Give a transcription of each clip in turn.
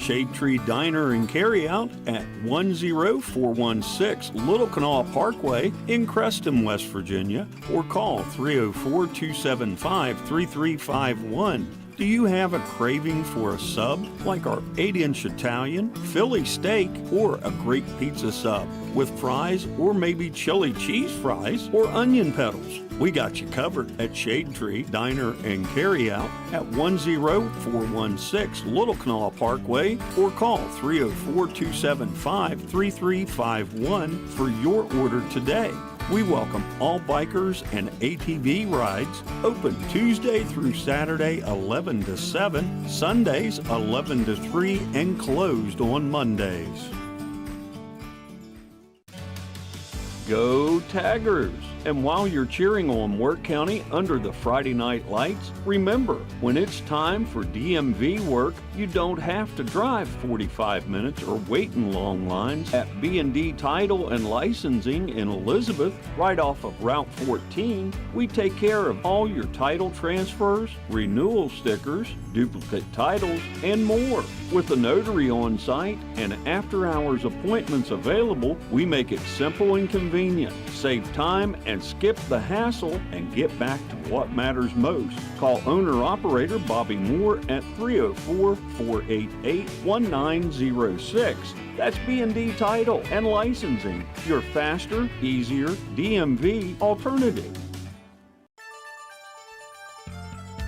Shade Tree Diner and Carryout at 10416 Little Kanawha Parkway in Creston, West Virginia, or call 304-275-3351. Do you have a craving for a sub like our 8-inch Italian, Philly steak, or a great pizza sub with fries or maybe chili cheese fries or onion petals? We got you covered at Shade Tree Diner and Carryout at 10416 Little Kanawha Parkway or call 304-275-3351 for your order today. We welcome all bikers and ATV rides, open Tuesday through Saturday 11 to 7, Sundays 11 to 3, and closed on Mondays. Go Taggers! And while you're cheering on Wirt County under the Friday night lights, remember, when it's time for DMV work, you don't have to drive 45 minutes or wait in long lines at B&D Title and Licensing in Elizabeth, right off of Route 14. We take care of all your title transfers, renewal stickers, duplicate titles, and more. With a notary on site and after-hours appointments available, we make it simple and convenient. Save time and skip the hassle and get back to what matters most. Call owner-operator Bobby Moore at 304-488-1906. That's B&D Title and Licensing, your faster, easier DMV alternative.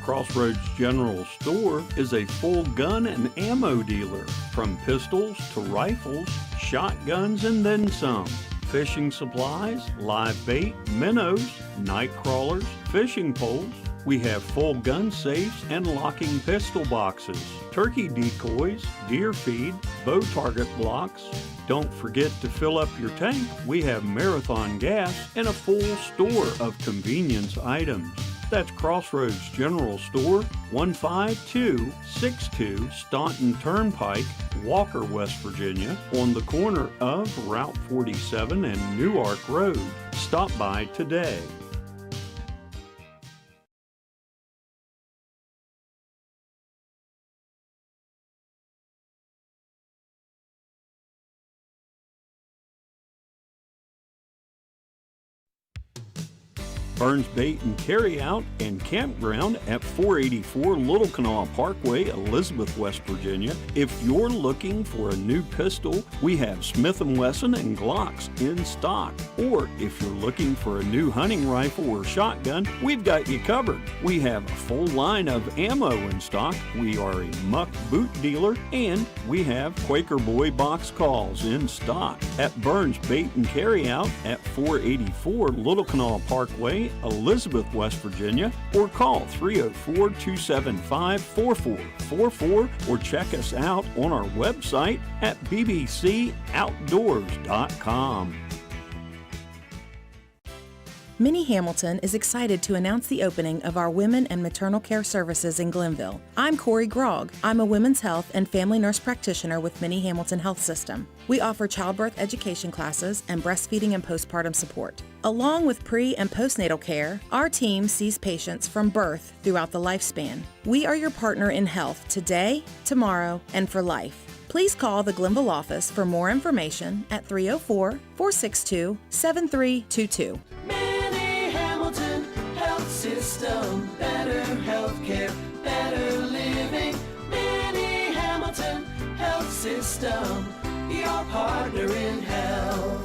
Crossroads General Store is a full gun and ammo dealer, from pistols to rifles, shotguns, and then some. Fishing supplies, live bait, minnows, night crawlers, fishing poles. We have full gun safes and locking pistol boxes, turkey decoys, deer feed, bow target blocks. Don't forget to fill up your tank. We have Marathon gas and a full store of convenience items. That's Crossroads General Store, 15262 Staunton Turnpike, Walker, West Virginia, on the corner of Route 47 and Newark Road. Stop by today. Burns Bait and Carryout and Campground at 484 Little Kanawha Parkway, Elizabeth, West Virginia. If you're looking for a new pistol, we have Smith & Wesson and Glocks in stock. Or if you're looking for a new hunting rifle or shotgun, we've got you covered. We have a full line of ammo in stock. We are a muck boot dealer, and we have Quaker Boy box calls in stock. At Burns Bait and Carryout at 484 Little Kanawha Parkway, Elizabeth, West Virginia, or call 304-275-4444 or check us out on our website at bbcoutdoors.com. Minnie Hamilton is excited to announce the opening of our Women and Maternal Care Services in Glenville. I'm Corey Grogg. I'm a women's health and family nurse practitioner with Minnie Hamilton Health System. We offer childbirth education classes and breastfeeding and postpartum support. Along with pre- and postnatal care, our team sees patients from birth throughout the lifespan. We are your partner in health today, tomorrow, and for life. Please call the Glenville office for more information at 304-462-7322. System, better healthcare, better living. Minnie Hamilton Health System, your partner in health.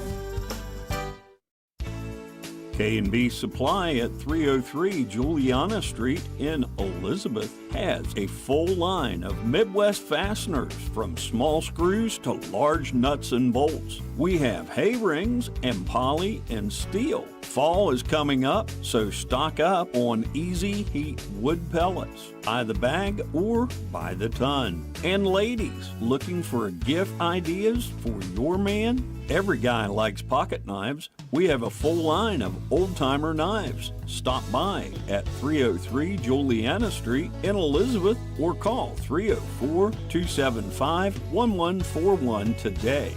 K&B Supply at 303 Juliana Street in Elizabeth has a full line of Midwest fasteners, from small screws to large nuts and bolts. We have hay rings and poly and steel. Fall is coming up, so stock up on Easy Heat wood pellets. Buy the bag or buy the ton. And ladies, looking for gift ideas for your man? Every guy likes pocket knives. We have a full line of old-timer knives. Stop by at 303 Juliana Street in Elizabeth or call 304-275-1141 today.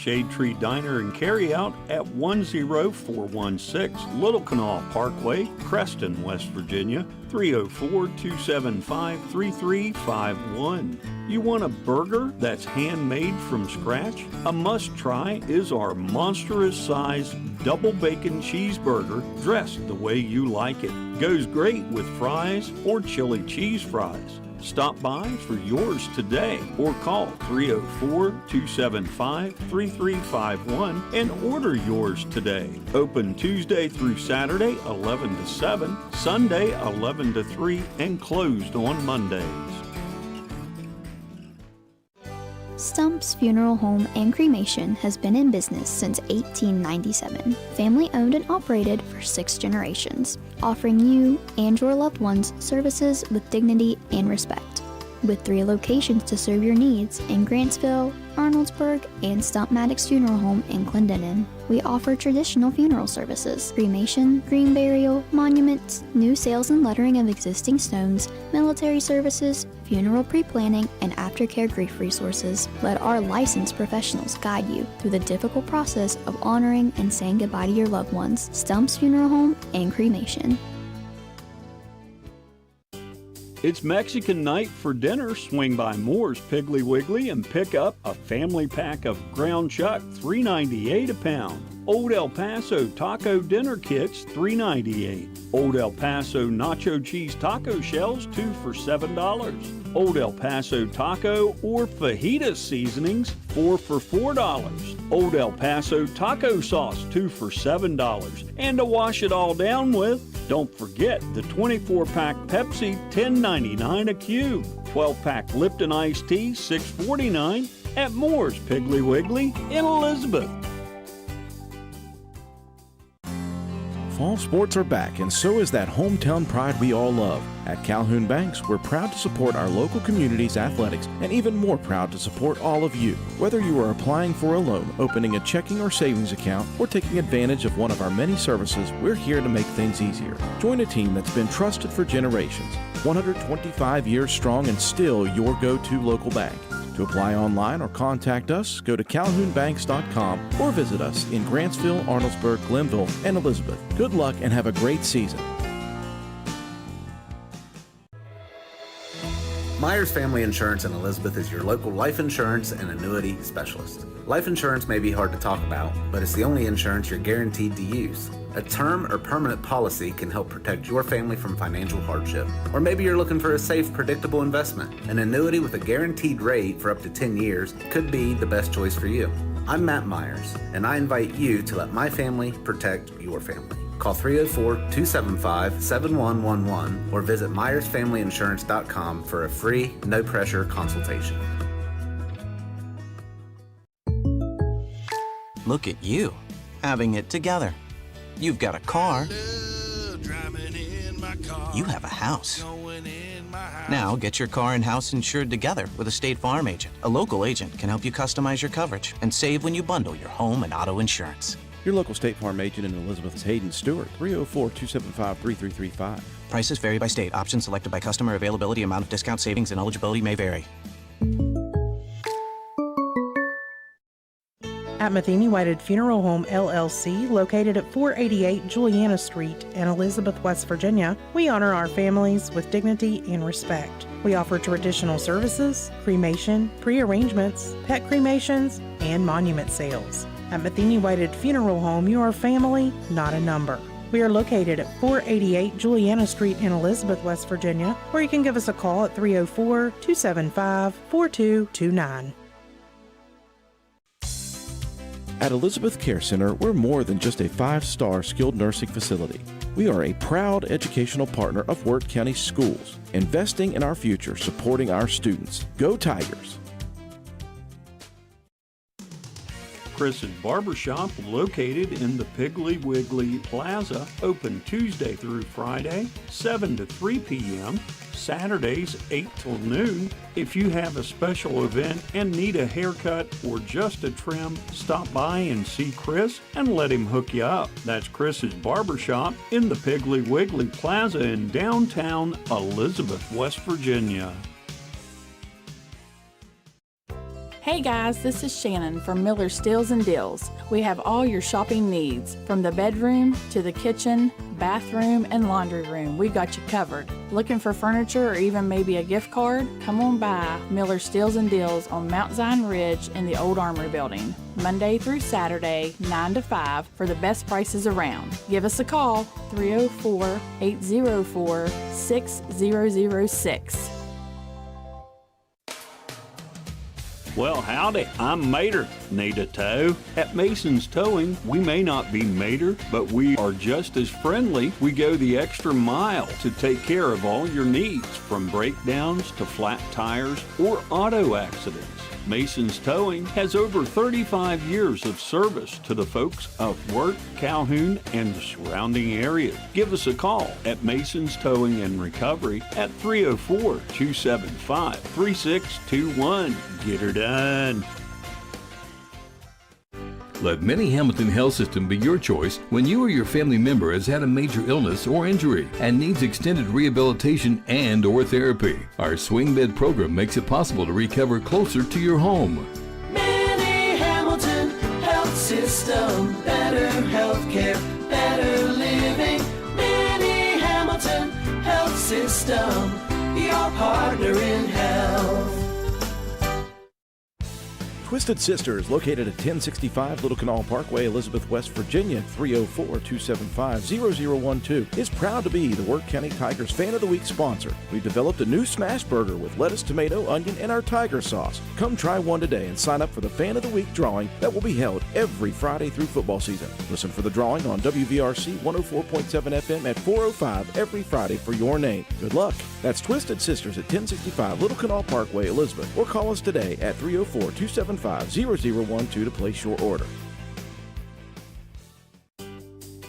Shade Tree Diner and Carryout at 10416 Little Canal Parkway, Creston, West Virginia, 304-275-3351. You want a burger that's handmade from scratch? A must-try is our monstrous-sized double bacon cheeseburger dressed the way you like it. Goes great with fries or chili cheese fries. Stop by for yours today or call 304-275-3351 and order yours today. Open Tuesday through Saturday 11 to 7, Sunday 11 to 3, and closed on Mondays. Stump's Funeral Home and Cremation has been in business since 1897. Family owned and operated for 6 generations, offering you and your loved ones services with dignity and respect. With 3 locations to serve your needs in Grantsville, Arnoldsburg, and Stump Maddox Funeral Home in Clendenin, we offer traditional funeral services, cremation, green burial, monuments, new sales and lettering of existing stones, military services, funeral pre-planning, and aftercare grief resources. Let our licensed professionals guide you through the difficult process of honoring and saying goodbye to your loved ones. Stump's Funeral Home and Cremation. It's Mexican night for dinner. Swing by Moore's Piggly Wiggly and pick up a family pack of ground chuck, $3.98 a pound. Old El Paso taco dinner kits, $3.98. Old El Paso nacho cheese taco shells, 2 for $7. Old El Paso taco or fajita seasonings, 4 for $4. Old El Paso taco sauce, 2 for $7. And to wash it all down with, don't forget the 24-pack Pepsi, $10.99 a cube. 12-pack Lipton iced tea, $6.49 at Moore's Piggly Wiggly in Elizabeth. Fall sports are back, and so is that hometown pride we all love. At Calhoun Banks, we're proud to support our local community's athletics, and even more proud to support all of you. Whether you are applying for a loan, opening a checking or savings account, or taking advantage of one of our many services, we're here to make things easier. Join a team that's been trusted for generations, 125 years strong, and still your go-to local bank. To apply online or contact us, go to calhounbanks.com or visit us in Grantsville, Arnoldsburg, Glenville, and Elizabeth. Good luck and have a great season. Myers Family Insurance in Elizabeth is your local life insurance and annuity specialist. Life insurance may be hard to talk about, but it's the only insurance you're guaranteed to use. A term or permanent policy can help protect your family from financial hardship. Or maybe you're looking for a safe, predictable investment. An annuity with a guaranteed rate for up to 10 years could be the best choice for you. I'm Matt Myers, and I invite you to let my family protect your family. Call 304-275-7111 or visit MyersFamilyInsurance.com for a free, no-pressure consultation. Look at you, having it together. You've got a car. You have a house. Now get your car and house insured together with a State Farm agent. A local agent can help you customize your coverage and save when you bundle your home and auto insurance. Your local State Farm agent in Elizabeth is Hayden Stewart, 304-275-3335. Prices vary by state. Options selected by customer. Availability, amount of discount, savings, and eligibility may vary. At Matheny Whited Funeral Home, LLC, located at 488 Juliana Street in Elizabeth, West Virginia, we honor our families with dignity and respect. We offer traditional services, cremation, pre-arrangements, pet cremations, and monument sales. At Matheny Whited Funeral Home, you are family, not a number. We are located at 488 Juliana Street in Elizabeth, West Virginia, or you can give us a call at 304-275-4229. At Elizabeth Care Center, we're more than just a 5-star skilled nursing facility. We are a proud educational partner of Wirt County Schools, investing in our future, supporting our students. Go Tigers! Chris's Barbershop, located in the Piggly Wiggly Plaza, open Tuesday through Friday, 7 to 3 p.m., Saturdays 8 till noon. If you have a special event and need a haircut or just a trim, stop by and see Chris and let him hook you up. That's Chris's Barbershop in the Piggly Wiggly Plaza in downtown Elizabeth, West Virginia. Hey guys, this is Shannon from Miller Steels and Deals. We have all your shopping needs, from the bedroom to the kitchen, bathroom, and laundry room. We got you covered. Looking for furniture or even maybe a gift card? Come on by Miller Steels and Deals on Mount Zion Ridge in the Old Armory Building, Monday through Saturday, 9 to 5 for the best prices around. Give us a call, 304-804-6006. Well, howdy, I'm Mater. Need a tow? At Mason's Towing, we may not be Mater, but we are just as friendly. We go the extra mile to take care of all your needs, from breakdowns to flat tires or auto accidents. Mason's Towing has over 35 years of service to the folks of Wirt, Calhoun, and the surrounding areas. Give us a call at Mason's Towing and Recovery at 304-275-3621. Get her done. Let Mini Hamilton Health System be your choice when you or your family member has had a major illness or injury and needs extended rehabilitation and or therapy. Our swing bed program makes it possible to recover closer to your home. Mini Hamilton Health System, better healthcare, better living. Mini Hamilton Health System, your partner in health. Twisted Sisters, located at 1065 Little Canal Parkway, Elizabeth, West Virginia, 304-275-0012, is proud to be the Wirt County Tigers Fan of the Week sponsor. We've developed a new smash burger with lettuce, tomato, onion, and our tiger sauce. Come try one today and sign up for the Fan of the Week drawing that will be held every Friday through football season. Listen for the drawing on WVRC 104.7 FM at 4:05 every Friday for your name. Good luck. That's Twisted Sisters at 1065 Little Canal Parkway, Elizabeth, or call us today at 304-275-0012 to place your order.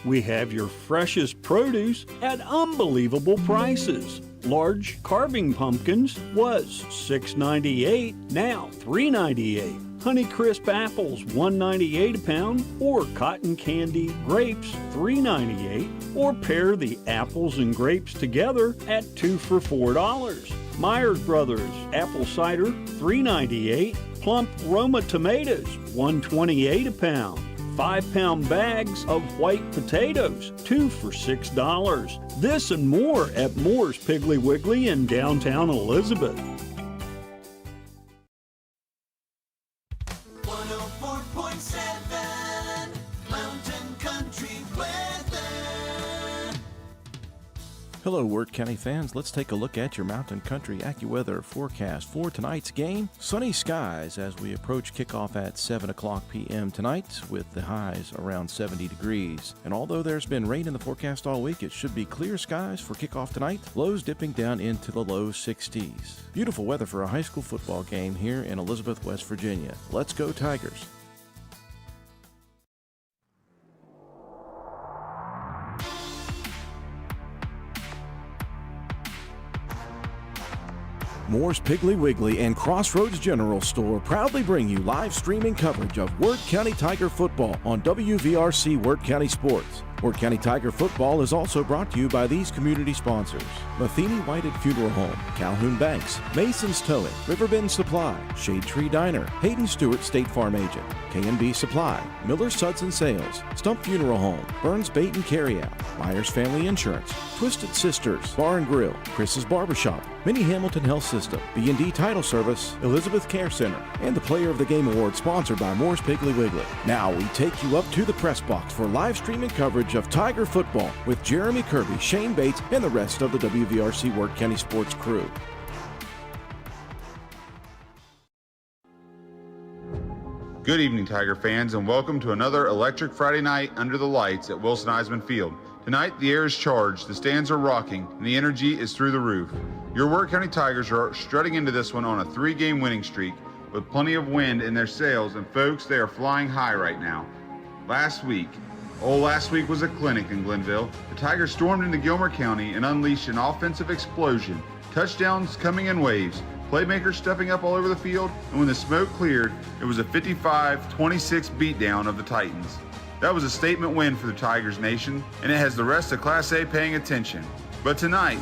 We have your freshest produce at unbelievable prices. Large carving pumpkins was $6.98, now $3.98. Honeycrisp apples, $1.98 a pound, or cotton candy grapes, $3.98, or pair the apples and grapes together at 2 for $4. Myers Brothers apple cider, $3.98. Plump Roma tomatoes, $1.28 a pound. 5-pound bags of white potatoes, 2 for $6. This and more at Moore's Piggly Wiggly in downtown Elizabeth. 104.7 Mountain Country Weather. Hello, Wirt County fans. Let's take a look at your Mountain Country AccuWeather forecast for tonight's game. Sunny skies as we approach kickoff at 7 o'clock p.m. tonight, with the highs around 70 degrees. And although there's been rain in the forecast all week, it should be clear skies for kickoff tonight, lows dipping down into the low 60s. Beautiful weather for a high school football game here in Elizabeth, West Virginia. Let's go Tigers. Moore's Piggly Wiggly and Crossroads General Store proudly bring you live streaming coverage of Wirt County Tiger football on WVRC Wirt County Sports. Wirt County Tiger football is also brought to you by these community sponsors: Matheny Whited Funeral Home, Calhoun Banks, Mason's Towing, Riverbend Supply, Shade Tree Diner, Hayden Stewart State Farm Agent, K&B Supply, Miller Suds and Sales, Stump Funeral Home, Burns Bait and Carryout, Myers Family Insurance, Twisted Sisters, Bar and Grill, Chris's Barbershop, Mini Hamilton Health System, B&D Title Service, Elizabeth Care Center, and the Player of the Game Award sponsored by Moore's Piggly Wiggly. Now we take you up to the press box for live streaming coverage of Tiger football with Jeremy Kirby, Shane Bates, and the rest of the WVRC Wirt County Sports crew. Good evening, Tiger fans, and welcome to another electric Friday night under the lights at Wilson Eisman Field. Tonight, the air is charged, the stands are rocking, and the energy is through the roof. Your Wirt County Tigers are strutting into this one on a 3-game winning streak with plenty of wind in their sails, and folks, they are flying high right now. Last week was a clinic in Glenville. The Tigers stormed into Gilmer County and unleashed an offensive explosion. Touchdowns coming in waves, playmakers stepping up all over the field, and when the smoke cleared, it was a 55-26 beatdown of the Titans. That was a statement win for the Tigers Nation, and it has the rest of Class A paying attention. But tonight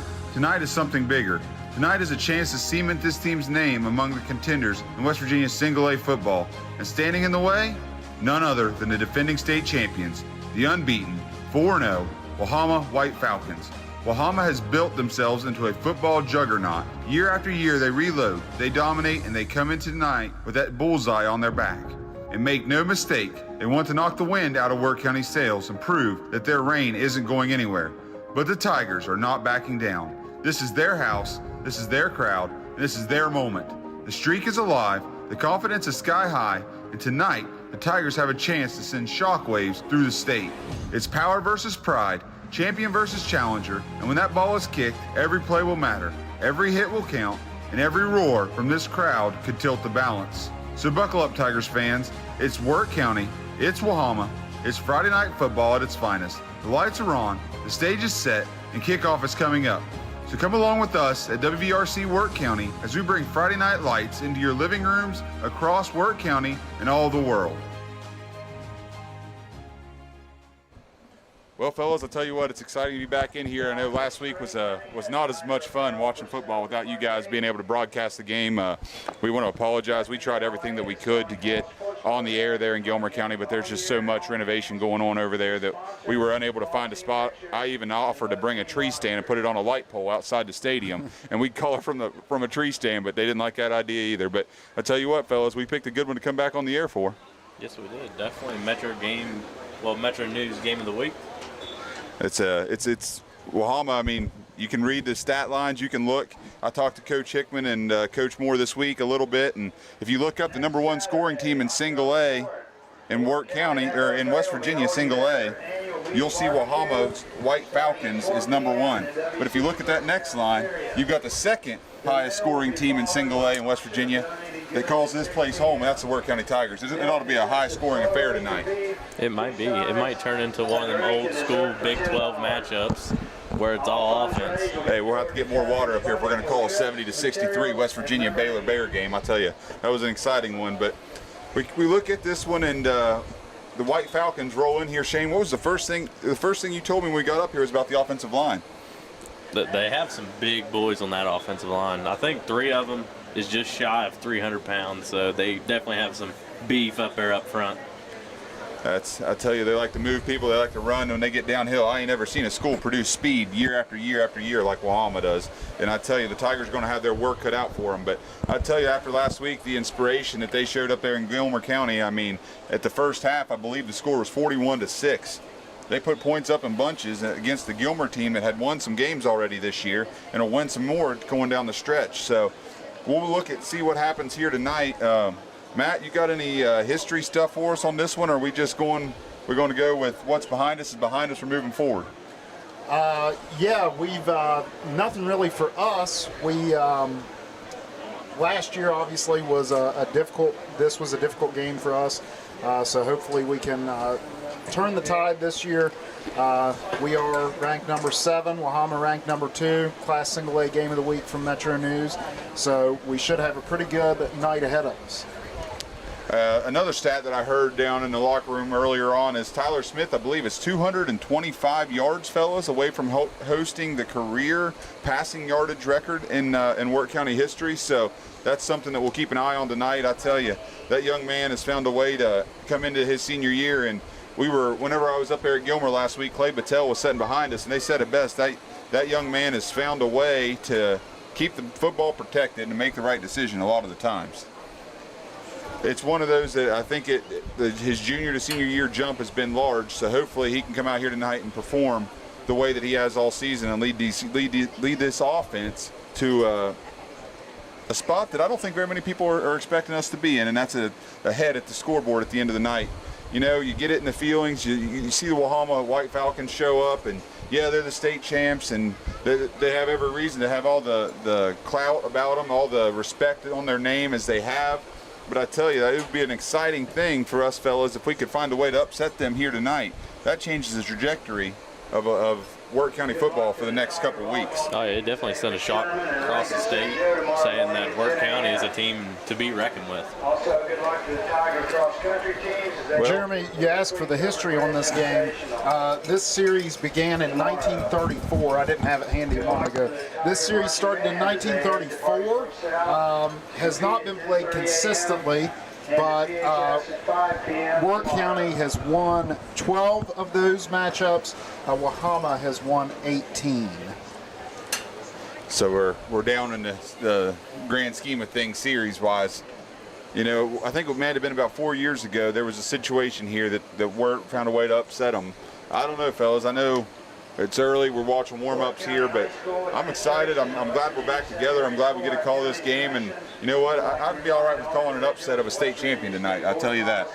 is something bigger. Tonight is a chance to cement this team's name among the contenders in West Virginia single A football. And standing in the way? None other than the defending state champions, the unbeaten 4-0 Wahama White Falcons. Wahama has built themselves into a football juggernaut. Year after year, they reload, they dominate, and they come into tonight with that bullseye on their back. And make no mistake, they want to knock the wind out of Wirt County sails and prove that their reign isn't going anywhere. But the Tigers are not backing down. This is their house, this is their crowd, and this is their moment. The streak is alive, the confidence is sky high, and tonight, the Tigers have a chance to send shockwaves through the state. It's power versus pride, champion versus challenger, and when that ball is kicked, every play will matter, every hit will count, and every roar from this crowd could tilt the balance. So buckle up, Tigers fans. It's Wirt County, it's Wahama, it's Friday night football at its finest. The lights are on, the stage is set, and kickoff is coming up. So come along with us at WVRC Wirt County as we bring Friday night lights into your living rooms across Wirt County and all the world. Well, fellas, I'll tell you what, it's exciting to be back in here. I know last week was not as much fun watching football without you guys being able to broadcast the game. We want to apologize. We tried everything that we could to get on the air there in Gilmer County, but there's just so much renovation going on over there that we were unable to find a spot. I even offered to bring a tree stand and put it on a light pole outside the stadium, and we'd call it from a tree stand, but they didn't like that idea either. But I tell you what, fellas, we picked a good one to come back on the air for. Yes, we did. Definitely Metro News Game of the Week. It's Wahama. I mean, you can read the stat lines, you can look. I talked to Coach Hickman and Coach Moore this week a little bit, and if you look up the number one scoring team in single A in Wirt County, or in West Virginia single A, you'll see Wahama's White Falcons is number one. But if you look at that next line, you've got the second highest scoring team in single A in West Virginia that calls this place home, and that's the Wirt County Tigers. It ought to be a high-scoring affair tonight. It might be. It might turn into one of them old-school Big 12 matchups where it's all offense. Hey, we'll have to get more water up here if we're going to call a 70-63 West Virginia Baylor Bear game. I tell you, that was an exciting one. But we look at this one, and the White Falcons roll in here. Shane, what was the first thing you told me when we got up here was about the offensive line? They have some big boys on that offensive line. I think 3 of them is just shy of 300 pounds, so they definitely have some beef up there up front. I tell you, they like to move people, they like to run when they get downhill. I ain't ever seen a school produce speed year after year after year like Wahama does. And I tell you, the Tigers are going to have their work cut out for them. But I tell you, after last week, the inspiration that they showed up there in Gilmer County, I mean, at the first half, I believe the score was 41-6. They put points up in bunches against the Gilmer team that had won some games already this year and will win some more going down the stretch. So we'll look at see what happens here tonight. Matt, you got any history stuff for us on this one, or are we just we're going to go with what's behind us is behind us, we're moving forward? Yeah, we've nothing really for us. We last year obviously was this was a difficult game for us, so hopefully we can turn the tide this year. We are ranked number 7, Wahama ranked number 2, Class Single A Game of the Week from Metro News, so we should have a pretty good night ahead of us. Another stat that I heard down in the locker room earlier on is Tyler Smith, I believe, is 225 yards, fellas, away from hosting the career passing yardage record in Wirt County history. So that's something that we'll keep an eye on tonight. I tell you, that young man has found a way to come into his senior year. And whenever I was up there at Gilmer last week, Clay Battelle was sitting behind us, and they said it best. That young man has found a way to keep the football protected and make the right decision a lot of the times. It's one of those that I think his junior to senior year jump has been large, so hopefully he can come out here tonight and perform the way that he has all season and lead this offense to a spot that I don't think very many people are expecting us to be in, and that's a head at the scoreboard at the end of the night. You know, you get it in the feelings, you see the Wahama White Falcons show up, and yeah, they're the state champs, and they have every reason to have all the clout about them, all the respect on their name as they have. But I tell you, it would be an exciting thing for us fellas if we could find a way to upset them here tonight. That changes the trajectory of Wirt County football for the next couple of weeks. Oh, yeah, it definitely sent a shock across the state, saying that Wirt County is a team to be reckoned with. Also, good luck to the Tiger cross country teams. Jeremy, you asked for the history on this game. This series began in 1934. I didn't have it handy a moment ago. This series started in 1934. Has not been played consistently, but Wirt County has won 12 of those matchups. Wahama has won 18. So we're down in the grand scheme of things series-wise. You know, I think it might have been about 4 years ago, there was a situation here that Wirt found a way to upset them. I don't know, fellas. I know it's early. We're watching warm-ups here, but I'm excited. I'm glad we're back together. I'm glad we get to call this game. And you know what? I'd be all right with calling an upset of a state champion tonight. I'll tell you that.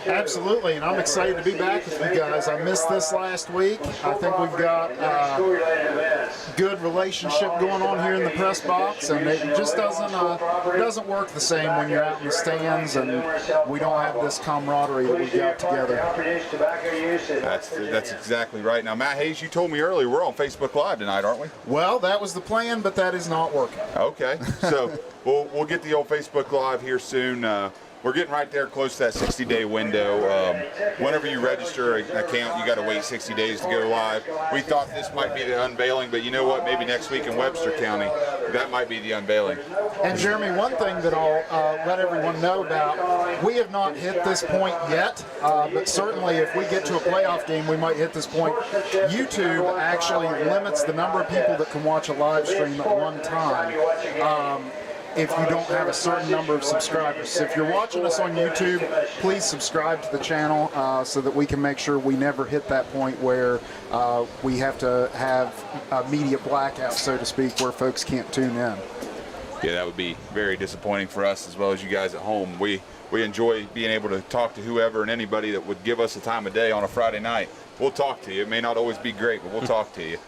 Absolutely, and I'm excited to be back with you guys. I missed this last week. I think we've got a good relationship going on here in the press box, and it just doesn't work the same when you're out in the stands and we don't have this camaraderie that we've got together. That's exactly right. Now, Matt Hayes, you told me earlier we're on Facebook Live tonight, aren't we? Well, that was the plan, but that is not working. Okay, so we'll get the old Facebook Live here soon. We're getting right there close to that 60-day window. Whenever you register an account, you got to wait 60 days to go live. We thought this might be the unveiling, but you know what? Maybe next week in Webster County, that might be the unveiling. And Jeremy, one thing that I'll let everyone know about, we have not hit this point yet, but certainly if we get to a playoff game, we might hit this point. YouTube actually limits the number of people that can watch a live stream at one time. If you don't have a certain number of subscribers. So if you're watching us on YouTube, please subscribe to the channel so that we can make sure we never hit that point where we have to have a media blackout, so to speak, where folks can't tune in. Yeah, that would be very disappointing for us as well as you guys at home. We enjoy being able to talk to whoever and anybody that would give us a time of day on a Friday night. We'll talk to you. It may not always be great, but we'll talk to you.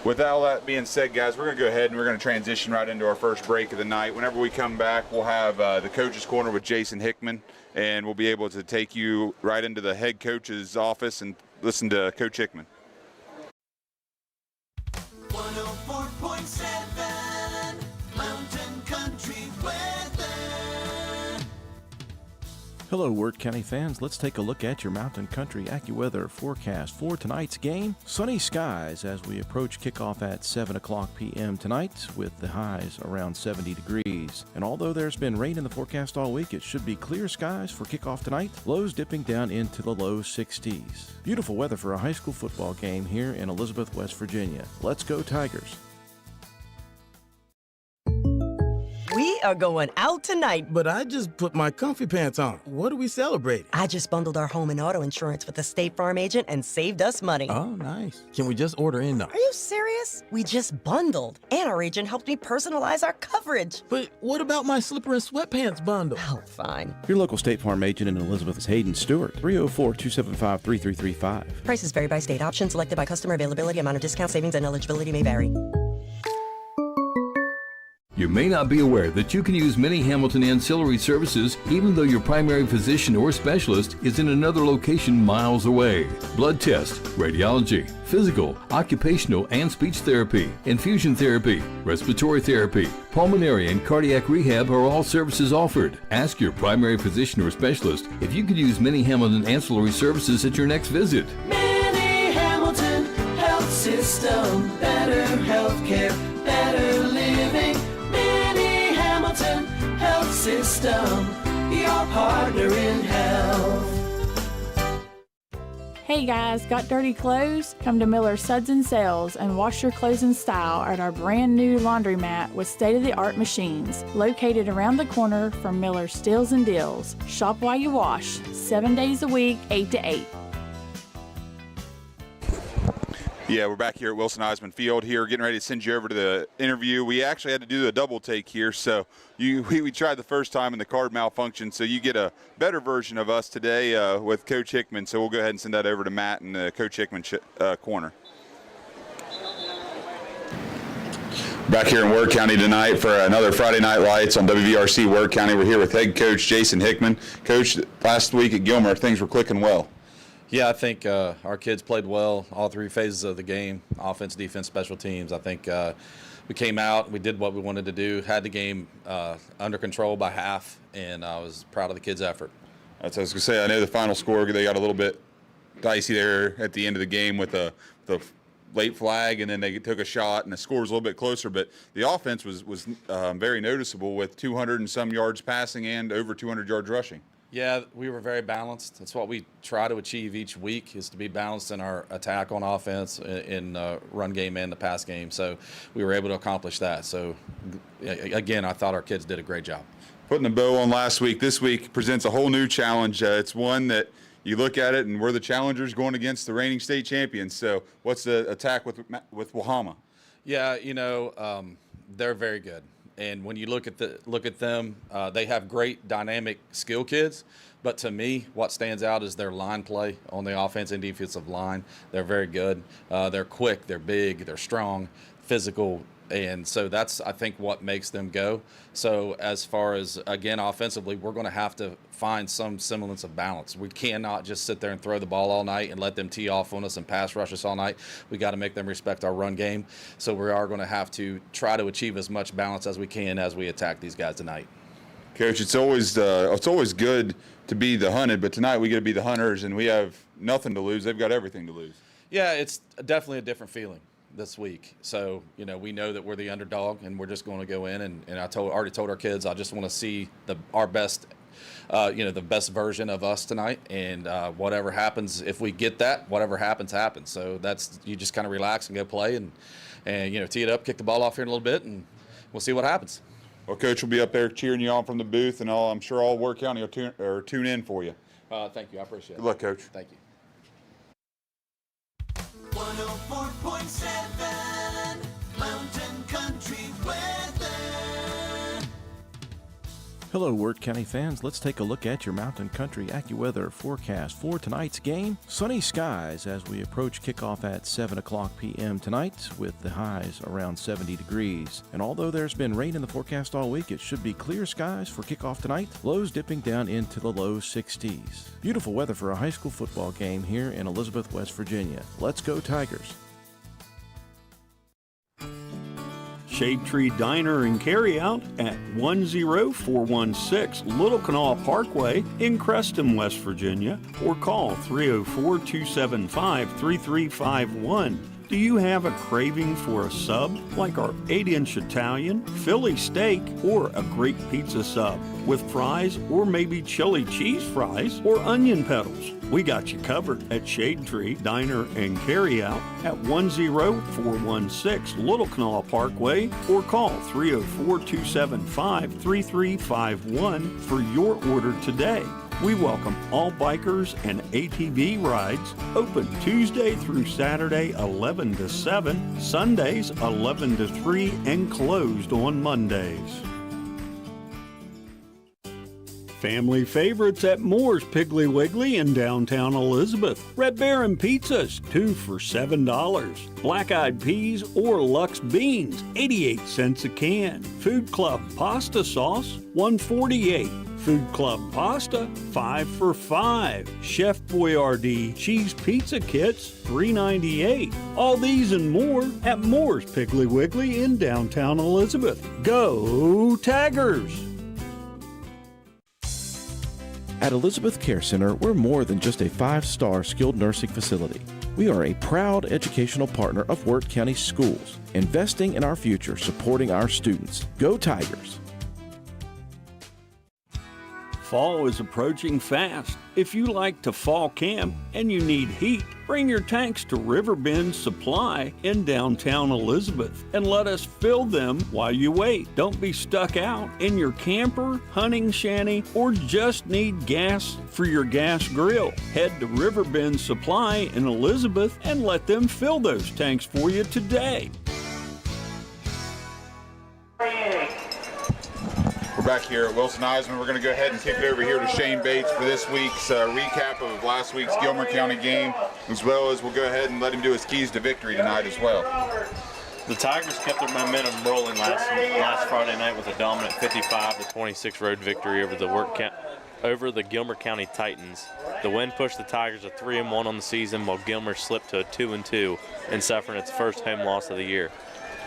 With all that being said, guys, we're going to go ahead and we're going to transition right into our first break of the night. Whenever we come back, we'll have the Coach's Corner with Jason Hickman, and we'll be able to take you right into the head coach's office and listen to Coach Hickman. 104.7 Mountain Country Weather. Hello, Wirt County fans. Let's take a look at your Mountain Country AccuWeather forecast for tonight's game. Sunny skies as we approach kickoff at 7 o'clock p.m. tonight with the highs around 70 degrees. And although there's been rain in the forecast all week, it should be clear skies for kickoff tonight. Lows dipping down into the low 60s. Beautiful weather for a high school football game here in Elizabeth, West Virginia. Let's go Tigers. We are going out tonight. But I just put my comfy pants on. What are we celebrating? I just bundled our home and auto insurance with a State Farm agent and saved us money. Oh, nice. Can we just order in, though? Are you serious? We just bundled. And our agent helped me personalize our coverage. But what about my slipper and sweatpants bundle? Oh, fine. Your local State Farm agent in Elizabeth is Hayden Stewart, 304-275-3335. Prices vary by state. Options selected by customer. Availability, amount of discount, savings, and eligibility may vary. You may not be aware that you can use many Hamilton ancillary services even though your primary physician or specialist is in another location miles away. Blood test, radiology, physical, occupational and speech therapy, infusion therapy, respiratory therapy, pulmonary and cardiac rehab are all services offered. Ask your primary physician or specialist if you could use many Hamilton ancillary services at your next visit. Mini Hamilton Health System, better healthcare, better living. Mini Hamilton Health System, your partner in health. Hey guys, got dirty clothes? Come to Miller Suds and Sales and wash your clothes in style at our brand new laundromat with state-of-the-art machines located around the corner from Miller Steals and Deals. Shop while you wash, 7 days a week, 8 to 8. Yeah, we're back here at Wilson Eisman Field here, getting ready to send you over to the interview. We actually had to do a double take here, so we tried the first time and the card malfunctioned, so you get a better version of us today with Coach Hickman. So we'll go ahead and send that over to Matt in the Coach Hickman corner. Back here in Wirt County tonight for another Friday Night Lights on WVRC Wirt County. We're here with head coach Jason Hickman. Coach, last week at Gilmer, things were clicking well. Yeah, I think our kids played well all three phases of the game, offense, defense, special teams. I think we came out, we did what we wanted to do, had the game under control by half, and I was proud of the kids' effort. That's what I was going to say. I know the final score, they got a little bit dicey there at the end of the game with the late flag, and then they took a shot, and the score was a little bit closer. But the offense was very noticeable with 200 and some yards passing and over 200 yards rushing. Yeah, we were very balanced. That's what we try to achieve each week, is to be balanced in our attack on offense, in run game and the pass game. So we were able to accomplish that. So, again, I thought our kids did a great job. Putting a bow on last week, this week presents a whole new challenge. It's one that you look at it, and we're the challengers going against the reigning state champions. So what's the attack with Wahama? Yeah, they're very good. And when you look at them, they have great dynamic skill kids. But to me, what stands out is their line play on the offense and defensive line. They're very good. They're quick. They're big. They're strong, physical. And so that's, I think, what makes them go. So as far as, again, offensively, we're going to have to find some semblance of balance. We cannot just sit there and throw the ball all night and let them tee off on us and pass rush us all night. We got to make them respect our run game. So we are going to have to try to achieve as much balance as we can as we attack these guys tonight. Coach, it's always good to be the hunted, but tonight we get to be the hunters, and we have nothing to lose. They've got everything to lose. Yeah, it's definitely a different feeling this week. So, we know that we're the underdog, and we're just going to go in, and I already told our kids I just want to see our best, the best version of us tonight, and whatever happens, if we get that, whatever happens, happens. So you just kind of relax and go play and tee it up, kick the ball off here in a little bit, and we'll see what happens. Well, Coach will be up there cheering you on from the booth, and I'm sure all Wirt County will tune in for you. Thank you. I appreciate it. Good luck, Coach. Thank you. 104.7 Mountain Country Weather. Hello, Wirt County fans. Let's take a look at your Mountain Country AccuWeather forecast for tonight's game. Sunny skies as we approach kickoff at 7 o'clock p.m. tonight, with the highs around 70 degrees. And although there's been rain in the forecast all week, it should be clear skies for kickoff tonight, lows dipping down into the low 60s. Beautiful weather for a high school football game here in Elizabeth, West Virginia. Let's go Tigers. Shade Tree Diner and Carryout at 10416 Little Canal Parkway in Creston, West Virginia, or call 304-275-3351. Do you have a craving for a sub like our 8-inch Italian, Philly steak, or a great pizza sub with fries, or maybe chili cheese fries or onion petals? We got you covered at Shade Tree Diner and Carryout at 10416 Little Canal Parkway, or call 304-275-3351 for your order today. We welcome all bikers and ATV rides, open Tuesday through Saturday 11 to 7, Sundays 11 to 3, and closed on Mondays. Family favorites at Moore's Piggly Wiggly in downtown Elizabeth. Red Baron pizzas, 2 for $7. Black Eyed Peas or Lux Beans, 88 cents a can. Food Club pasta sauce, $1.48. Food Club pasta, 5 for $5. Chef Boyardee cheese pizza kits, $3.98. All these and more at Moore's Piggly Wiggly in downtown Elizabeth. Go Tigers! At Elizabeth Care Center, we're more than just a 5-star skilled nursing facility. We are a proud educational partner of Wirt County Schools, investing in our future, supporting our students. Go Tigers! Fall is approaching fast. If you like to fall camp and you need heat, bring your tanks to Riverbend Supply in downtown Elizabeth and let us fill them while you wait. Don't be stuck out in your camper, hunting shanty, or just need gas for your gas grill. Head to Riverbend Supply in Elizabeth and let them fill those tanks for you today. We're back here at Wilson-Eisman. We're going to go ahead and kick it over here to Shane Bates for this week's recap of last week's Gilmer County game, as well as we'll go ahead and let him do his keys to victory tonight as well. The Tigers kept their momentum rolling last Friday night with a dominant 55-26 road victory over the over the Gilmer County Titans. The win pushed the Tigers to 3-1 on the season, while Gilmer slipped to a 2-2 and suffering its first home loss of the year.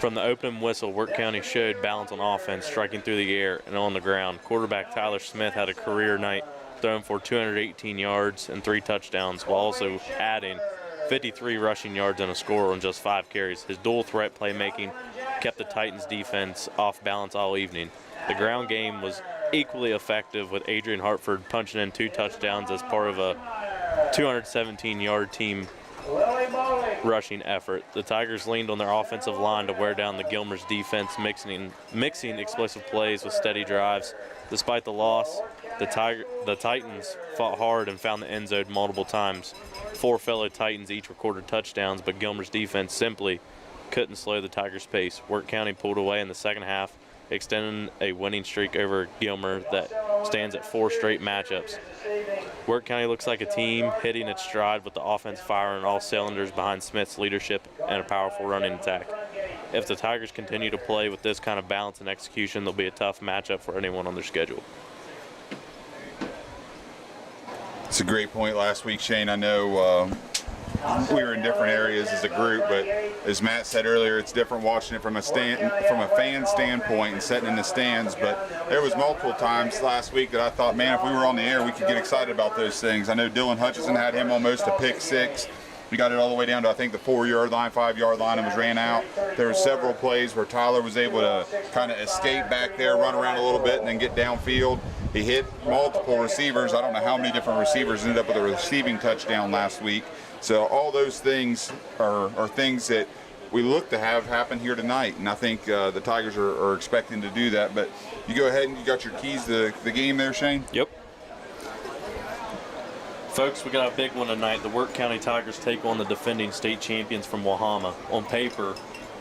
From the opening whistle, Wirt County showed balance on offense, striking through the air and on the ground. Quarterback Tyler Smith had a career night, throwing for 218 yards and 3 touchdowns, while also adding 53 rushing yards and a score on just 5 carries. His dual threat playmaking kept the Titans defense off balance all evening. The ground game was equally effective, with Adrian Hartford punching in 2 touchdowns as part of a 217-yard team rushing effort. The Tigers leaned on their offensive line to wear down the Gilmer's defense, mixing explosive plays with steady drives. Despite the loss, the Titans fought hard and found the end zone multiple times. 4 fellow Titans each recorded touchdowns, but Gilmer's defense simply couldn't slow the Tigers' pace. Wirt County pulled away in the second half, extending a winning streak over Gilmer that stands at 4 straight matchups. Wirt County looks like a team hitting its stride, with the offense firing all cylinders behind Smith's leadership and a powerful running attack. If the Tigers continue to play with this kind of balance and execution, they'll be a tough matchup for anyone on their schedule. It's a great point last week, Shane. I know we were in different areas as a group, but as Matt said earlier, it's different watching it from a fan standpoint and sitting in the stands. But there was multiple times last week that I thought, man, if we were on the air, we could get excited about those things. I know Dylan Hutchison had him almost a pick 6. We got it all the way down to, I think, the 4-yard line, 5-yard line, and was ran out. There were several plays where Tyler was able to kind of escape back there, run around a little bit, and then get downfield. He hit multiple receivers. I don't know how many different receivers ended up with a receiving touchdown last week. So all those things are things that we look to have happen here tonight, and I think the Tigers are expecting to do that. But you go ahead and you got your keys to the game there, Shane? Yep. Folks, we got a big one tonight. The Wirt County Tigers take on the defending state champions from Wahama. On paper,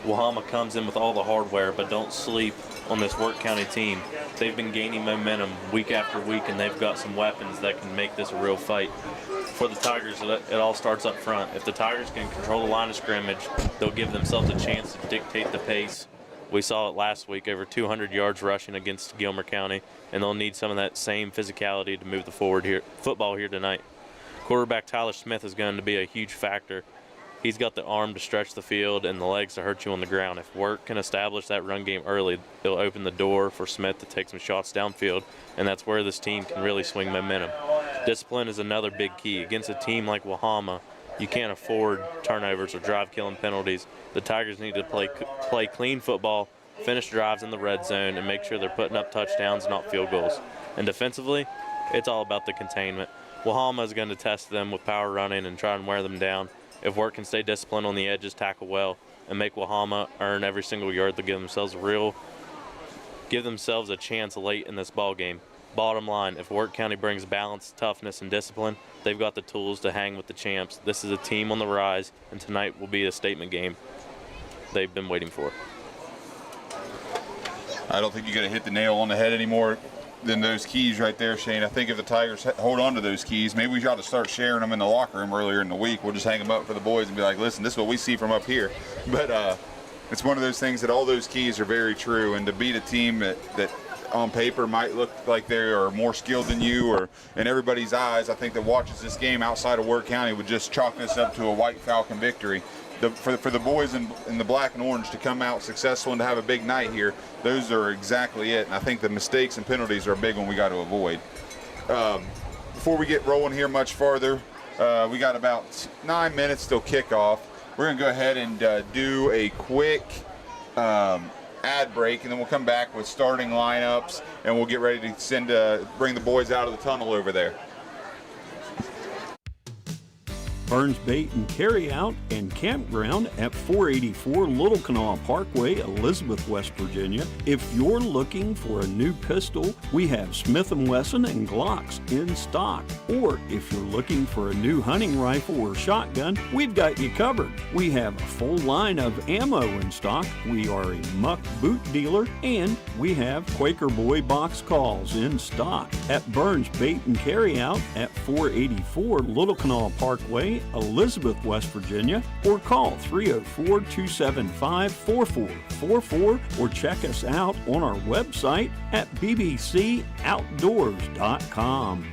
Wahama comes in with all the hardware, but don't sleep on this Wirt County team. They've been gaining momentum week after week, and they've got some weapons that can make this a real fight. For the Tigers, it all starts up front. If the Tigers can control the line of scrimmage, they'll give themselves a chance to dictate the pace. We saw it last week, over 200 yards rushing against Gilmer County, and they'll need some of that same physicality to move the football here tonight. Quarterback Tyler Smith is going to be a huge factor. He's got the arm to stretch the field and the legs to hurt you on the ground. If Wirt can establish that run game early, it'll open the door for Smith to take some shots downfield, and that's where this team can really swing momentum. Discipline is another big key. Against a team like Wahama, you can't afford turnovers or drive-killing penalties. The Tigers need to play clean football, finish drives in the red zone, and make sure they're putting up touchdowns, not field goals. And defensively, it's all about the containment. Wahama is going to test them with power running and try and wear them down. If Wirt can stay disciplined on the edges, tackle well, and make Wahama earn every single yard, they'll give themselves a chance late in this ball game. Bottom line, if Wirt County brings balance, toughness, and discipline, they've got the tools to hang with the champs. This is a team on the rise, and tonight will be a statement game they've been waiting for. I don't think you're going to hit the nail on the head anymore than those keys right there, Shane. I think if the Tigers hold on to those keys, maybe we ought to start sharing them in the locker room earlier in the week. We'll just hang them up for the boys and be like, listen, this is what we see from up here. But it's one of those things that all those keys are very true, and to beat a team that on paper might look like they are more skilled than you, or in everybody's eyes, I think that watches this game outside of Wirt County would just chalk this up to a White Falcon victory. For the boys in the black and orange to come out successful and to have a big night here, those are exactly it. And I think the mistakes and penalties are a big one we got to avoid. Before we get rolling here much farther, we got about 9 minutes till kickoff. We're going to go ahead and do a quick ad break, and then we'll come back with starting lineups, and we'll get ready to bring the boys out of the tunnel over there. Burns Bait and Carry Out and Campground at 484 Little Kanawha Parkway, Elizabeth, West Virginia. If you're looking for a new pistol, we have Smith & Wesson and Glocks in stock. Or if you're looking for a new hunting rifle or shotgun, we've got you covered. We have a full line of ammo in stock. We are a muck boot dealer, and we have Quaker Boy box calls in stock at Burns Bait and Carry Out at 484 Little Kanawha Parkway, County, Elizabeth, West Virginia, or call 304-275-4444 or check us out on our website at bbcoutdoors.com.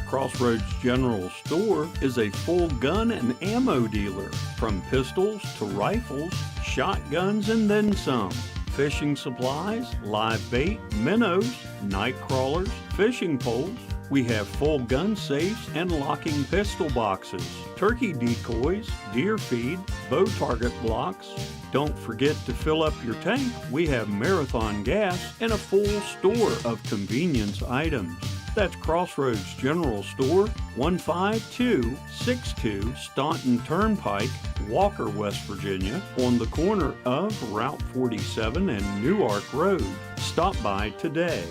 Crossroads General Store is a full gun and ammo dealer, from pistols to rifles, shotguns, and then some. Fishing supplies, live bait, minnows, night crawlers, fishing poles. We have full gun safes and locking pistol boxes, turkey decoys, deer feed, bow target blocks. Don't forget to fill up your tank. We have Marathon gas and a full store of convenience items. That's Crossroads General Store, 15262 Staunton Turnpike, Walker, West Virginia, on the corner of Route 47 and Newark Road. Stop by today.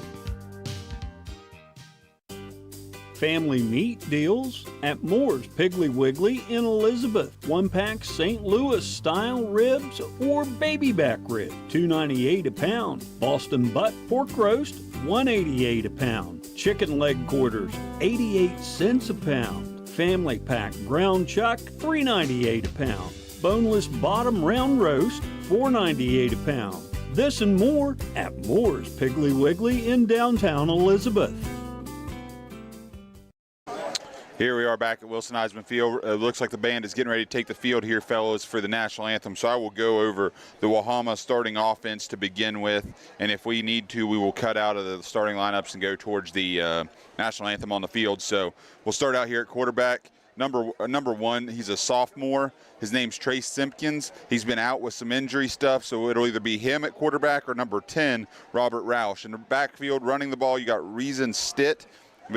Family meat deals at Moore's Piggly Wiggly in Elizabeth. 1-pack St. Louis style ribs or baby back rib, $2.98 a pound. Boston butt pork roast, $1.88 a pound. Chicken leg quarters, 88 cents a pound. Family pack ground chuck, $3.98 a pound. Boneless bottom round roast, $4.98 a pound. This and more at Moore's Piggly Wiggly in downtown Elizabeth. Here we are back at Wilson Eisman Field. It looks like the band is getting ready to take the field here, fellows, for the national anthem. So I will go over the Wahama starting offense to begin with, and if we need to, we will cut out of the starting lineups and go towards the national anthem on the field. So we'll start out here at quarterback. Number one, he's a sophomore. His name's Trace Simpkins. He's been out with some injury stuff, so it'll either be him at quarterback or number 10, Robert Roush. In the backfield, running the ball, you got Reason Stitt.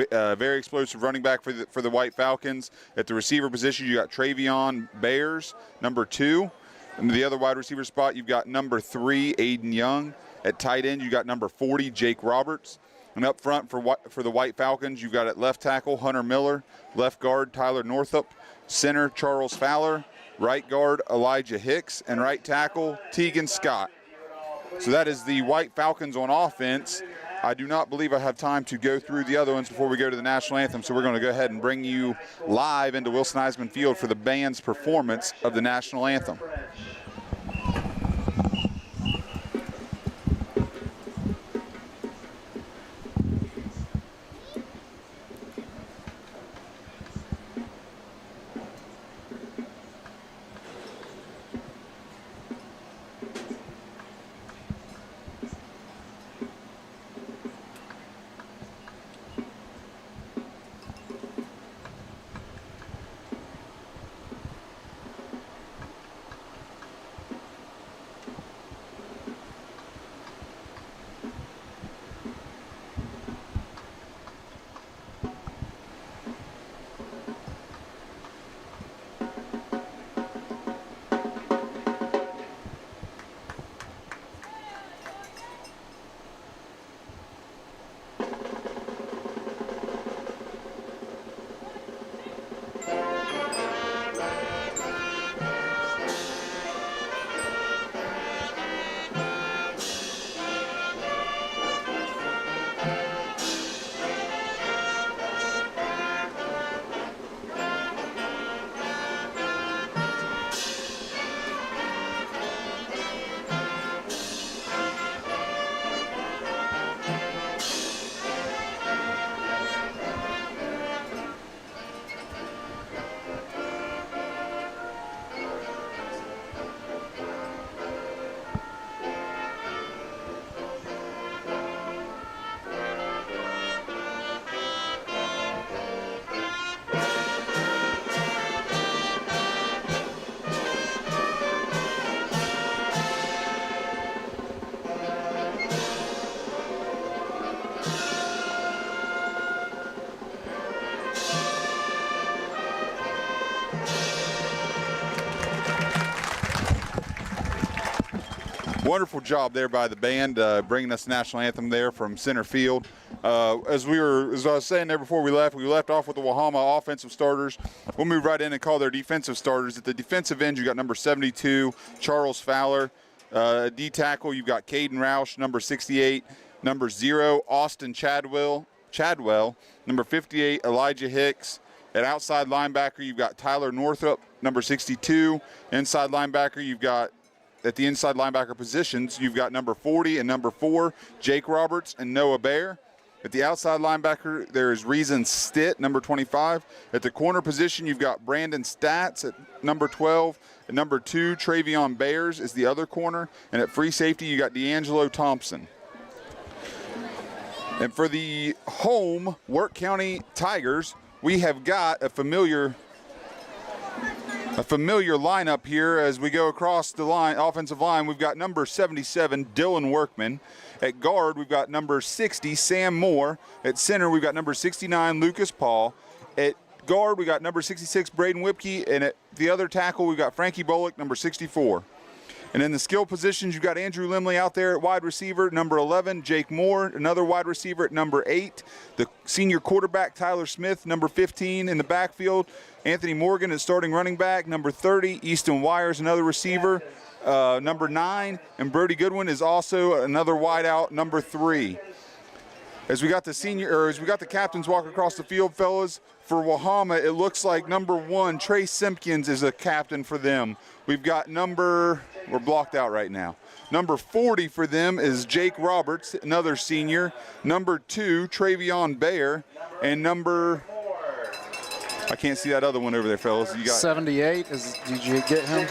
Very explosive running back for the White Falcons. At the receiver position, you got Travion Bears, number 2. And the other wide receiver spot, you've got number 3, Aiden Young. At tight end, you got number 40, Jake Roberts. And up front for the White Falcons, you've got at left tackle, Hunter Miller. Left guard, Tyler Northup. Center, Charles Fowler. Right guard, Elijah Hicks. And right tackle, Tegan Scott. So that is the White Falcons on offense. I do not believe I have time to go through the other ones before we go to the national anthem, so we're going to go ahead and bring you live into Wilson Eisman Field for the band's performance of the national anthem. Wonderful job there by the band, bringing us the national anthem there from center field. As I was saying there before we left off with the Wahama offensive starters. We'll move right in and call their defensive starters. At the defensive end, you got number 72, Charles Fowler. D tackle, you've got Caden Roush, number 68. Number 0, Austin Chadwell. Chadwell. Number 58, Elijah Hicks. At outside linebacker, you've got Tyler Northup, number 62. Inside linebacker, you've got, at the inside linebacker positions, you've got number 40 and number 4, Jake Roberts and Noah Baer. At the outside linebacker, there is Reason Stitt, number 25. At the corner position, you've got Brandon Statz at number 12. At number 2, Travion Bears is the other corner. And at free safety, you got D'Angelo Thompson. And for the home Wirt County Tigers, we have got a familiar lineup here as we go across the line, offensive line. We've got number 77, Dylan Workman. At guard, we've got number 60, Sam Moore. At center, we've got number 69, Lucas Paul. At guard, we got number 66, Braden Whipke. And at the other tackle, we've got Frankie Bullock, number 64. And in the skill positions, you've got Andrew Limley out there at wide receiver, number 11, Jake Moore, another wide receiver at number 8. The senior quarterback, Tyler Smith, number 15 in the backfield. Anthony Morgan is starting running back, number 30. Easton Wires, another receiver, number 9. And Brody Goodwin is also another wideout, number 3. As we got the captains walk across the field, fellas, for Wahama, it looks like number 1, Trey Simpkins, is a captain for them. We've got we're blocked out right now. Number 40 for them is Jake Roberts, another senior. Number 2, Travion Baer. And I can't see that other one over there, fellas. You got 78. Did you get him?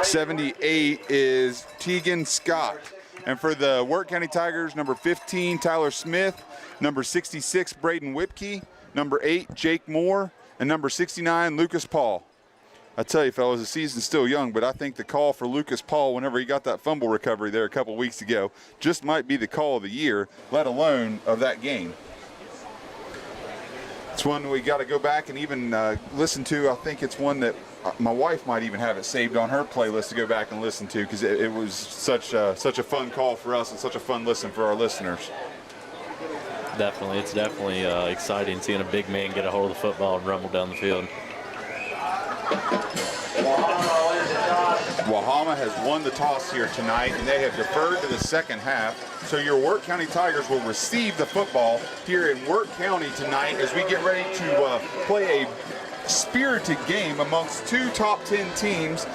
78 is Tegan Scott. And for the Wirt County Tigers, number 15, Tyler Smith. Number 66, Braden Whipke. Number 8, Jake Moore. And number 69, Lucas Paul. I tell you, fellas, the season's still young, but I think the call for Lucas Paul whenever he got that fumble recovery there a couple weeks ago just might be the call of the year, let alone of that game. It's one we got to go back and even listen to. I think it's one that my wife might even have it saved on her playlist to go back and listen to because it was such a fun call for us and such a fun listen for our listeners. Definitely. It's definitely exciting seeing a big man get a hold of the football and rumble down the field. Wahama has won the toss here tonight, and they have deferred to the second half. So your Wirt County Tigers will receive the football here in Wirt County tonight as we get ready to play a spirited game amongst 2 top 10 teams.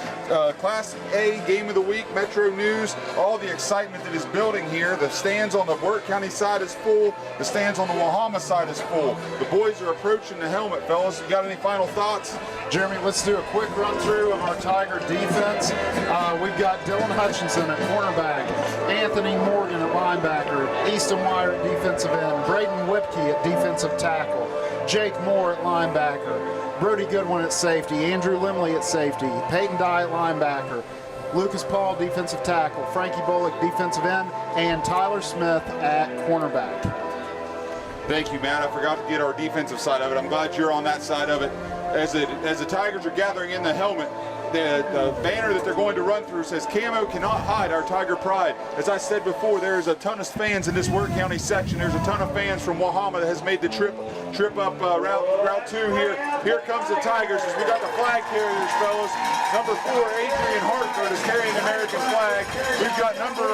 Class A Game of the Week, Metro News, all the excitement that is building here. The stands on the Wirt County side is full. The stands on the Wahama side is full. The boys are approaching the helmet, fellas. You got any final thoughts? Jeremy, let's do a quick run through of our Tiger defense. We've got Dylan Hutchinson at cornerback, Anthony Morgan at linebacker, Easton Wire at defensive end, Braden Whipke at defensive tackle, Jake Moore at linebacker, Brody Goodwin at safety, Andrew Limley at safety, Peyton Dye at linebacker, Lucas Paul defensive tackle, Frankie Bullock defensive end, and Tyler Smith at cornerback. Thank you, Matt. I forgot to get our defensive side of it. I'm glad you're on that side of it. As the Tigers are gathering in the helmet, the banner that they're going to run through says, "Camo cannot hide our Tiger pride." As I said before, there's a ton of fans in this Wirt County section. There's a ton of fans from Wahama that has made the trip up Route 2 here. Here comes the Tigers as we got the flag carriers, fellas. Number 4, Adrian Hartford is carrying the American flag. We've got number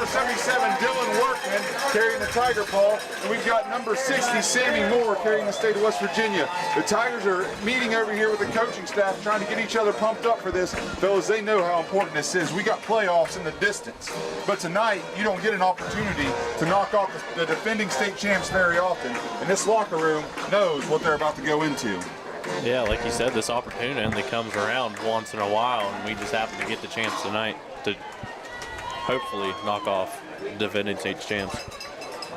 77, Dylan Workman carrying the Tiger Paw. And we've got number 60, Sammy Moore carrying the state of West Virginia. The Tigers are meeting over here with the coaching staff trying to get each other pumped up for this. Fellas, they know how important this is. We got playoffs in the distance. But tonight, you don't get an opportunity to knock off the defending state champs very often. And this locker room knows what they're about to go into. Yeah, like you said, this opportunity only comes around once in a while, and we just happen to get the chance tonight to hopefully knock off defending state champs.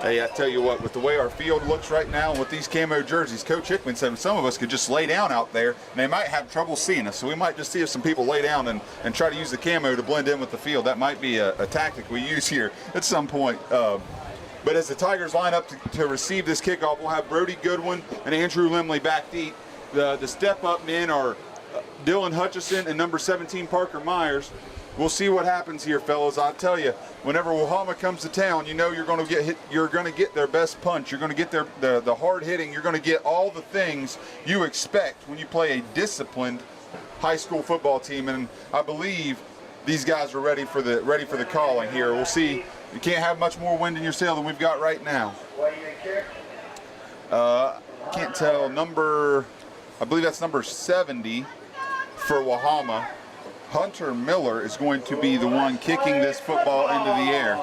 Hey, I tell you what, with the way our field looks right now and with these camo jerseys, Coach Hickman said some of us could just lay down out there, and they might have trouble seeing us. So we might just see if some people lay down and try to use the camo to blend in with the field. That might be a tactic we use here at some point. But as the Tigers line up to receive this kickoff, we'll have Brody Goodwin and Andrew Limley back deep. The step-up men are Dylan Hutchison and number 17, Parker Myers. We'll see what happens here, fellas. I tell you, whenever Wahama comes to town, you know you're going to get hit. You're going to get their best punch. You're going to get the hard hitting. You're going to get all the things you expect when you play a disciplined high school football team. And I believe these guys are ready for the calling here. We'll see. You can't have much more wind in your sail than we've got right now. Can't tell. I believe that's number 70 for Wahama. Hunter Miller is going to be the one kicking this football into the air.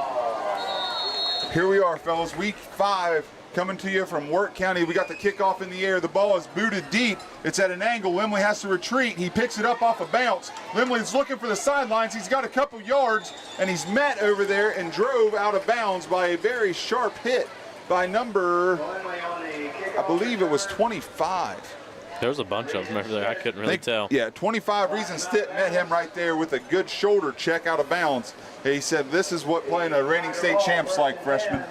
Here we are, fellas. Week 5 coming to you from Wirt County. We got the kickoff in the air. The ball is booted deep. It's at an angle. Limley has to retreat. He picks it up off a bounce. Limley's looking for the sidelines. He's got a couple yards, and he's met over there and drove out of bounds by a very sharp hit by number, I believe it was 25. There was a bunch of them over there. I couldn't really tell. Yeah, 25 Reason Stitt met him right there with a good shoulder check out of bounds. He said, this is what playing a reigning state champ's like, freshman.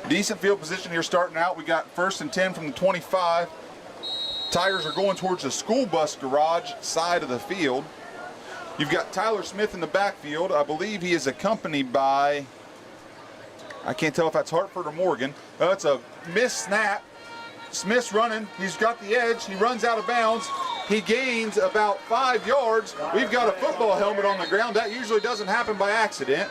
Decent field position here starting out. We got 1st and 10 from the 25. Tigers are going towards the school bus garage side of the field. You've got Tyler Smith in the backfield. I believe he is accompanied by, I can't tell if that's Hartford or Morgan. It's a missed snap. Smith's running. He's got the edge. He runs out of bounds. He gains about 5 yards. We've got a football helmet on the ground. That usually doesn't happen by accident.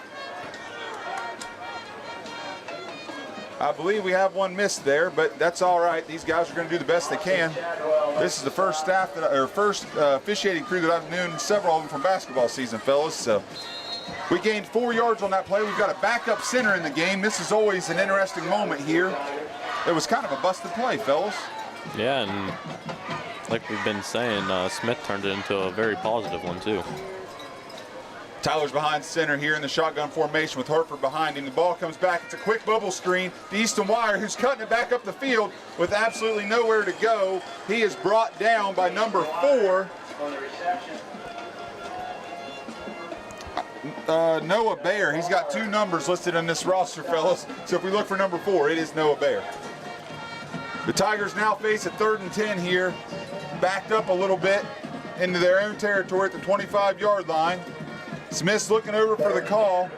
I believe we have one missed there, but that's all right. These guys are going to do the best they can. This is the first officiating crew that I've known, several of them from basketball season, fellas. So we gained 4 yards on that play. We've got a backup center in the game. This is always an interesting moment here. It was kind of a busted play, fellas. Yeah, and like we've been saying, Smith turned it into a very positive one, too. Tyler's behind center here in the shotgun formation with Hartford behind him. The ball comes back. It's a quick bubble screen to Easton Wire, who's cutting it back up the field with absolutely nowhere to go. He is brought down by number 4. Noah Bayer. He's got 2 numbers listed on this roster, fellas. So if we look for number 4, it is Noah Bayer. The Tigers now face a 3rd and 10 here, backed up a little bit into their own territory at the 25-yard line. Smith's looking over for the call.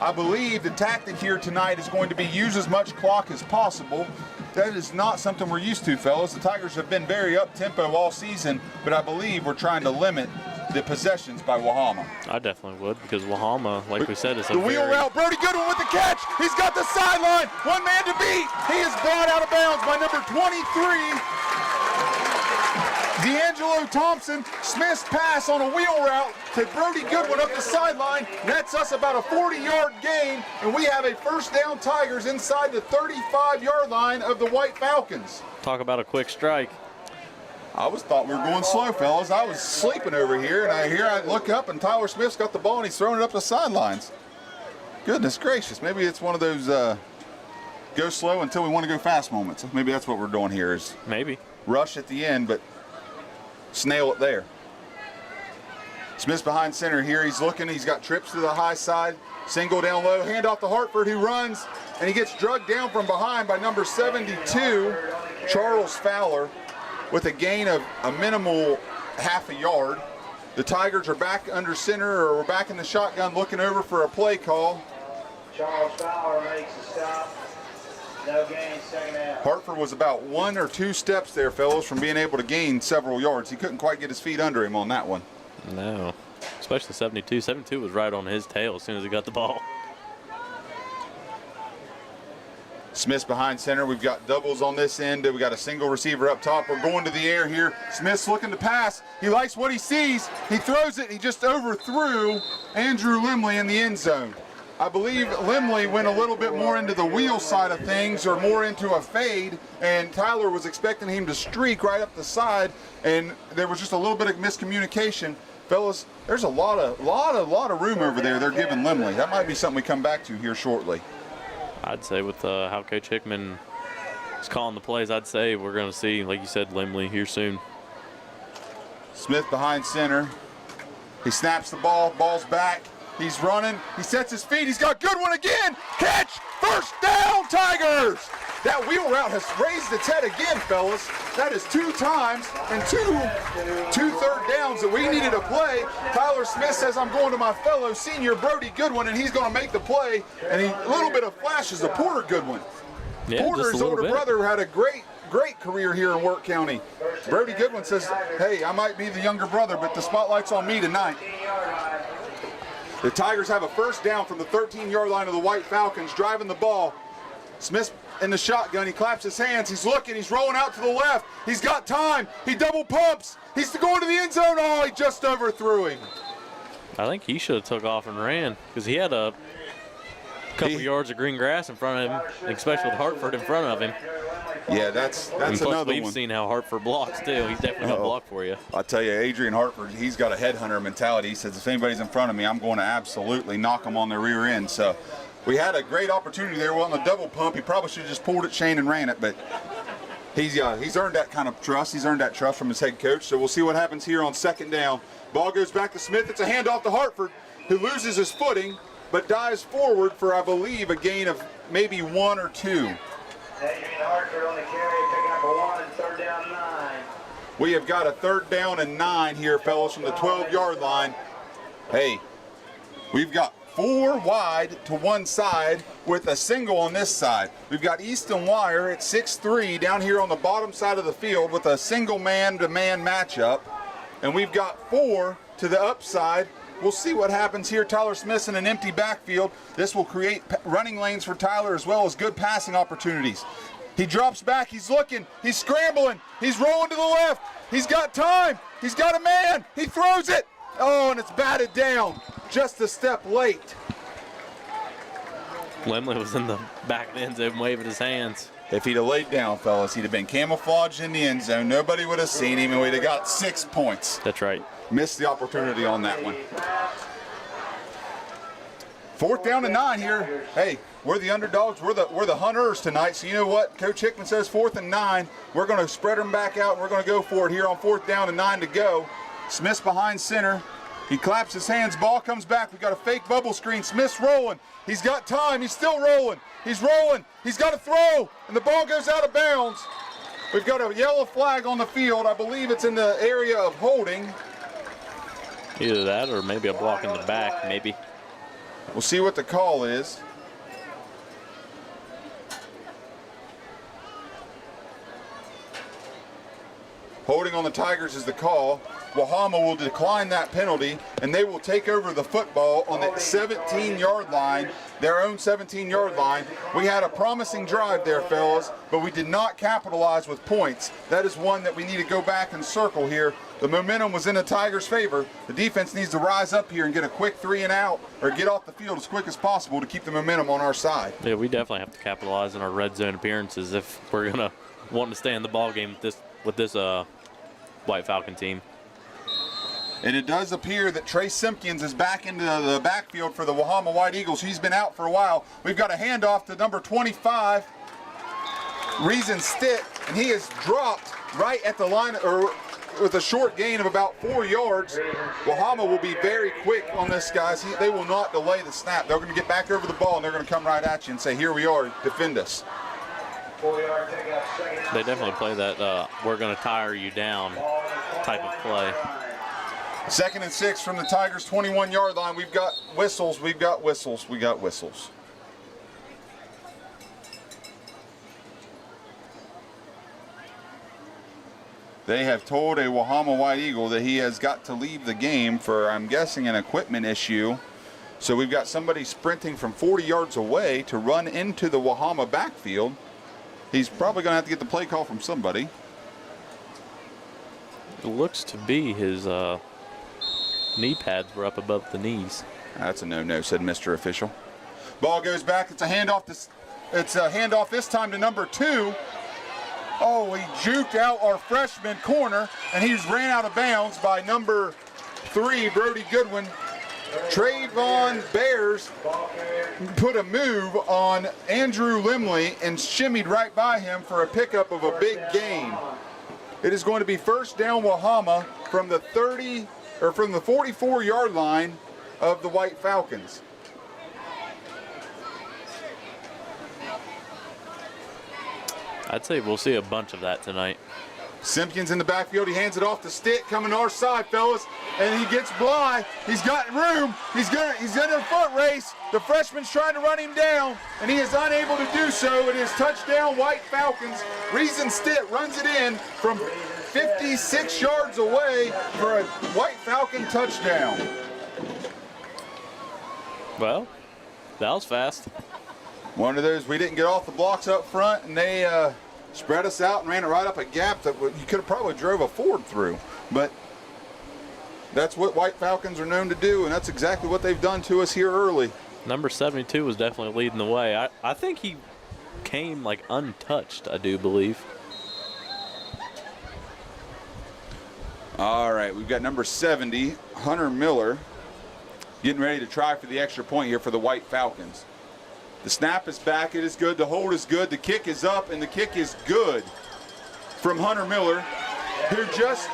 I believe the tactic here tonight is going to be use as much clock as possible. That is not something we're used to, fellas. The Tigers have been very up-tempo all season, but I believe we're trying to limit the possessions by Wahama. I definitely would, because Wahama, like we said, is a the wheel route. Brody Goodwin with the catch. He's got the sideline. One man to beat. He is brought out of bounds by number 23, D'Angelo Thompson. Smith's pass on a wheel route to Brody Goodwin up the sideline nets us about a 40-yard gain, and we have a first down Tigers inside the 35-yard line of the White Falcons. Talk about a quick strike. I thought we were going slow, fellas. I was sleeping over here, and I look up, and Tyler Smith's got the ball, and he's throwing it up the sidelines. Goodness gracious. Maybe it's one of those go slow until we want to go fast moments. Maybe that's what we're doing here is maybe rush at the end, but snail it there. Smith's behind center here. He's looking. He's got trips to the high side. Single down low. Hand off to Hartford, who runs, and he gets drugged down from behind by number 72, Charles Fowler, with a gain of a minimal half a yard. The Tigers are back under center, or we're back in the shotgun looking over for a play call. Charles Fowler makes a stop. No gain, second out. Hartford was about 1 or 2 steps there, fellas, from being able to gain several yards. He couldn't quite get his feet under him on that one. No, especially 72. 72 was right on his tail as soon as he got the ball. Smith's behind center. We've got doubles on this end. We got a single receiver up top. We're going to the air here. Smith's looking to pass. He likes what he sees. He throws it. He just overthrew Andrew Limley in the end zone. I believe Limley went a little bit more into the wheel side of things, or more into a fade, and Tyler was expecting him to streak right up the side, and there was just a little bit of miscommunication. Fellas, there's a lot of room over there they're giving Limley. That might be something we come back to here shortly. I'd say with how Coach Hickman is calling the plays, I'd say we're going to see, like you said, Limley here soon. Smith behind center. He snaps the ball. Ball's back. He's running. He sets his feet. He's got good one again. Catch. First down, Tigers. That wheel route has raised its head again, fellas. That is 2 times and two third downs that we needed to play. Tyler Smith says, I'm going to my fellow senior Brody Goodwin, and he's going to make the play. And a little bit of flashes of Porter Goodwin. Yeah, Porter's older brother had a great great career here in Wirt County. Brody Goodwin says, hey, I might be the younger brother, but the spotlight's on me tonight. The Tigers have a first down from the 13-yard line of the White Falcons, driving the ball. Smith in the shotgun, he claps his hands, he's looking, he's rolling out to the left, he's got time, he double pumps, he's going to the end zone, oh, he just overthrew him. I think he should have took off and ran because he had a couple yards of green grass in front of him, especially with Hartford in front of him. Yeah, that's another one. We've seen how Hartford blocks too. He's definitely going to block for you. I'll tell you, Adrian Hartford, he's got a headhunter mentality. He says if anybody's in front of me, I'm going to absolutely knock them on their rear end. So we had a great opportunity there. Well, on the double pump, he probably should have just pulled it, Shane, and ran it. But he's earned that kind of trust. He's earned that trust from his head coach. So we'll see what happens here on second down. Ball goes back to Smith. It's a handoff to Hartford, who loses his footing, but dives forward for, I believe, a gain of maybe 1 or 2. Adrian Hartford on the carry, picking up a 1 and third down 9. We have got a third down and 9 here, fellas, from the 12-yard line. Hey, we've got 4 wide to one side with a single on this side. We've got Easton Wire at 6'3" down here on the bottom side of the field with a single man-to-man matchup. And we've got 4 to the upside. We'll see what happens here. Tyler Smith's in an empty backfield. This will create running lanes for Tyler as well as good passing opportunities. He drops back, he's looking, he's scrambling, he's rolling to the left, he's got time, he's got a man, he throws it. Oh, and it's batted down just a step late. Lemley was in the back of the end zone waving his hands. If he'd have laid down, fellas, he'd have been camouflaged in the end zone. Nobody would have seen him, and we'd have got 6 points. That's right. Missed the opportunity on that one. Fourth down and 9 here. Hey, we're the underdogs. We're the hunters tonight. So you know what? Coach Hickman says 4th and 9. We're going to spread them back out, and we're going to go for it here on 4th down and 9 to go. Smith's behind center. He claps his hands. Ball comes back. We got a fake bubble screen. Smith's rolling. He's got time. He's still rolling. He's rolling. He's got to throw, and the ball goes out of bounds. We've got a yellow flag on the field. I believe it's in the area of holding. Either that or maybe a block in the back, maybe. We'll see what the call is. Holding on the Tigers is the call. Wahama will decline that penalty, and they will take over the football on the 17-yard line, their own 17-yard line. We had a promising drive there, fellas, but we did not capitalize with points. That is one that we need to go back and circle here. The momentum was in the Tigers' favor. The defense needs to rise up here and get a quick 3 and out, or get off the field as quick as possible to keep the momentum on our side. Yeah, we definitely have to capitalize on our red zone appearances if we're going to want to stay in the ball game with this White Falcon team. And it does appear that Trey Simpkins is back into the backfield for the Wahama White Eagles. He's been out for a while. We've got a handoff to number 25, Reason Stitt, and he is dropped right at the line, or with a short gain of about 4 yards. Wahama will be very quick on this, guys. They will not delay the snap. They're going to get back over the ball, and they're going to come right at you and say, here we are, defend us. They definitely play that we're going to tire you down type of play. 2nd and 6 from the Tigers' 21-yard line. We've got whistles, we've got whistles, we got whistles. They have told a Wahama White Eagle that he has got to leave the game for, I'm guessing, an equipment issue. So we've got somebody sprinting from 40 yards away to run into the Wahama backfield. He's probably going to have to get the play call from somebody. It looks to be his knee pads were up above the knees. That's a no-no, said Mr. Official. Ball goes back. It's a handoff. It's a handoff this time to number 2. Oh, he juked out our freshman corner, and he ran out of bounds by number 3, Brody Goodwin. Trayvon Bears put a move on Andrew Lemley and shimmied right by him for a pickup of a big gain. It is going to be first down Wahama from the 44-yard line of the White Falcons. I'd say we'll see a bunch of that tonight. Simpkins in the backfield. He hands it off to Stitt, coming to our side, fellas, and he gets Bly. He's got room. He's in a foot race. The freshman's trying to run him down, and he is unable to do so. It is touchdown, White Falcons. Reason Stitt runs it in from 56 yards away for a White Falcon touchdown. Well, that was fast. One of those, we didn't get off the blocks up front, and they spread us out and ran it right up a gap that you could have probably drove a Ford through. But that's what White Falcons are known to do, and that's exactly what they've done to us here early. Number 72 was definitely leading the way. I think he came like untouched, I do believe. All right, we've got number 70, Hunter Miller, getting ready to try for the extra point here for the White Falcons. The snap is back, it is good, the hold is good, the kick is up, and the kick is good from Hunter Miller, who just...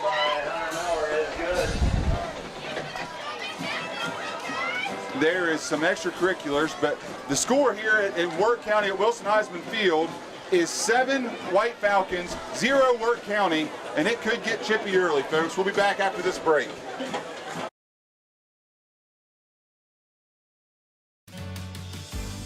There is some extracurriculars, but the score here in Wirt County at Wilson-Heisman Field is 7 White Falcons, 0 Wirt County, and it could get chippy early, folks. We'll be back after this break.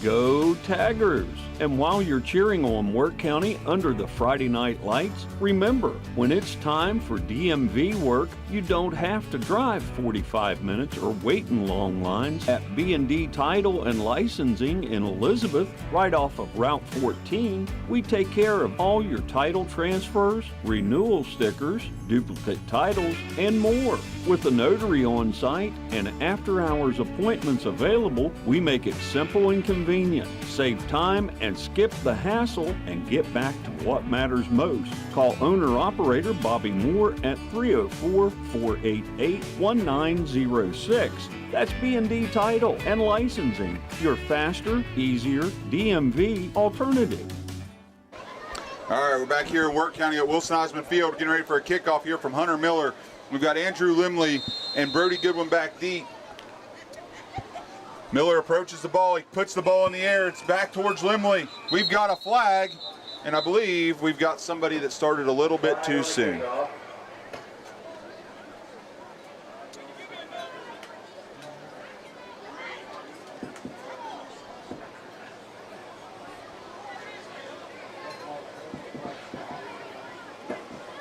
Go Taggers! And while you're cheering on Wirt County under the Friday night lights, remember, when it's time for DMV work, you don't have to drive 45 minutes or wait in long lines at B&D Title and Licensing in Elizabeth, right off of Route 14. We take care of all your title transfers, renewal stickers, duplicate titles, and more. With a notary on site and after-hours appointments available, we make it simple and convenient. Save time and skip the hassle and get back to what matters most. Call owner-operator Bobby Moore at 304-488-1906. That's B&D Title and Licensing, your faster, easier DMV alternative. All right, we're back here in Wirt County at Wilson-Heisman Field, getting ready for a kickoff here from Hunter Miller. We've got Andrew Limley and Brody Goodwin back deep. Miller approaches the ball. He puts the ball in the air. It's back towards Limley. We've got a flag, and I believe we've got somebody that started a little bit too soon.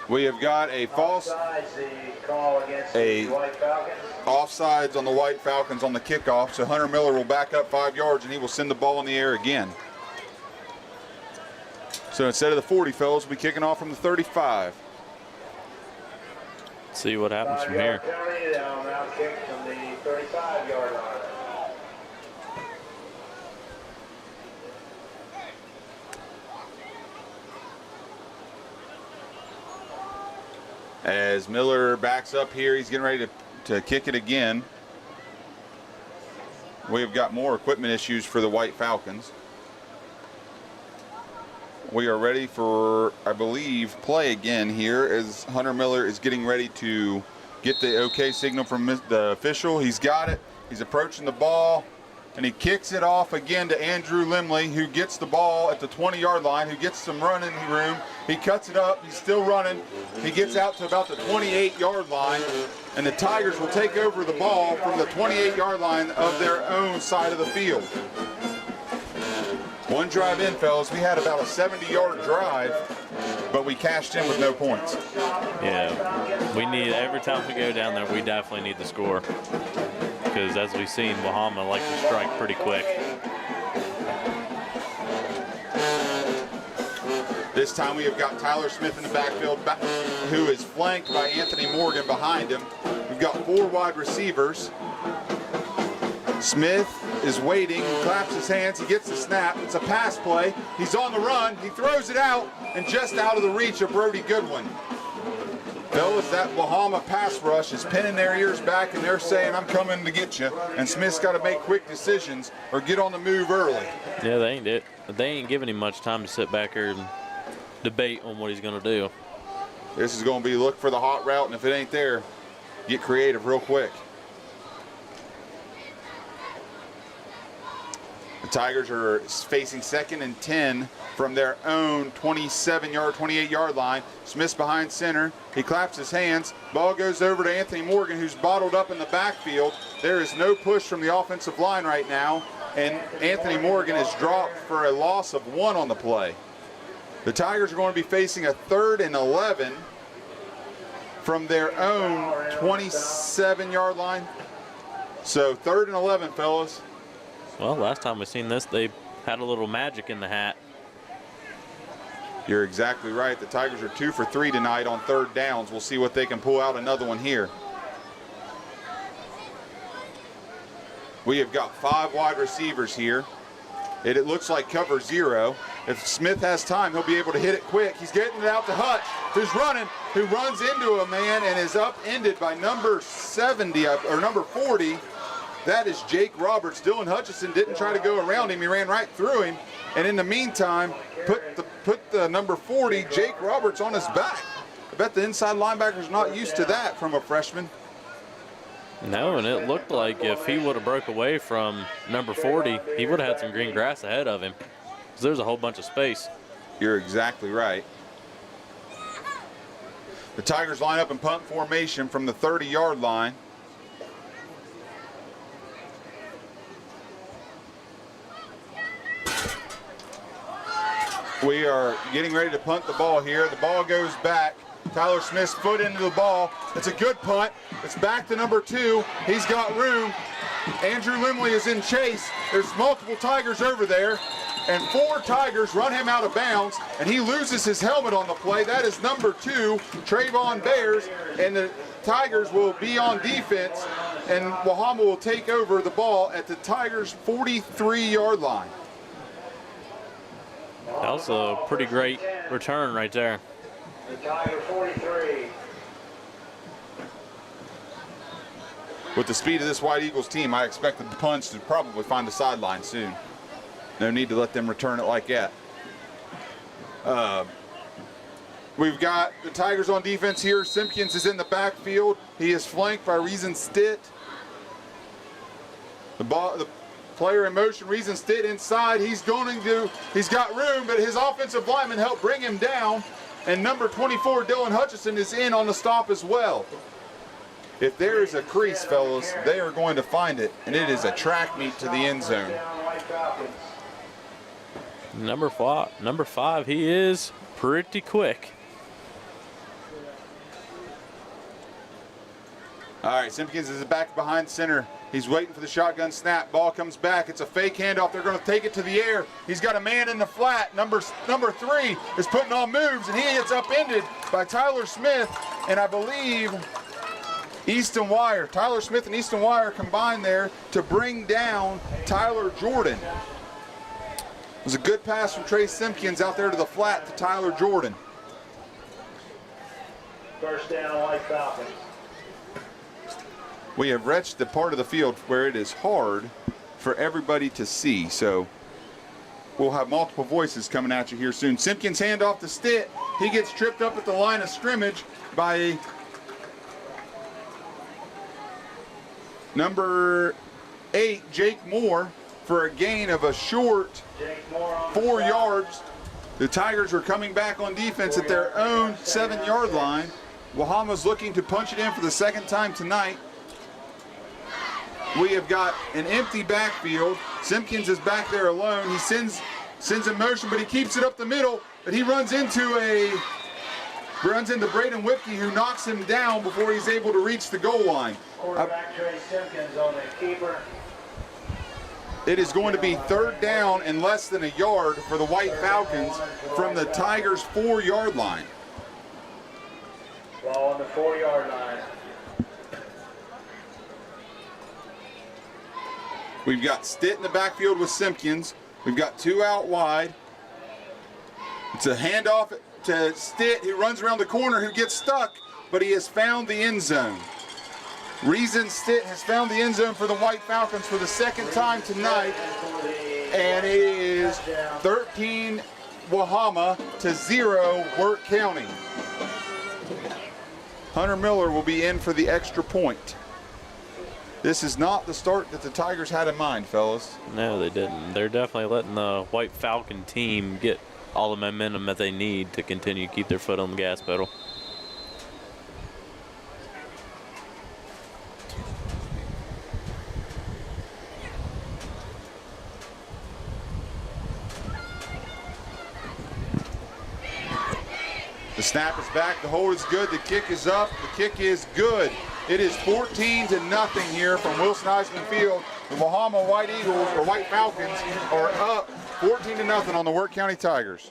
We have got a false, offsides on the White Falcons on the kickoff, so Hunter Miller will back up 5 yards and he will send the ball in the air again. So instead of the 40, fellas, we'll be kicking off from the 35. See what happens from here. Now kick from the 35-yard line. As Miller backs up here, he's getting ready to kick it again. We've got more equipment issues for the White Falcons. We are ready for, I believe, play again here as Hunter Miller is getting ready to get the okay signal from the official. He's got it. He's approaching the ball, and he kicks it off again to Andrew Limley, who gets the ball at the 20-yard line, who gets some running room. He cuts it up. He's still running. He gets out to about the 28-yard line, and the Tigers will take over the ball from the 28-yard line of their own side of the field. One drive in, fellas. We had about a 70-yard drive, but we cashed in with no points. Yeah, we need, every time we go down there, we definitely need the score. Because as we've seen, Wahama like to strike pretty quick. This time we have got Tyler Smith in the backfield, who is flanked by Anthony Morgan behind him. We've got 4 wide receivers. Smith is waiting, he claps his hands, he gets the snap. It's a pass play. He's on the run, he throws it out, and just out of the reach of Brody Goodwin. Fellas, that Wahama pass rush is pinning their ears back, and they're saying, I'm coming to get you. And Smith's got to make quick decisions or get on the move early. Yeah, they ain't giving him much time to sit back here and debate on what he's going to do. This is going to be look for the hot route, and if it ain't there, get creative real quick. The Tigers are facing 2nd and 10 from their own 28-yard line. Smith's behind center. He claps his hands. Ball goes over to Anthony Morgan, who's bottled up in the backfield. There is no push from the offensive line right now, and Anthony Morgan is dropped for a loss of 1 on the play. The Tigers are going to be facing a 3rd and 11 from their own 27-yard line. So 3rd and 11, fellas. Well, last time we seen this, they had a little magic in the hat. You're exactly right. The Tigers are 2 for 3 tonight on 3rd downs. We'll see what they can pull out another one here. We have got 5 wide receivers here. It looks like cover 0. If Smith has time, he'll be able to hit it quick. He's getting it out to Hutch, who's running, who runs into a man and is upended by number 70 or number 40. That is Jake Roberts. Dylan Hutchison didn't try to go around him. He ran right through him. And in the meantime, put the number 40, Jake Roberts, on his back. I bet the inside linebacker's not used to that from a freshman. No, and it looked like if he would have broke away from number 40, he would have had some green grass ahead of him. Because there's a whole bunch of space. You're exactly right. The Tigers line up in punt formation from the 30-yard line. We are getting ready to punt the ball here. The ball goes back. Tyler Smith's foot into the ball. It's a good punt. It's back to number 2. He's got room. Andrew Limley is in chase. There's multiple Tigers over there, and 4 Tigers run him out of bounds, and he loses his helmet on the play. That is number 2, Trayvon Bears, and the Tigers will be on defense, and Wahama will take over the ball at the Tigers' 43-yard line. That was a pretty great return right there. The Tiger 43. With the speed of this White Eagles team, I expect the punch to probably find the sideline soon. No need to let them return it like that. We've got the Tigers on defense here. Simpkins is in the backfield. He is flanked by Reason Stitt. The player in motion, Reason Stitt inside. He's got room, but his offensive lineman helped bring him down. And number 24, Dylan Hutchison, is in on the stop as well. If there is a crease, fellas, they are going to find it, and it is a track meet to the end zone. Number 5, he is pretty quick. All right, Simpkins is back behind center. He's waiting for the shotgun snap. Ball comes back. It's a fake handoff. They're going to take it to the air. He's got a man in the flat. Number 3 is putting on moves, and he gets upended by Tyler Smith, and I believe Easton Wire. Tyler Smith and Easton Wire combined there to bring down Tyler Jordan. It was a good pass from Trey Simpkins out there to the flat to Tyler Jordan. First down, White Falcons. We have reached the part of the field where it is hard for everybody to see, so we'll have multiple voices coming at you here soon. Simpkins handoff to Stitt. He gets tripped up at the line of scrimmage by number 8, Jake Moore, for a gain of a short 4 yards. The Tigers are coming back on defense at their own 7-yard line. Wahama's looking to punch it in for the 2nd time tonight. We have got an empty backfield. Simpkins is back there alone. He sends in motion, but he keeps it up the middle. But he runs into Braden Whipke, who knocks him down before he's able to reach the goal line. Quarterback Trey Simpkins on the keeper. It is going to be 3rd down and less than a yard for the White Falcons from the Tigers' 4-yard line. Ball on the 4-yard line. We've got Stitt in the backfield with Simpkins. We've got 2 out wide. It's a handoff to Stitt. He runs around the corner, who gets stuck, but he has found the end zone. Reason Stitt has found the end zone for the White Falcons for the 2nd time tonight. And it is 13 Wahama to 0 Wirt County. Hunter Miller will be in for the extra point. This is not the start that the Tigers had in mind, fellas. No, they didn't. They're definitely letting the White Falcon team get all the momentum that they need to continue to keep their foot on the gas pedal. The snap is back, the hold is good, the kick is up, the kick is good. It is 14-0 here from Wilson-Eisman Field. The Wahama White Eagles, or White Falcons, are up 14-0 on the Wirt County Tigers.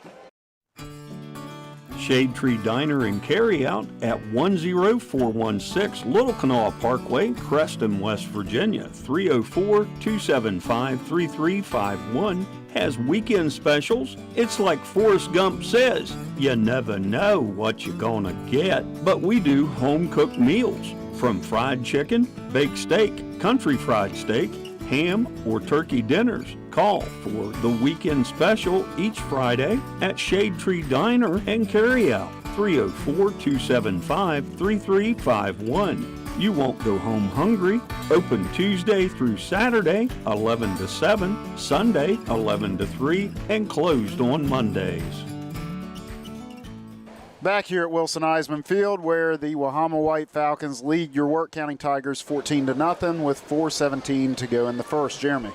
Shade Tree Diner and Carryout at 10416 Little Kanawha Parkway, Creston, West Virginia, 304-275-3351 has weekend specials. It's like Forrest Gump says, you never know what you're gonna get. But we do home-cooked meals, from fried chicken, baked steak, country fried steak, ham or turkey dinners. Call for the weekend special each Friday at Shade Tree Diner and Carryout, 304-275-3351. You won't go home hungry. Open Tuesday through Saturday, 11 to 7, Sunday, 11 to 3, and closed on Mondays. Back here at Wilson-Eisman Field, where the Wahama White Falcons lead your Wirt County Tigers 14-0 with 4:17 to go in the first. Jeremy.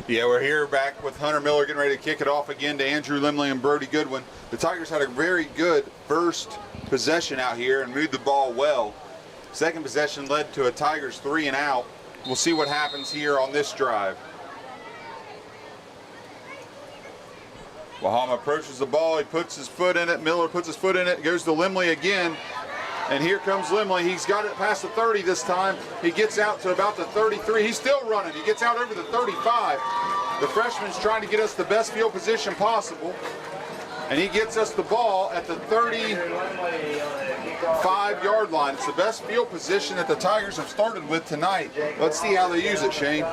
Yeah, we're here back with Hunter Miller getting ready to kick it off again to Andrew Limley and Brody Goodwin. The Tigers had a very good first possession out here and moved the ball well. Second possession led to a Tigers 3-and-out. We'll see what happens here on this drive. Wahama approaches the ball, he puts his foot in it, Miller puts his foot in it, goes to Limley again, and here comes Limley. He's got it past the 30 this time. He gets out to about the 33. He's still running. He gets out over the 35. The freshman's trying to get us the best field position possible, and he gets us the ball at the 35-yard line. It's the best field position that the Tigers have started with tonight. Let's see how they use it, Shane.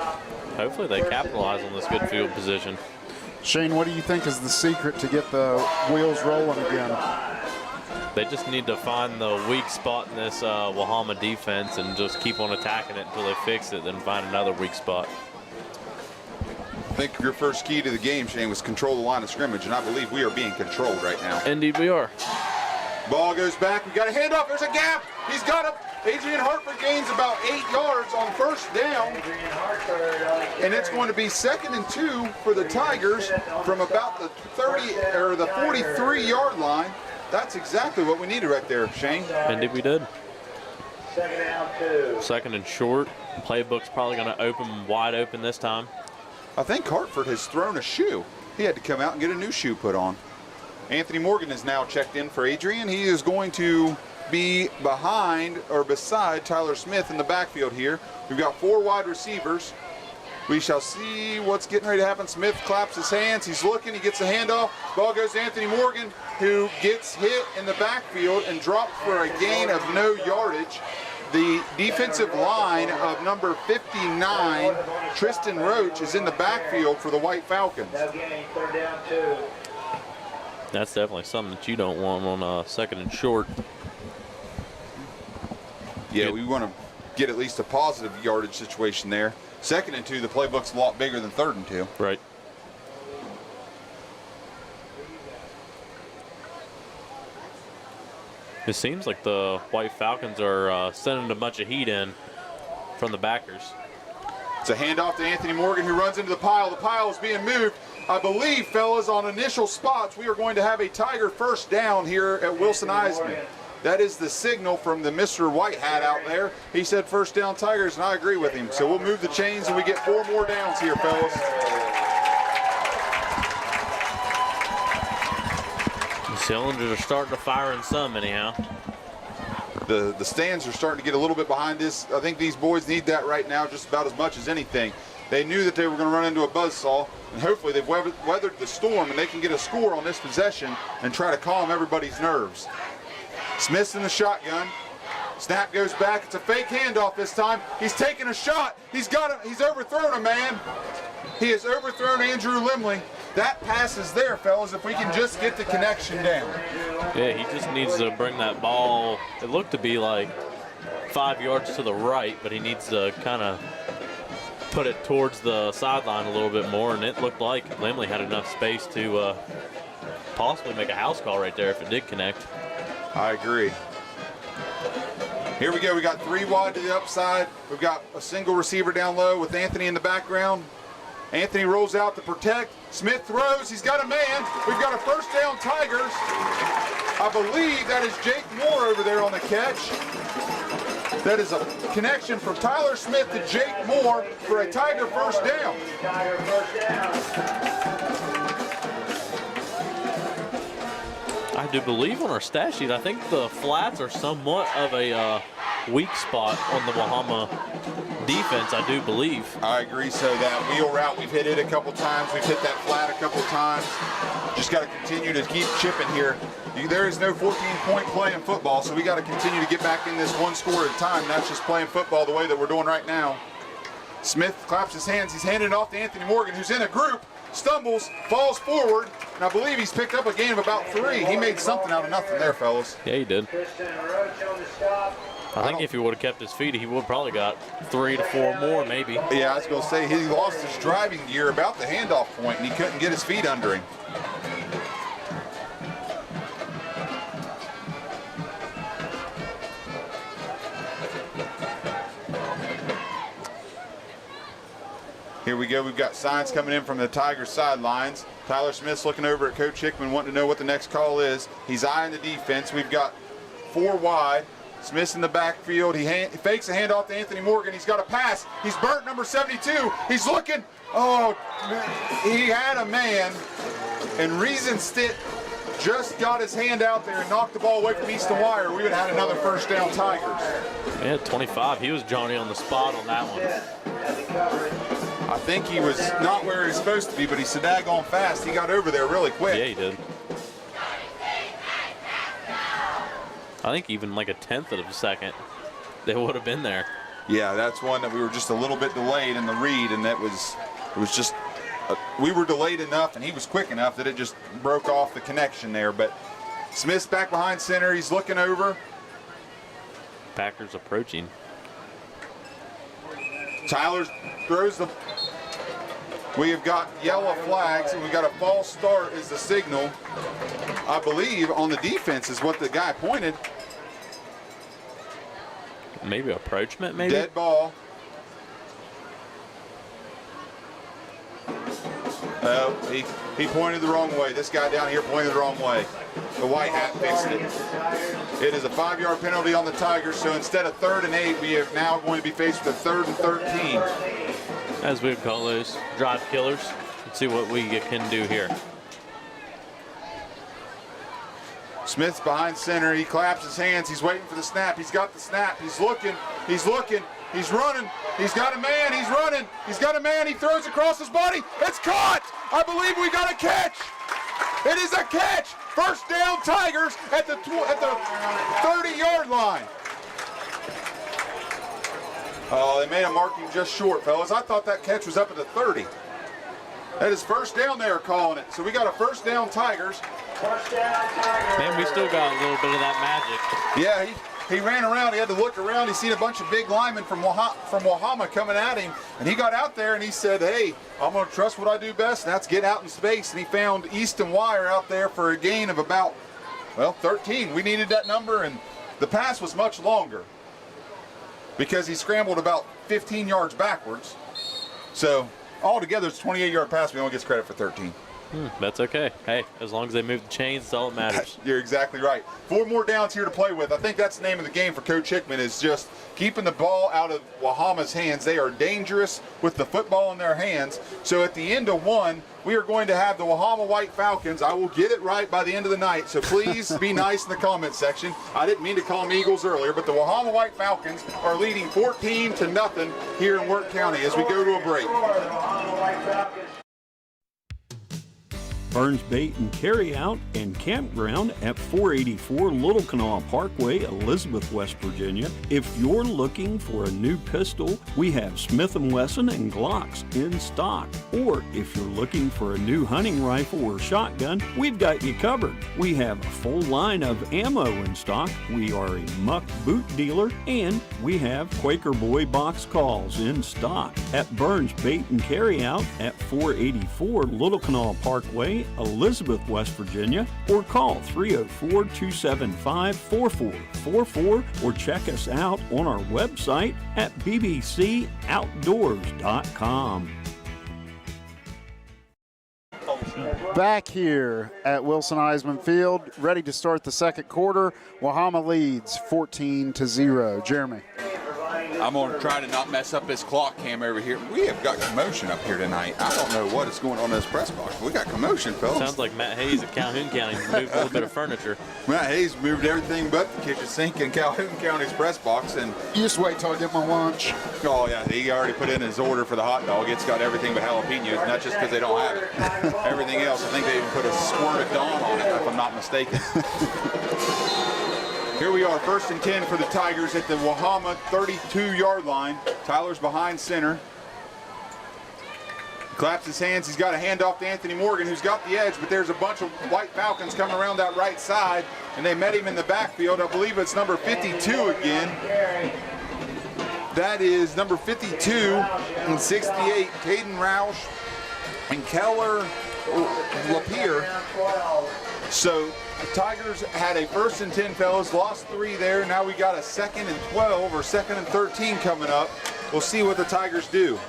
Hopefully they capitalize on this good field position. Shane, what do you think is the secret to get the wheels rolling again? They just need to find the weak spot in this Wahama defense and just keep on attacking it until they fix it, then find another weak spot. I think your first key to the game, Shane, was control the line of scrimmage, and I believe we are being controlled right now. Indeed we are. Ball goes back. We got a handoff. There's a gap. He's got it. Adrian Hartford gains about 8 yards on first down. And it's going to be 2nd and 2 for the Tigers from about the 30 or the 43-yard line. That's exactly what we needed right there, Shane. Indeed we did. 2nd down 2. 2nd and short. Playbook's probably going to open wide open this time. I think Hartford has thrown a shoe. He had to come out and get a new shoe put on. Anthony Morgan is now checked in for Adrian. He is going to be behind or beside Tyler Smith in the backfield here. We've got 4 wide receivers. We shall see what's getting ready to happen. Smith claps his hands. He's looking. He gets the handoff. Ball goes to Anthony Morgan, who gets hit in the backfield and dropped for a gain of no yardage. The defensive line of number 59, Tristan Roach, is in the backfield for the White Falcons. No gain, 3rd down 2. That's definitely something that you don't want on 2nd and short. Yeah, we want to get at least a positive yardage situation there. 2nd and 2, the playbook's a lot bigger than 3rd and 2. Right. It seems like the White Falcons are sending a bunch of heat in from the backers. It's a handoff to Anthony Morgan, who runs into the pile. The pile is being moved. I believe, fellas, on initial spots, we are going to have a Tiger first down here at Wilson-Eisman. That is the signal from the Mr. White hat out there. He said first down Tigers, and I agree with him. So we'll move the chains, and we get 4 more downs here, fellas. The cylinders are starting to fire in some anyhow. The stands are starting to get a little bit behind this. I think these boys need that right now just about as much as anything. They knew that they were going to run into a buzzsaw, and hopefully they've weathered the storm and they can get a score on this possession and try to calm everybody's nerves. Smith's in the shotgun. Snap goes back. It's a fake handoff this time. He's taking a shot. He's got him. He's overthrown a man. He has overthrown Andrew Limley. That pass is there, fellas, if we can just get the connection down. Yeah, he just needs to bring that ball. It looked to be like 5 yards to the right, but he needs to kind of put it towards the sideline a little bit more, and it looked like Limley had enough space to possibly make a house call right there if it did connect. I agree. Here we go. We got 3 wide to the upside. We've got a single receiver down low with Anthony in the background. Anthony rolls out to protect. Smith throws. He's got a man. We've got a first down, Tigers. I believe that is Jake Moore over there on the catch. That is a connection from Tyler Smith to Jake Moore for a Tiger first down. I do believe on our stat sheet, I think the flats are somewhat of a weak spot on the Wahama defense, I do believe. I agree. So that wheel route, we've hit it a couple times. We've hit that flat a couple times. Just got to continue to keep chipping here. There is no 14-point play in football, so we got to continue to get back in this one score at a time, not just playing football the way that we're doing right now. Smith claps his hands. He's handing it off to Anthony Morgan, who's in a group, stumbles, falls forward, and I believe he's picked up a gain of about 3. He made something out of nothing there, fellas. Yeah, he did. I think if he would have kept his feet, he would probably got 3 to 4 more, maybe. Yeah, I was going to say, he lost his driving gear about the handoff point, and he couldn't get his feet under him. Here we go. We've got signs coming in from the Tigers sidelines. Tyler Smith's looking over at Coach Hickman, wanting to know what the next call is. He's eyeing the defense. We've got 4 wide. Smith's in the backfield. He fakes a handoff to Anthony Morgan. He's got a pass. He's burnt, number 72. He's looking. Oh, he had a man. And Reason Stitt just got his hand out there and knocked the ball away from Easton Wire. We would have had another first down, Tigers. Yeah, 25. He was Johnny on the spot on that one. I think he was not where he was supposed to be, but he's so daggone fast. He got over there really quick. Yeah, he did. I think even like a 1/10 of a second, they would have been there. Yeah, that's one that we were just a little bit delayed in the read, and it was just we were delayed enough, and he was quick enough that it just broke off the connection there. But Smith's back behind center. He's looking over. Packers approaching. Tyler throws the. We have got yellow flags, and we got a false start is the signal. I believe on the defense is what the guy pointed. Maybe approachment, maybe? Dead ball. Oh, he pointed the wrong way. This guy down here pointed the wrong way. The white hat fixed it. It is a 5-yard penalty on the Tigers, so instead of 3rd and 8, we are now going to be faced with a 3rd and 13. As we would call those, drive killers. Let's see what we can do here. Smith's behind center. He claps his hands. He's waiting for the snap. He's got the snap. He's looking. He's looking. He's running. He's got a man. He's running. He's got a man. He throws across his body. It's caught. I believe we got a catch. It is a catch. First down, Tigers at the 30-yard line. Oh, they made a marking just short, fellas. I thought that catch was up at the 30. That is first down there calling it. So we got a first down, Tigers. First down, Tigers. Man, we still got a little bit of that magic. Yeah, he ran around. He had to look around. He seen a bunch of big linemen from Wahama coming at him. And he got out there and he said, hey, I'm going to trust what I do best, and that's get out in space. And he found Easton Wire out there for a gain of about, 13. We needed that number, and the pass was much longer because he scrambled about 15 yards backwards. So altogether, it's a 28-yard pass. We only gets credit for 13. That's okay. Hey, as long as they move the chains, that's all that matters. You're exactly right. 4 more downs here to play with. I think that's the name of the game for Coach Hickman, is just keeping the ball out of Wahama's hands. They are dangerous with the football in their hands. So at the end of 1, we are going to have the Wahama White Falcons. I will get it right by the end of the night, so please be nice in the comment section. I didn't mean to call them Eagles earlier, but the Wahama White Falcons are leading 14-0 here in Wirt County as we go to a break. Burns Bait and Carryout and Campground at 484 Little Kanawha Parkway, Elizabeth, West Virginia. If you're looking for a new pistol, we have Smith & Wesson and Glocks in stock. Or if you're looking for a new hunting rifle or shotgun, we've got you covered. We have a full line of ammo in stock. We are a Muck boot dealer, and we have Quaker Boy box calls in stock at Burns Bait and Carryout at 484 Little Kanawha Parkway, Elizabeth, West Virginia, or call 304-275-4444 or check us out on our website at bbcoutdoors.com. Back here at Wilson Eisman Field, ready to start the second quarter. Wahama leads 14-0. Jeremy. I'm going to try to not mess up this clock cam over here. We have got commotion up here tonight. I don't know what is going on in this press box. We got commotion, fellas. Sounds like Matt Hayes at Calhoun County moved a little bit of furniture. Matt Hayes moved everything but the kitchen sink in Calhoun County's press box. And you just wait till I get my lunch. Oh, yeah. He already put in his order for the hot dog. It's got everything but jalapenos, not just because they don't have it. Everything else. I think they even put a squirt of Dawn on it, if I'm not mistaken. Here we are, 1st and 10 for the Tigers at the Wahama 32-yard line. Tyler's behind center. Claps his hands. He's got a handoff to Anthony Morgan, who's got the edge, but there's a bunch of White Falcons coming around that right side, and they met him in the backfield. I believe it's number 52 again. That is number 52 and 68, Caden Roush and Keller Lapierre. So the Tigers had a 1st and 10, fellas, lost 3 there. Now we got a 2nd and 12 or 2nd and 13 coming up. We'll see what the Tigers do.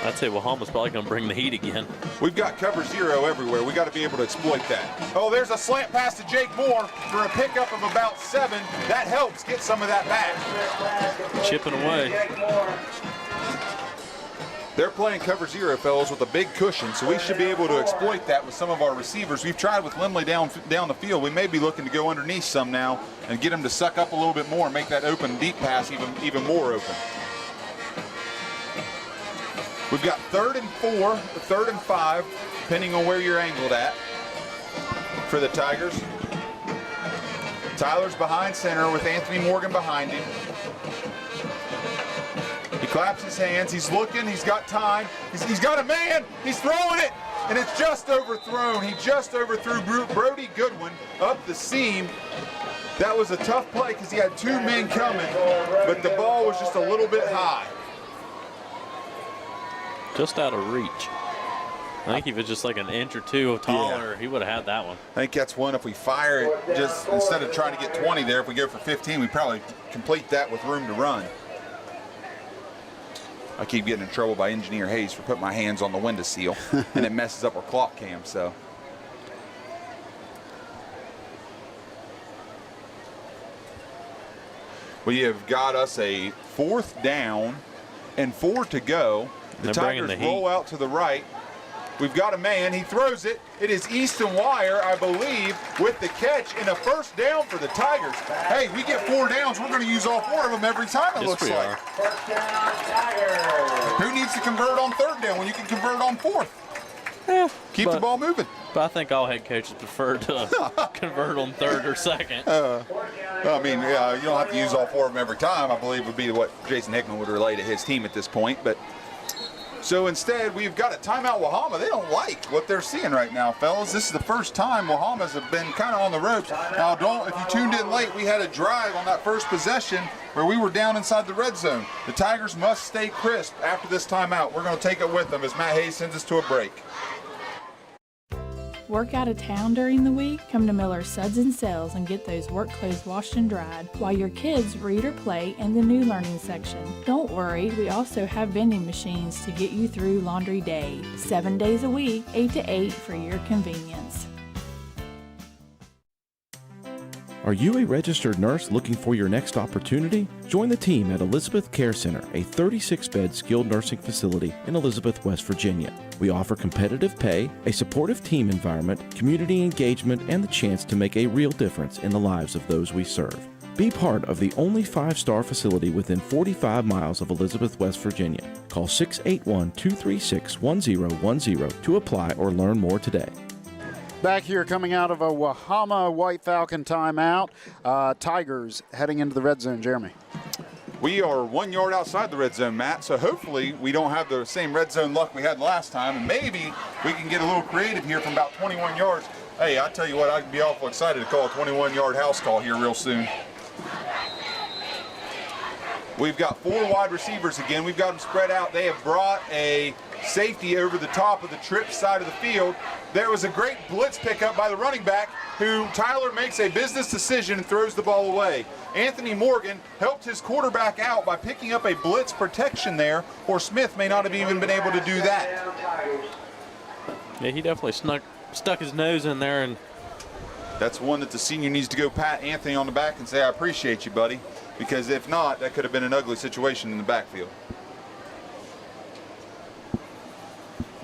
I'd say Wahama's probably going to bring the heat again. We've got cover 0 everywhere. We got to be able to exploit that. Oh, there's a slant pass to Jake Moore for a pickup of about 7. That helps get some of that back. Chipping away. They're playing cover 0, fellas, with a big cushion, so we should be able to exploit that with some of our receivers. We've tried with Limley down the field. We may be looking to go underneath some now and get them to suck up a little bit more and make that open deep pass even more open. We've got 3rd and 4, 3rd and 5, depending on where you're angled at for the Tigers. Tyler's behind center with Anthony Morgan behind him. He claps his hands, he's looking, he's got time, he's got a man, he's throwing it, and it's just overthrown. He just overthrew Brody Goodwin up the seam. That was a tough play because he had 2 men coming, but the ball was just a little bit high. Just out of reach. I think if it's just like an inch or 2 taller, he would have had that one. I think that's one. If we fire it, just instead of trying to get 20 there, if we go for 15, we probably complete that with room to run. I keep getting in trouble by Engineer Hayes for putting my hands on the windowsill, and it messes up our clock cam, so. We have got us a 4th down and 4 to go. The Tigers roll out to the right. We've got a man. He throws it. It is Easton Wire, I believe, with the catch and a 1st down for the Tigers. Hey, we get 4 downs. We're going to use all 4 of them every time, it looks like. First down, Tigers. Who needs to convert on 3rd down when you can convert on 4th? Keep the ball moving. But I think all head coaches prefer to convert on 3rd or 2nd. I mean, you don't have to use all 4 of them every time, I believe would be what Jason Hickman would relay to his team at this point. But so instead, we've got a timeout Wahama. They don't like what they're seeing right now, fellas. This is the first time Wahamas have been kind of on the ropes. Now, if you tuned in late, we had a drive on that first possession where we were down inside the red zone. The Tigers must stay crisp after this timeout. We're going to take it with them as Matt Hayes sends us to a break. Work out of town during the week? Come to Miller's Suds and Sales and get those work clothes washed and dried while your kids read or play in the new learning section. Don't worry, we also have vending machines to get you through laundry day. 7 days a week, 8 to 8 for your convenience. Are you a registered nurse looking for your next opportunity? Join the team at Elizabeth Care Center, a 36-bed skilled nursing facility in Elizabeth, West Virginia. We offer competitive pay, a supportive team environment, community engagement, and the chance to make a real difference in the lives of those we serve. Be part of the only 5-star facility within 45 miles of Elizabeth, West Virginia. Call 681-236-1010 to apply or learn more today. Back here coming out of a Wahama White Falcon timeout. Tigers heading into the red zone, Jeremy. We are 1 yard outside the red zone, Matt, so hopefully we don't have the same red zone luck we had last time, and maybe we can get a little creative here from about 21 yards. Hey, I tell you what, I'd be awful excited to call a 21-yard house call here real soon. We've got 4 wide receivers again. We've got them spread out. They have brought a safety over the top of the trip side of the field. There was a great blitz pickup by the running back, who Tyler makes a business decision and throws the ball away. Anthony Morgan helped his quarterback out by picking up a blitz protection there, or Smith may not have even been able to do that. Yeah, he definitely stuck his nose in there, and that's one that the senior needs to go pat Anthony on the back and say, I appreciate you, buddy, because if not, that could have been an ugly situation in the backfield.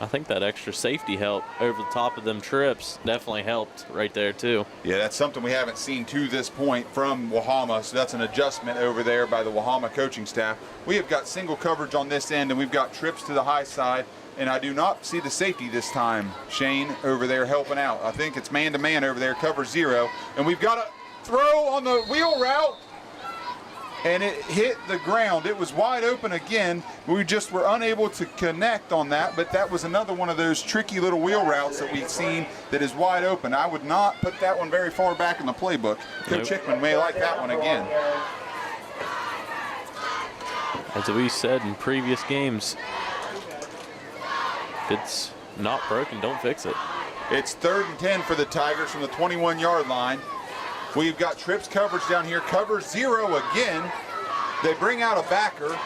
I think that extra safety help over the top of them trips definitely helped right there too. Yeah, that's something we haven't seen to this point from Wahama, so that's an adjustment over there by the Wahama coaching staff. We have got single coverage on this end, and we've got trips to the high side, and I do not see the safety this time, Shane, over there helping out. I think it's man-to-man over there, cover 0, and we've got a throw on the wheel route, and it hit the ground. It was wide open again. We just were unable to connect on that, but that was another one of those tricky little wheel routes that we've seen that is wide open. I would not put that one very far back in the playbook. Coach Hickman may like that one again. As we said in previous games, if it's not broken, don't fix it. It's 3rd and 10 for the Tigers from the 21-yard line. We've got trips coverage down here, cover 0 again. They bring out a backer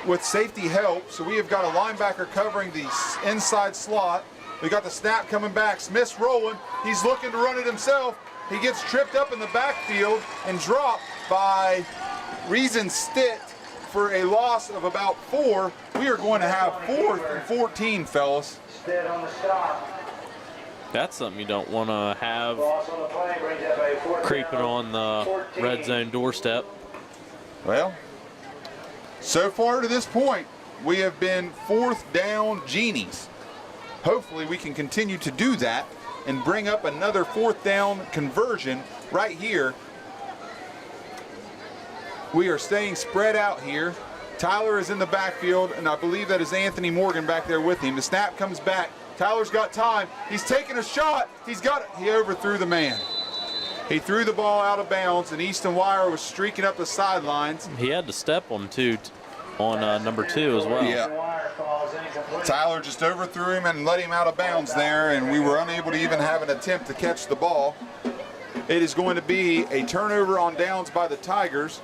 with safety help, so we have got a linebacker covering the inside slot. We got the snap coming back. Smith's rolling. He's looking to run it himself. He gets tripped up in the backfield and dropped by Reason Stitt for a loss of about 4. We are going to have 4th and 14, fellas. Stitt on the stop. That's something you don't want to have creeping on the red zone doorstep. Well, so far to this point, we have been 4th down genies. Hopefully we can continue to do that and bring up another 4th down conversion right here. We are staying spread out here. Tyler is in the backfield, and I believe that is Anthony Morgan back there with him. The snap comes back. Tyler's got time. He's taking a shot. He overthrew the man. He threw the ball out of bounds, and Easton Wire was streaking up the sidelines. He had to step on number 2 as well. Yeah. Tyler just overthrew him and let him out of bounds there, and we were unable to even have an attempt to catch the ball. It is going to be a turnover on downs by the Tigers.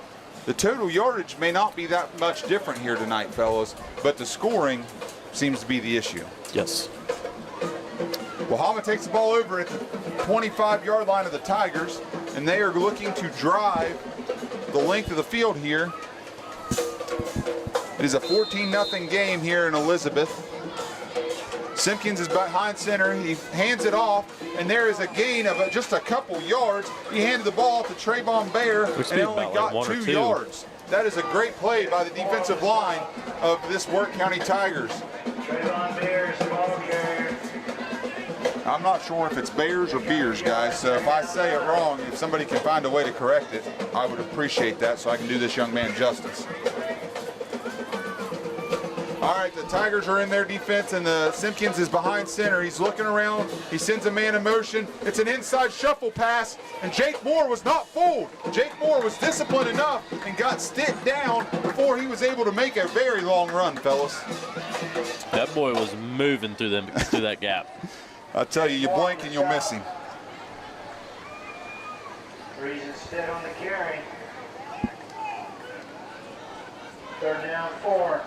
The total yardage may not be that much different here tonight, fellas, but the scoring seems to be the issue. Yes. Wahama takes the ball over at the 25-yard line of the Tigers, and they are looking to drive the length of the field here. It is a 14-0 game here in Elizabeth. Simpkins is behind center. He hands it off, and there is a gain of just a couple yards. He handed the ball to Trayvon Bear, and only got 2 yards. That is a great play by the defensive line of this Wirt County Tigers. Trayvon Bear, small carrier. I'm not sure if it's Bears or Beers, guys, so if I say it wrong, if somebody can find a way to correct it, I would appreciate that so I can do this young man justice. All right, the Tigers are in their defense, and the Simpkins is behind center. He's looking around. He sends a man in motion. It's an inside shuffle pass, and Jake Moore was not fooled. Jake Moore was disciplined enough and got Stitt down before he was able to make a very long run, fellas. That boy was moving through that gap. I tell you, you blink and you'll miss him. Reason Stitt on the carry. 3rd down, 4.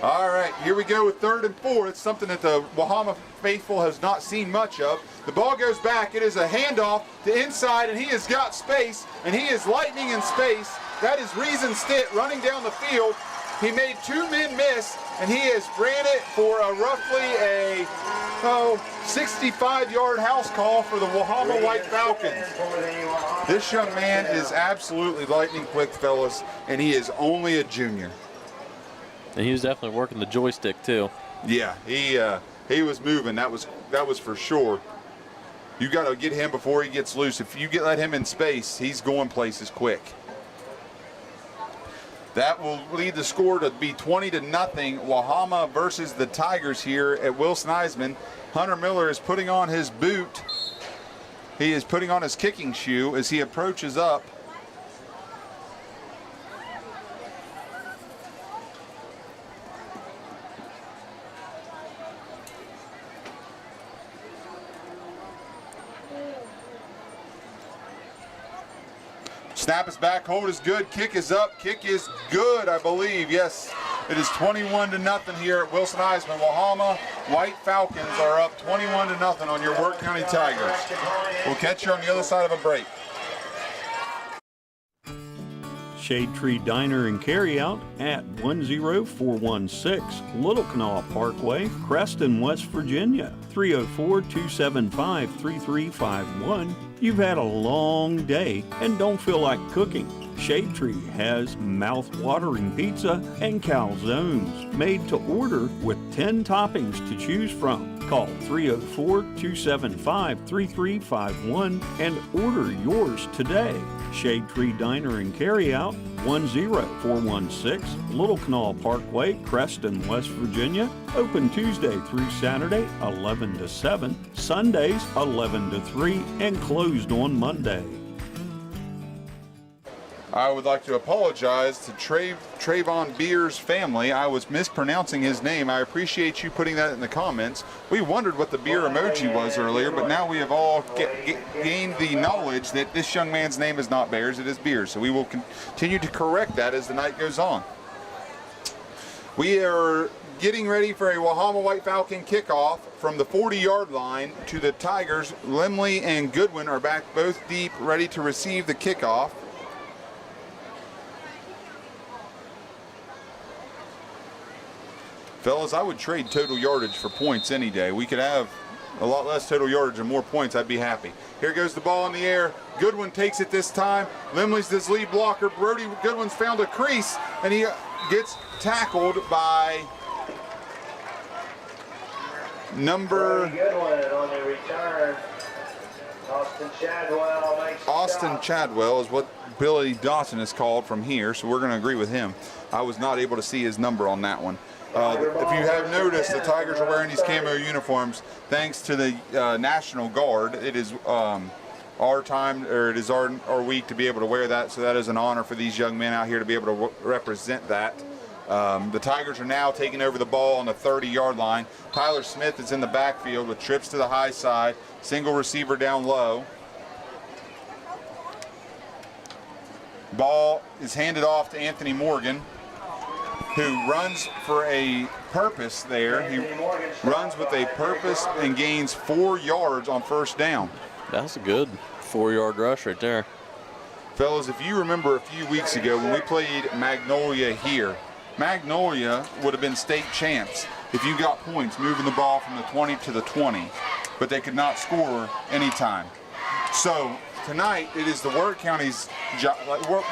All right, here we go with 3rd and 4. It's something that the Wahama faithful has not seen much of. The ball goes back. It is a handoff to inside, and he has got space, and he is lightning in space. That is Reason Stitt running down the field. He made 2 men miss, and he has ran it for a roughly a 65-yard house call for the Wahama White Falcons. This young man is absolutely lightning quick, fellas, and he is only a junior. And he was definitely working the joystick too. Yeah, he was moving. That was for sure. You got to get him before he gets loose. If you let him in space, he's going places quick. That will lead the score to be 20-0. Wahama versus the Tigers here at Wilson-Eisman. Hunter Miller is putting on his boot. He is putting on his kicking shoe as he approaches up. Snap is back, hold is good, kick is up, kick is good, I believe. Yes, it is 21-0 here at Wilson-Eisman. Wahama White Falcons are up 21-0 on your Wirt County Tigers. We'll catch you on the other side of a break. Shade Tree Diner and Carryout at 10416 Little Kanawha Parkway, Creston, West Virginia, 304-275-3351. You've had a long day and don't feel like cooking. Shade Tree has mouth-watering pizza and calzones made to order with 10 toppings to choose from. Call 304-275-3351 and order yours today. Shade Tree Diner and Carryout, 10416 Little Kanawha Parkway, Creston, West Virginia. Open Tuesday through Saturday, 11 to 7, Sundays, 11 to 3, and closed on Monday. I would like to apologize to Trayvon Beer's family. I was mispronouncing his name. I appreciate you putting that in the comments. We wondered what the beer emoji was earlier, but now we have all gained the knowledge that this young man's name is not Bears, it is Beer. So we will continue to correct that as the night goes on. We are getting ready for a Wahama White Falcon kickoff from the 40-yard line to the Tigers. Limley and Goodwin are back both deep, ready to receive the kickoff. Fellas, I would trade total yardage for points any day. We could have a lot less total yardage and more points. I'd be happy. Here goes the ball in the air. Goodwin takes it this time. Limley's this lead blocker. Brody Goodwin's found a crease, and he gets tackled by number... Goodwin on the return. Austin Chadwell makes Austin Chadwell is what Billy Dawson is called from here, so we're going to agree with him. I was not able to see his number on that one. If you have noticed, the Tigers are wearing these camo uniforms thanks to the National Guard. It is our time, or it is our week to be able to wear that, so that is an honor for these young men out here to be able to represent that. The Tigers are now taking over the ball on the 30-yard line. Tyler Smith is in the backfield with trips to the high side, single receiver down low. Ball is handed off to Anthony Morgan, who runs for a purpose there. He runs with a purpose and gains 4 yards on first down. That's a good 4-yard rush right there. Fellas, if you remember a few weeks ago when we played Magnolia here, Magnolia would have been state champs if you got points moving the ball from the 20 to the 20, but they could not score anytime. So tonight, it is the Wirt County's job.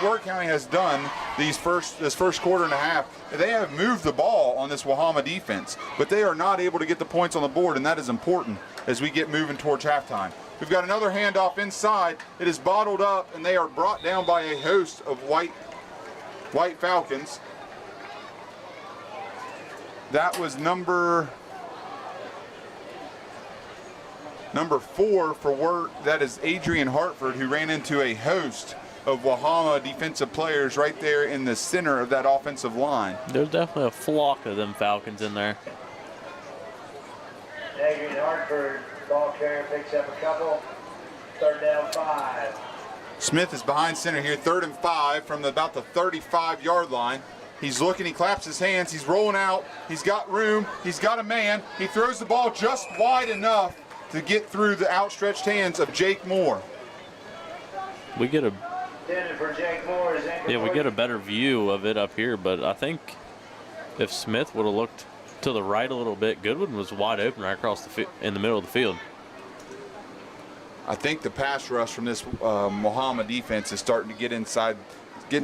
Wirt County has done this first quarter and a half. They have moved the ball on this Wahama defense, but they are not able to get the points on the board, and that is important as we get moving towards halftime. We've got another handoff inside. It is bottled up, and they are brought down by a host of White Falcons. That was number 4 for Wirt. That is Adrian Hartford, who ran into a host of Wahama defensive players right there in the center of that offensive line. There's definitely a flock of them Falcons in there. Adrian Hartford, ball carrier, picks up a couple. 3rd down 5. Smith is behind center here, 3rd and 5 from about the 35-yard line. He's looking, he claps his hands, he's rolling out, he's got room, he's got a man. He throws the ball just wide enough to get through the outstretched hands of Jake Moore. We get a For Jake Moore is we get a better view of it up here, but I think If Smith would have looked to the right a little bit, Goodwin was wide open right across in the middle of the field. I think the pass rush from this Wahama defense is starting to getting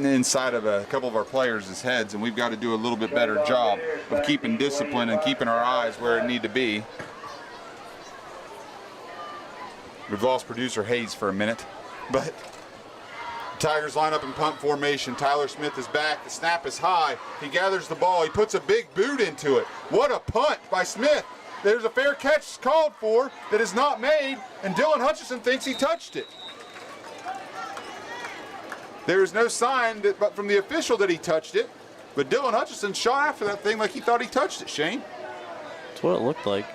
inside of a couple of our players' heads, and we've got to do a little bit better job of keeping discipline and keeping our eyes where it need to be. We've lost producer Hayes for a minute, but Tigers line up in punt formation. Tyler Smith is back. The snap is high. He gathers the ball. He puts a big boot into it. What a punt by Smith. There's a fair catch called for that is not made, and Dylan Hutchison thinks he touched it. There is no sign but from the official that he touched it, but Dylan Hutchison shot after that thing like he thought he touched it, Shane. That's what it looked like.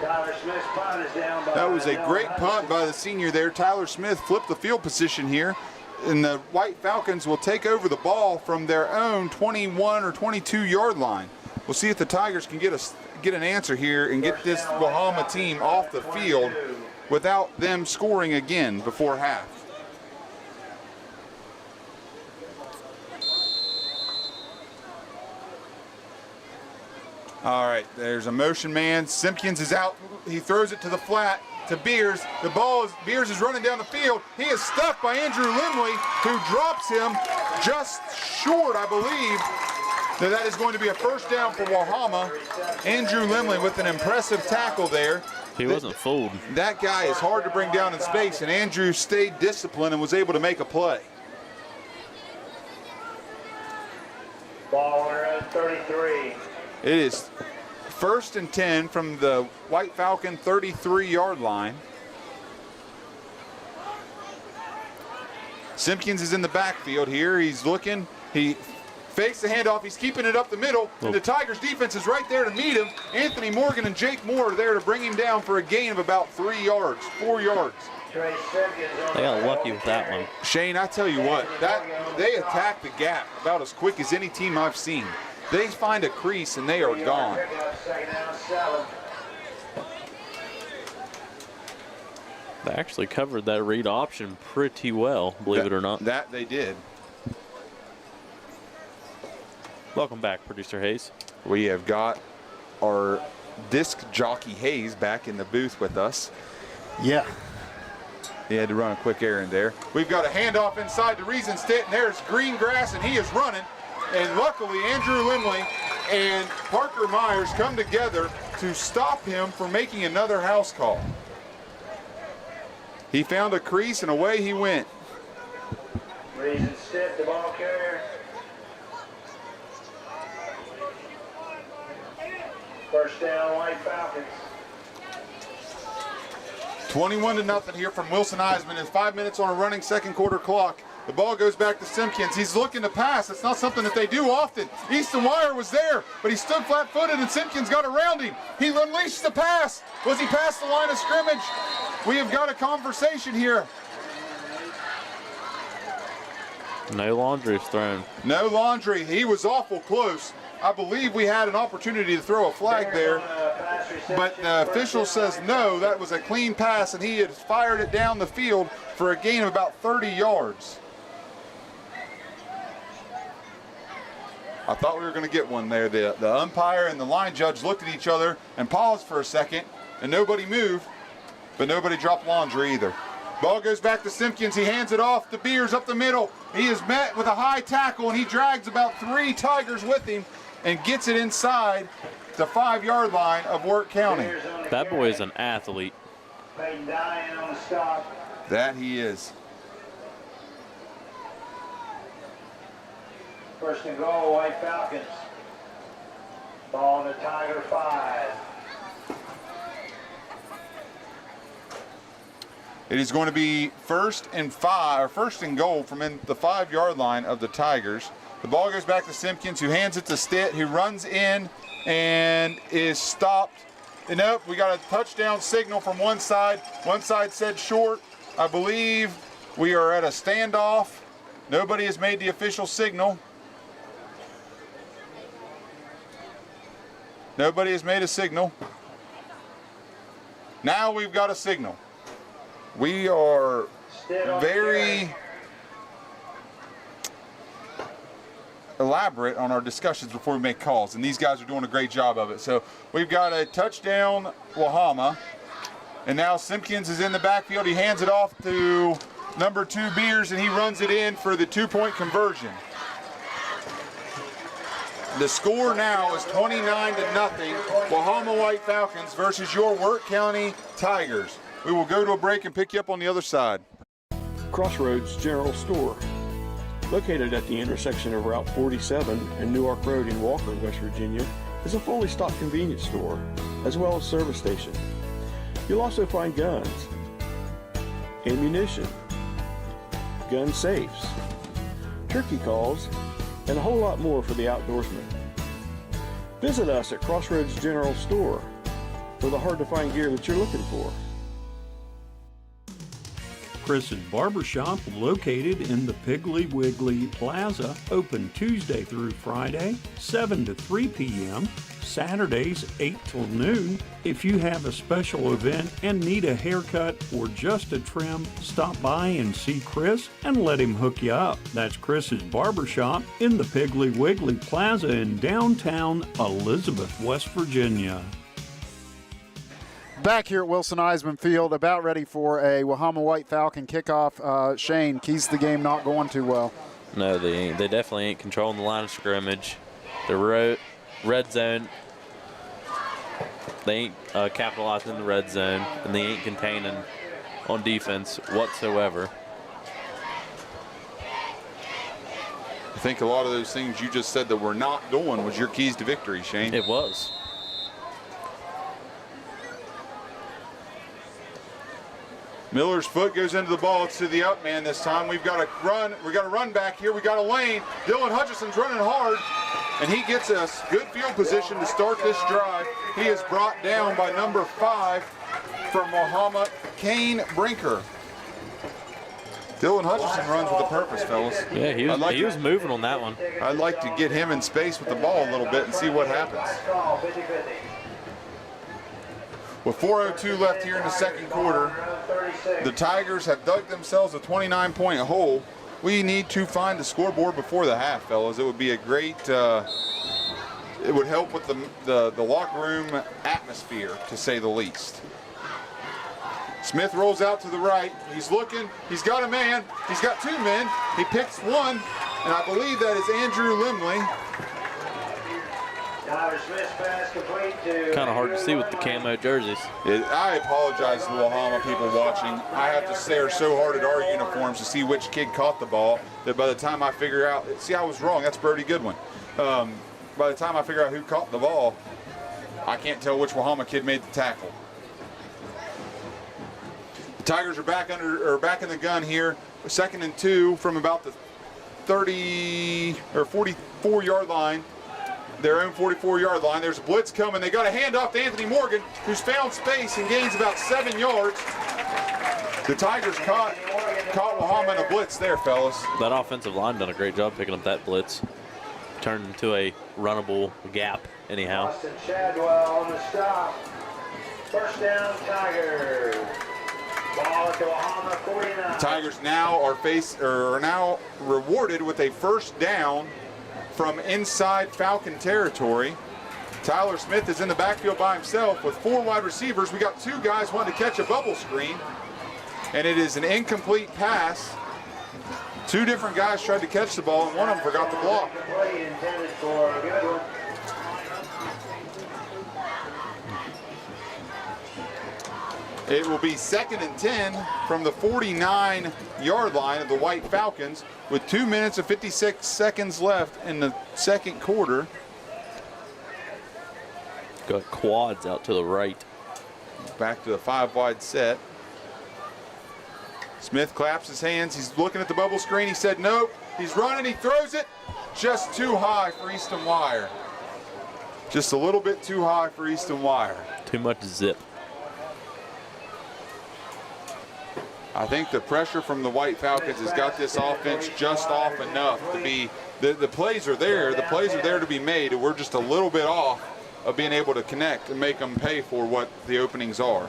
Tyler Smith's punt is down by That was a great punt by the senior there. Tyler Smith flipped the field position here, and the White Falcons will take over the ball from their own 21 or 22 yard line. We'll see if the Tigers can get an answer here and get this Wahama team off the field without them scoring again before half. All right, there's a motion man. Simpkins is out. He throws it to the flat to Beers. Beers is running down the field. He is stuck by Andrew Limley, who drops him just short, I believe. That is going to be a first down for Wahama. Andrew Limley with an impressive tackle there. He wasn't fooled. That guy is hard to bring down in space, and Andrew stayed disciplined and was able to make a play. Ball at 33. It is 1st and 10 from the White Falcon 33-yard line. Simpkins is in the backfield here. He's looking. He fakes the handoff. He's keeping it up the middle. And the Tigers defense is right there to meet him. Anthony Morgan and Jake Moore are there to bring him down for a gain of about 4 yards. They got lucky with that one. Shane, I tell you what, they attack the gap about as quick as any team I've seen. They find a crease and they are gone. They actually covered that read option pretty well, believe it or not. That they did. Welcome back, Producer Hayes. We have got our disc jockey Hayes back in the booth with us. Yeah. He had to run a quick errand there. We've got a handoff inside to Riesenstedt, and there's Greengrass, and he is running. And luckily, Andrew Limley and Parker Myers come together to stop him from making another house call. He found a crease, and away he went. Riesenstedt, the ball carrier. First down, White Falcons. 21-0 here from Wilson Eisman, and 5 minutes on a running second quarter clock. The ball goes back to Simpkins. He's looking to pass. It's not something that they do often. Easton Wire was there, but he stood flat-footed, and Simpkins got around him. He unleashed the pass. Was he past the line of scrimmage? We have got a conversation here. No laundry is thrown. No laundry. He was awful close. I believe we had an opportunity to throw a flag there, but the official says no, that was a clean pass, and he had fired it down the field for a gain of about 30 yards. I thought we were going to get one there. The umpire and the line judge looked at each other and paused for a second, and nobody moved, but nobody dropped laundry either. Ball goes back to Simpkins. He hands it off to Beers up the middle. He is met with a high tackle, and he drags about 3 Tigers with him and gets it inside the 5-yard line of Wirt County. That boy is an athlete. That he is. First and goal, White Falcons. Ball on the Tiger 5. It is going to be first and goal from in the 5-yard line of the Tigers. The ball goes back to Simpkins, who hands it to Stitt, who runs in and is stopped. And nope, we got a touchdown signal from one side. One side said short. I believe we are at a standoff. Nobody has made the official signal. Nobody has made a signal. Now we've got a signal. We are very elaborate on our discussions before we make calls, and these guys are doing a great job of it. So we've got a touchdown, Wahama, and now Simpkins is in the backfield. He hands it off to number 2 Beers, and he runs it in for the 2-point conversion. The score now is 29-0, Wahama White Falcons versus your Wirt County Tigers. We will go to a break and pick you up on the other side. Crossroads General Store, located at the intersection of Route 47 and Newark Road in Walker, West Virginia, is a fully stocked convenience store, as well as service station. You'll also find guns, ammunition, gun safes, turkey calls, and a whole lot more for the outdoorsman. Visit us at Crossroads General Store for the hard-to-find gear that you're looking for. Chris's Barbershop, located in the Piggly Wiggly Plaza, open Tuesday through Friday, 7 to 3 p.m., Saturdays 8 till noon. If you have a special event and need a haircut or just a trim, stop by and see Chris and let him hook you up. That's Chris's Barbershop in the Piggly Wiggly Plaza in downtown Elizabeth, West Virginia. Back here at Wilson Eisman Field, about ready for a Wahama White Falcon kickoff. Shane, keys to the game not going too well. No, they ain't. They definitely ain't controlling the line of scrimmage. The red zone, they ain't capitalizing in the red zone, and they ain't containing on defense whatsoever. I think a lot of those things you just said that we're not doing was your keys to victory, Shane. It was. Miller's foot goes into the ball. It's to the up man this time. We've got a run. We got a run back here. We got a lane. Dylan Hutchison's running hard, and he gets us good field position to start this drive. He is brought down by number 5 from Wahama, Kane Brinker. Dylan Hutchison runs with a purpose, fellas. Yeah, he was moving on that one. I'd like to get him in space with the ball a little bit and see what happens. With 4:02 left here in the second quarter, the Tigers have dug themselves a 29-point hole. We need to find the scoreboard before the half, fellas. It would be a great, it would help with the locker room atmosphere, to say the least. Smith rolls out to the right. He's looking. He's got a man. He's got 2 men. He picks one, and I believe that is Andrew Limley. Kind of hard to see with the camo jerseys. I apologize to the Wahama people watching. I have to stare so hard at our uniforms to see which kid caught the ball that by the time I figure out, see, I was wrong. That's Brody Goodwin. By the time I figure out who caught the ball, I can't tell which Wahama kid made the tackle. The Tigers are back in the gun here. 2nd and 2 from about the 30 or 44-yard line. Their own 44-yard line. There's a blitz coming. They got a handoff to Anthony Morgan, who's found space and gains about 7 yards. The Tigers caught Wahama in a blitz there, fellas. That offensive line done a great job picking up that blitz. Turned into a runnable gap, anyhow. Austin Chadwell on the stop. First down, Tigers. Ball at the Wahama 49. Tigers now are now rewarded with a first down from inside Falcon territory. Tyler Smith is in the backfield by himself with 4 wide receivers. We got 2 guys wanting to catch a bubble screen, and it is an incomplete pass. 2 different guys tried to catch the ball, and one of them forgot to block. It will be 2nd and 10 from the 49-yard line of the White Falcons with 2 minutes and 56 seconds left in the second quarter. Got quads out to the right. Back to the 5-wide set. Smith claps his hands. He's looking at the bubble screen. He said nope. He's running. He throws it just too high for Easton Wire. Just a little bit too high for Easton Wire. Too much zip. I think the pressure from the White Falcons has got this offense just off enough to be, the plays are there. The plays are there to be made, and we're just a little bit off of being able to connect and make them pay for what the openings are.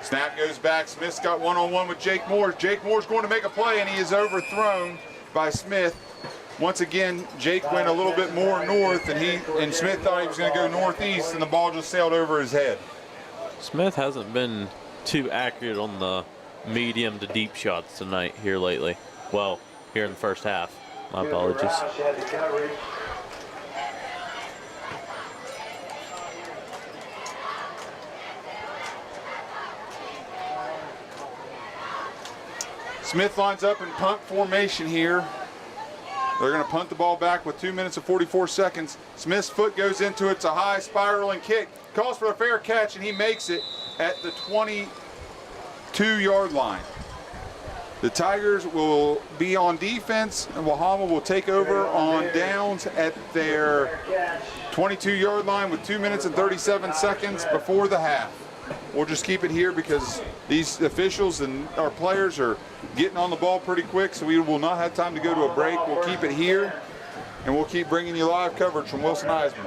Snap goes back. Smith's got one-on-one with Jake Moore. Jake Moore's going to make a play, and he is overthrown by Smith. Once again, Jake went a little bit more north, and Smith thought he was going to go northeast, and the ball just sailed over his head. Smith hasn't been too accurate on the medium to deep shots tonight here lately. Well, here in the first half. My apologies. Smith lines up in punt formation here. They're going to punt the ball back with 2 minutes and 44 seconds. Smith's foot goes into it. It's a high spiraling kick. Calls for a fair catch, and he makes it at the 22-yard line. The Tigers will be on defense, and Wahama will take over on downs at their 22-yard line with 2 minutes and 37 seconds before the half. We'll just keep it here because these officials and our players are getting on the ball pretty quick, so we will not have time to go to a break. We'll keep it here, and we'll keep bringing you live coverage from Wilson-Eisman.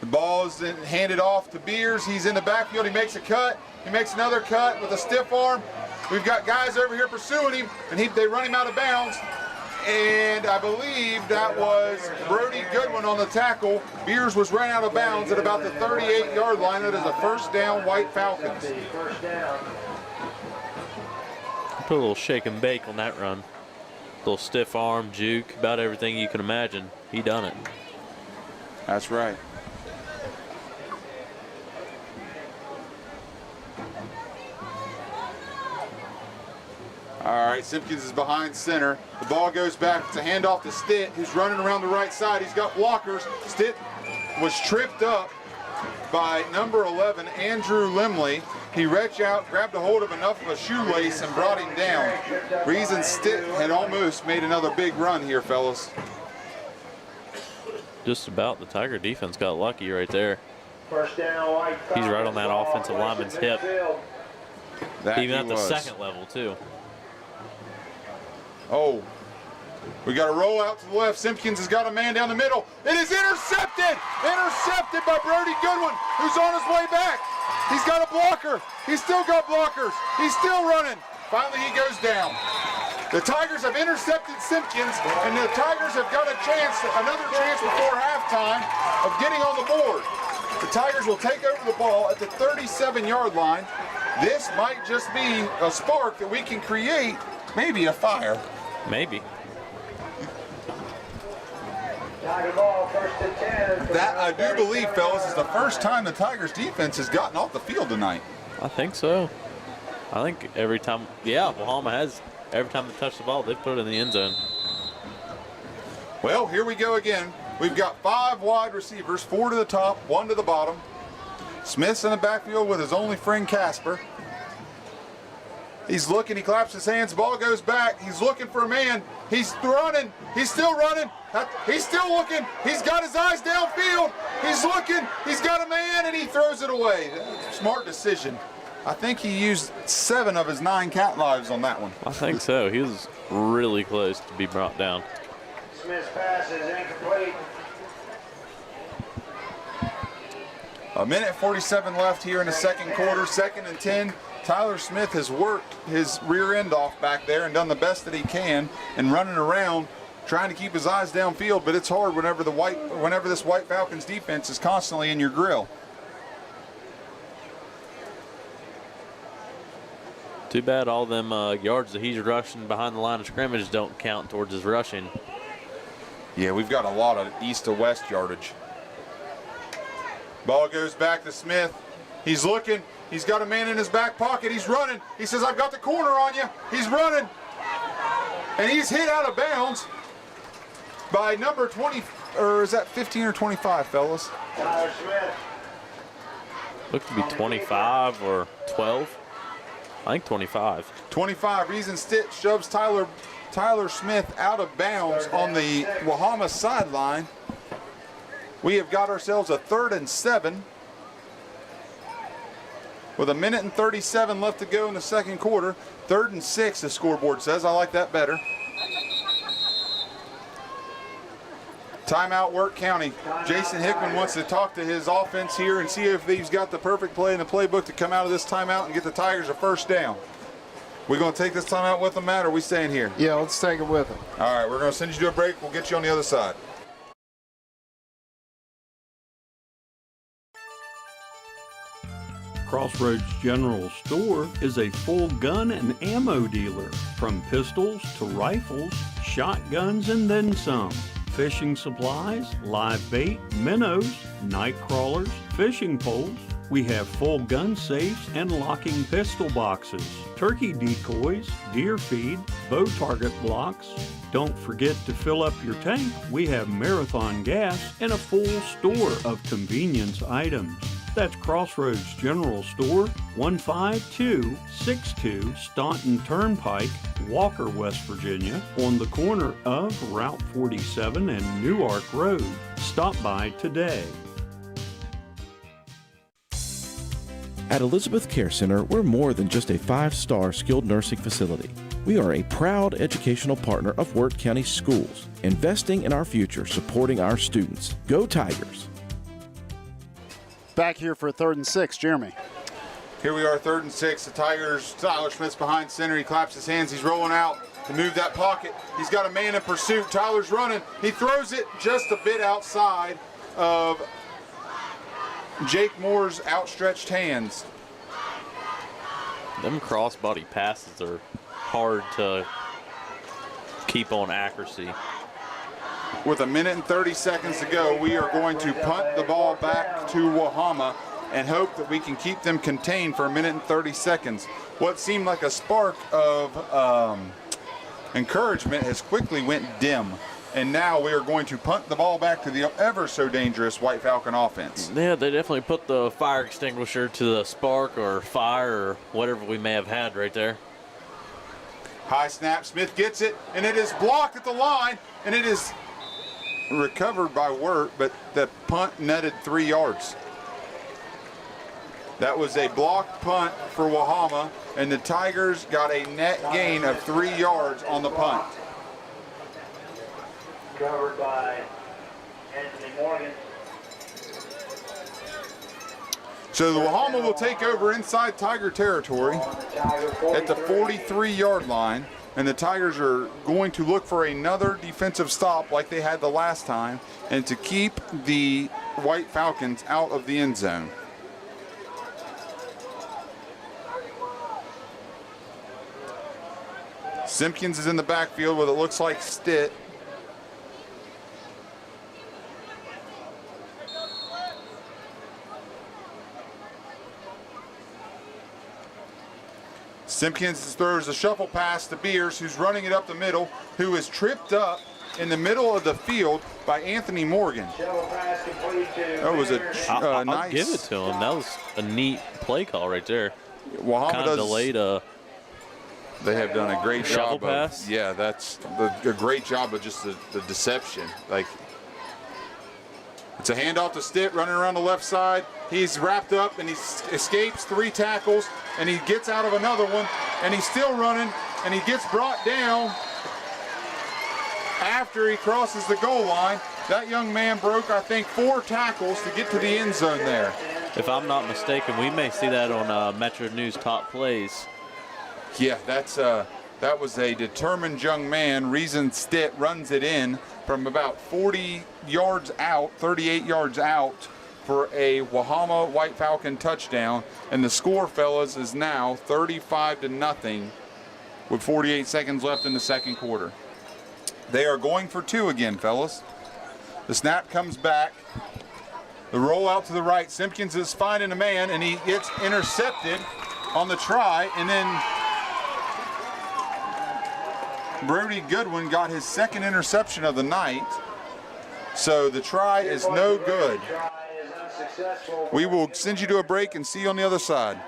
The ball is then handed off to Beers. He's in the backfield. He makes a cut. He makes another cut with a stiff arm. We've got guys over here pursuing him, and they run him out of bounds. And I believe that was Brody Goodwin on the tackle. Beers was run out of bounds at about the 38-yard line. That is a first down, White Falcons. Put a little shake and bake on that run. Little stiff arm, juke, about everything you can imagine. He done it. That's right. All right, Simpkins is behind center. The ball goes back. It's a handoff to Stitt, who's running around the right side. He's got blockers. Stitt was tripped up by number 11, Andrew Limley. He reached out, grabbed a hold of enough of a shoelace, and brought him down. Reason Stitt had almost made another big run here, fellas. Just about. The Tiger defense got lucky right there. First down, White Falcons. He's right on that offensive lineman's hip. That even at the was. second level, too. Oh, we got a roll out to the left. Simpkins has got a man down the middle. It is intercepted! Intercepted by Brody Goodwin, who's on his way back. He's got a blocker. He's still got blockers. He's still running. Finally, he goes down. The Tigers have intercepted Simpkins, and the Tigers have got another chance before halftime of getting on the board. The Tigers will take over the ball at the 37-yard line. This might just be a spark that we can create, maybe a fire. Maybe. That, I do believe, fellas, is the first time the Tigers defense has gotten off the field tonight. I think so. I think every time, Wahama has, every time they touch the ball, they put it in the end zone. Well, here we go again. We've got 5 wide receivers, 4 to the top, 1 to the bottom. Smith's in the backfield with his only friend, Casper. He's looking, he claps his hands, ball goes back, he's looking for a man, he's running, he's still running, he's still looking, he's got his eyes downfield, he's looking, he's got a man, and he throws it away. Smart decision. I think he used 7 of his 9 cat lives on that one. I think so. He was really close to be brought down. Smith's pass is incomplete. A minute 47 left here in the second quarter, 2nd and 10. Tyler Smith has worked his rear end off back there and done the best that he can and running around trying to keep his eyes downfield, but it's hard whenever this White Falcons defense is constantly in your grill. Too bad all them yards that he's rushing behind the line of scrimmage don't count towards his rushing. Yeah, we've got a lot of east to west yardage. Ball goes back to Smith. He's looking. He's got a man in his back pocket. He's running. He says, I've got the corner on you. He's running. And he's hit out of bounds by number 20, or is that 15 or 25, fellas? Tyler Smith. Looked to be 25 or 12. I think 25. 25. Reason Stitt shoves Tyler Smith out of bounds on the Wahama sideline. We have got ourselves a 3rd and 7. With a minute and 37 left to go in the second quarter. 3rd and 6, the scoreboard says. I like that better. Timeout, Wirt County. Jason Hickman wants to talk to his offense here and see if he's got the perfect play in the playbook to come out of this timeout and get the Tigers a first down. We're going to take this timeout with them, Matt, or are we staying here? Yeah, let's take it with them. All right, we're going to send you to a break. We'll get you on the other side. Crossroads General Store is a full gun and ammo dealer. From pistols to rifles, shotguns, and then some. Fishing supplies, live bait, minnows, night crawlers, fishing poles. We have full gun safes and locking pistol boxes, turkey decoys, deer feed, bow target blocks. Don't forget to fill up your tank. We have Marathon gas and a full store of convenience items. That's Crossroads General Store, 15262 Staunton Turnpike, Walker, West Virginia, on the corner of Route 47 and Newark Road. Stop by today. At Elizabeth Care Center, we're more than just a 5-star skilled nursing facility. We are a proud educational partner of Wirt County Schools, investing in our future, supporting our students. Go Tigers! Back here for 3rd and 6, Jeremy. Here we are, 3rd and 6. The Tigers, Tyler Smith's behind center. He claps his hands. He's rolling out to move that pocket. He's got a man in pursuit. Tyler's running. He throws it just a bit outside of Jake Moore's outstretched hands. Them crossbody passes are hard to keep on accuracy. With 1 minute and 30 seconds to go, we are going to punt the ball back to Wahama and hope that we can keep them contained for 1 minute and 30 seconds. What seemed like a spark of encouragement has quickly went dim. And now we are going to punt the ball back to the ever so dangerous White Falcon offense. Yeah, they definitely put the fire extinguisher to the spark or fire or whatever we may have had right there. High snap, Smith gets it, and it is blocked at the line, and it is recovered by Wirt, but the punt netted 3 yards. That was a blocked punt for Wahama, and the Tigers got a net gain of 3 yards on the punt. Covered by Anthony Morgan. So the Wahama will take over inside Tiger territory at the 43-yard line, and the Tigers are going to look for another defensive stop like they had the last time and to keep the White Falcons out of the end zone. Simpkins is in the backfield with it looks like Stitt. Simpkins throws a shuffle pass to Beers, who's running it up the middle, who is tripped up in the middle of the field by Anthony Morgan. That was a I'll nice. give it to him. That was a neat play call right there. Wahama kind of delayed a. They have done a great shuffle job. pass. Yeah, that's a great job of just the deception. Like, it's a handoff to Stitt running around the left side. He's wrapped up and he escapes 3 tackles and he gets out of another one and he's still running and he gets brought down after he crosses the goal line. That young man broke, I think, 4 tackles to get to the end zone there. If I'm not mistaken, we may see that on Metro News Top Plays. Yeah, that was a determined young man. Reason Stitt runs it in from about 40 yards out, 38 yards out for a Wahama White Falcon touchdown. And the score, fellas, is now 35-0 with 48 seconds left in the second quarter. They are going for 2 again, fellas. The snap comes back. The roll out to the right. Simpkins is finding a man, and he gets intercepted on the try, and then Brody Goodwin got his second interception of the night. So the try is no good. We will send you to a break and see you on the other side.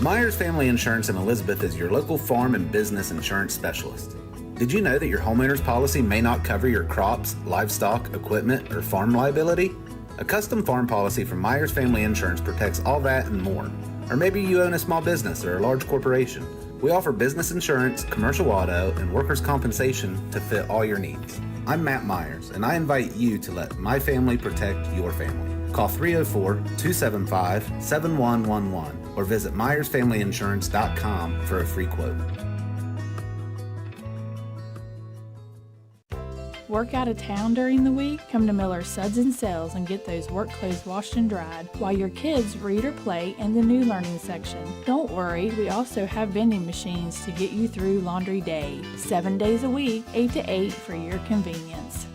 Myers Family Insurance in Elizabeth is your local farm and business insurance specialist. Did you know that your homeowner's policy may not cover your crops, livestock, equipment, or farm liability? A custom farm policy from Myers Family Insurance protects all that and more. Or maybe you own a small business or a large corporation. We offer business insurance, commercial auto, and workers' compensation to fit all your needs. I'm Matt Myers, and I invite you to let my family protect your family. Call 304-275-7111 or visit MyersFamilyInsurance.com for a free quote. Work out of town during the week? Come to Miller's Suds and Sales and get those work clothes washed and dried while your kids read or play in the new learning section. Don't worry, we also have vending machines to get you through laundry day. 7 days a week, 8 to 8 for your convenience.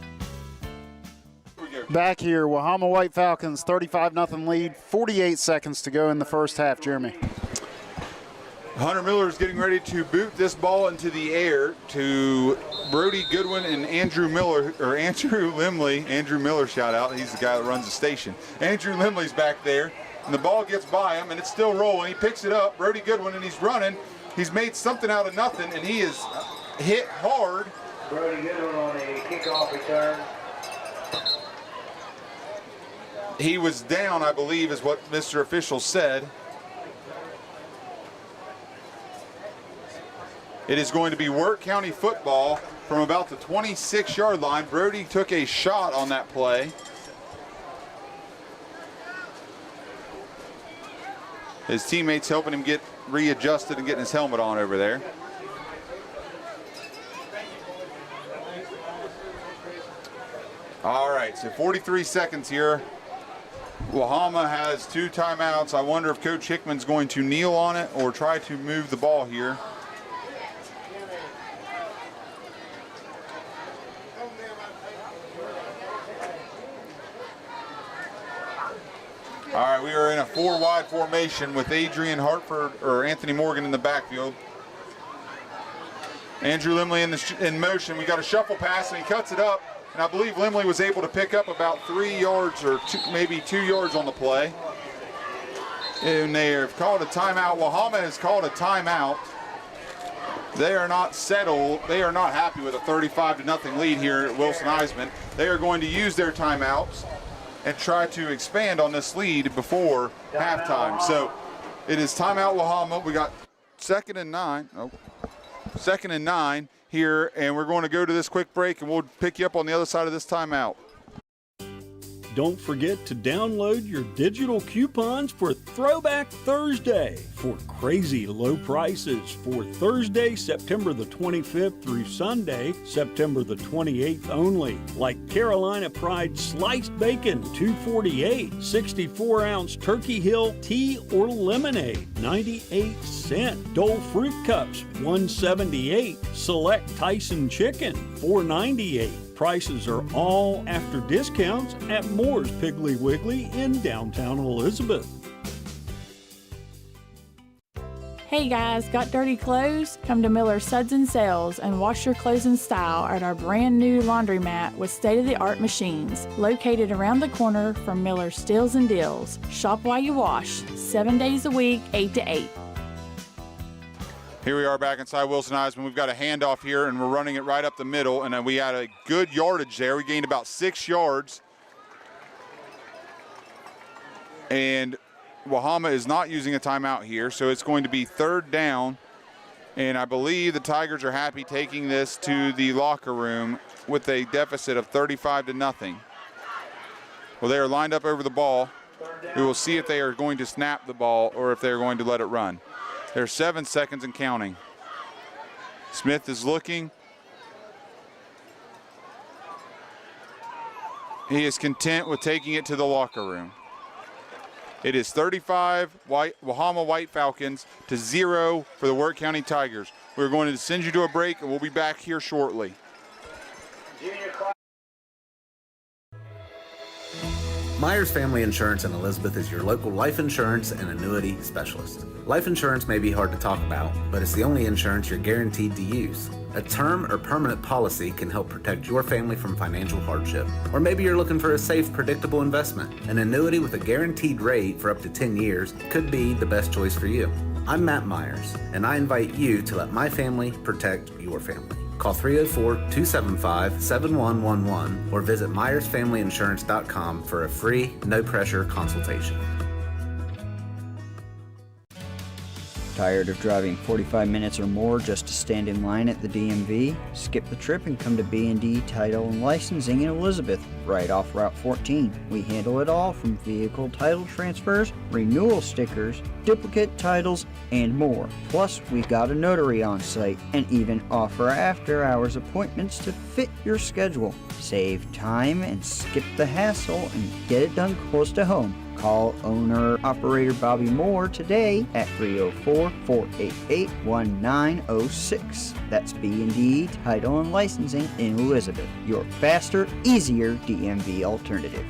Back here, Wahama White Falcons 35-0 lead, 48 seconds to go in the first half. Jeremy. Hunter Miller is getting ready to boot this ball into the air to Brody Goodwin and Andrew Limley. Andrew Miller, shout out. He's the guy that runs the station. Andrew Limley's back there, and the ball gets by him, and it's still rolling. He picks it up, Brody Goodwin, and he's running. He's made something out of nothing, and he is hit hard. Brody Goodwin on a kickoff return. He was down, I believe, is what Mr. Official said. It is going to be Wirt County football from about the 26-yard line. Brody took a shot on that play. His teammates helping him get readjusted and getting his helmet on over there. All right, so 43 seconds here. Wahama has 2 timeouts. I wonder if Coach Hickman's going to kneel on it or try to move the ball here. All right, we are in a 4-wide formation with Adrian Hartford or Anthony Morgan in the backfield. Andrew Limley in motion. We got a shuffle pass and he cuts it up. And I believe Limley was able to pick up about 3 yards or maybe 2 yards on the play. And they have called a timeout. Wahama has called a timeout. They are not settled. They are not happy with a 35-0 lead here at Wilson-Eisman. They are going to use their timeouts and try to expand on this lead before halftime. So it is timeout Wahama. We got 2nd and 9. Oh, 2nd and 9 here, and we're going to go to this quick break, and we'll pick you up on the other side of this timeout. Don't forget to download your digital coupons for Throwback Thursday for crazy low prices for Thursday, September the 25th through Sunday, September the 28th only. Like Carolina Pride sliced bacon, $2.48, 64-ounce Turkey Hill tea or lemonade, 98 cents. Dole fruit cups, $1.78. Select Tyson chicken, $4.98. Prices are all after discounts at Moore's Piggly Wiggly in downtown Elizabeth. Hey guys, got dirty clothes? Come to Miller's Suds and Sales and wash your clothes in style at our brand new laundromat with state-of-the-art machines located around the corner from Miller's Steals and Deals. Shop while you wash, 7 days a week, 8 to 8. Here we are back inside Wilson-Eisman. We've got a handoff here, and we're running it right up the middle, and then we had a good yardage there. We gained about 6 yards. And Wahama is not using a timeout here, so it's going to be 3rd down. And I believe the Tigers are happy taking this to the locker room with a deficit of 35-0. Well, they are lined up over the ball. We will see if they are going to snap the ball or if they're going to let it run. There's 7 seconds and counting. Smith is looking. He is content with taking it to the locker room. It is 35 Wahama White Falcons to 0 for the Wirt County Tigers. We're going to send you to a break, and we'll be back here shortly. Myers Family Insurance in Elizabeth is your local life insurance and annuity specialist. Life insurance may be hard to talk about, but it's the only insurance you're guaranteed to use. A term or permanent policy can help protect your family from financial hardship. Or maybe you're looking for a safe, predictable investment. An annuity with a guaranteed rate for up to 10 years could be the best choice for you. I'm Matt Myers, and I invite you to let my family protect your family. Call 304-275-7111 or visit MyersFamilyInsurance.com for a free, no-pressure consultation. Tired of driving 45 minutes or more just to stand in line at the DMV? Skip the trip and come to B&D Title and Licensing in Elizabeth, right off Route 14. We handle it all from vehicle title transfers, renewal stickers, duplicate titles, and more. Plus, we got a notary on site and even offer after-hours appointments to fit your schedule. Save time and skip the hassle and get it done close to home. Call owner-operator Bobby Moore today at 304-488-1906. That's B&D Title and Licensing in Elizabeth, your faster, easier DMV alternative.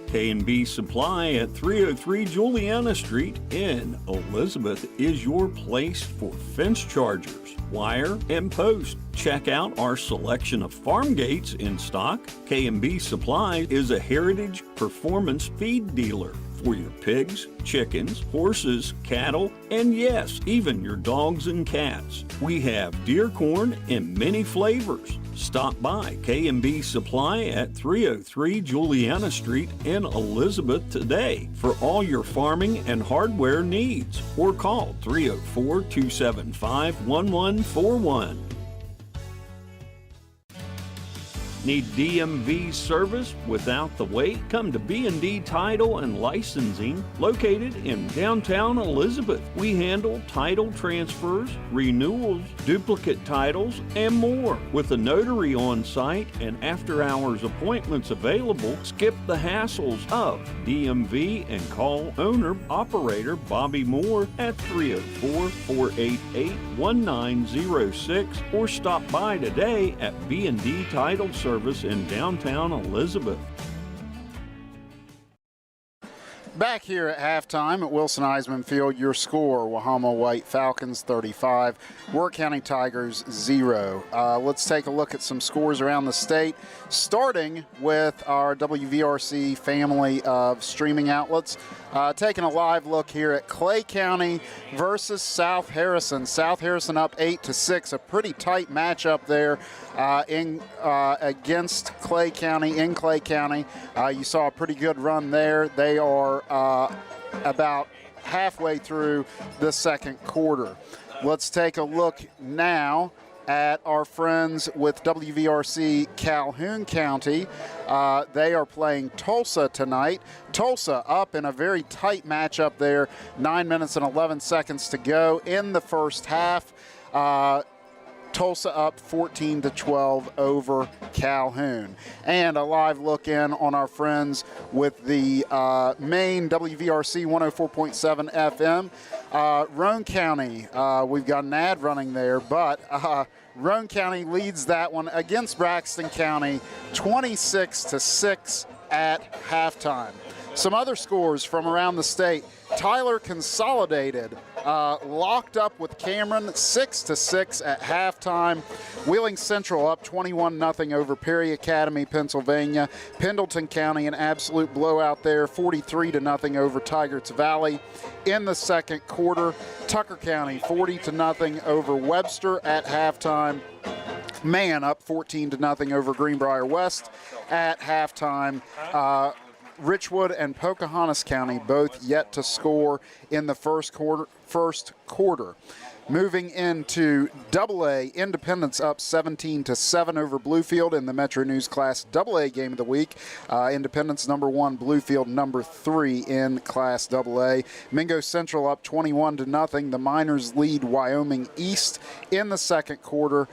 K&B Supply at 303 Juliana Street in Elizabeth is your place for fence chargers, wire, and post. Check out our selection of farm gates in stock. K&B Supply is a heritage performance feed dealer for your pigs, chickens, horses, cattle, and yes, even your dogs and cats. We have deer corn in many flavors. Stop by K&B Supply at 303 Juliana Street in Elizabeth today for all your farming and hardware needs, or call 304-275-1141. Need DMV service without the wait? Come to B&D Title and Licensing, located in downtown Elizabeth. We handle title transfers, renewals, duplicate titles, and more. With a notary on site and after-hours appointments available, skip the hassles of DMV and call owner-operator Bobby Moore at 304-488-1906 or stop by today at B&D Title Service in downtown Elizabeth. Back here at halftime at Wilson Eisman Field, your score, Wahama White Falcons 35, Wirt County Tigers 0. Let's take a look at some scores around the state, starting with our WVRC family of streaming outlets. Taking a live look here at Clay County versus South Harrison. South Harrison up 8-6, a pretty tight matchup there against Clay County, in Clay County. You saw a pretty good run there. They are about halfway through the second quarter. Let's take a look now at our friends with WVRC Calhoun County. They are playing Tulsa tonight. Tulsa up in a very tight matchup there. 9 minutes and 11 seconds to go in the first half. Tulsa up 14-12 over Calhoun. And a live look in on our friends with the main WVRC 104.7 FM. Roane County, we've got an ad running there, but Roane County leads that one against Braxton County 26-6 at halftime. Some other scores from around the state. Tyler Consolidated locked up with Cameron 6-6 at halftime. Wheeling Central up 21-0 over Perry Academy, Pennsylvania. Pendleton County an absolute blowout there, 43-0 over Tigers Valley in the second quarter. Tucker County 40-0 over Webster at halftime. Man up 14-0 over Greenbrier West at halftime. Richwood and Pocahontas County both yet to score in the first quarter. Moving into AA, Independence up 17-7 over Bluefield in the Metro News Class AA game of the week. Independence number 1, Bluefield number 3 in Class AA. Mingo Central up 21-0. The Miners lead Wyoming East in the second quarter.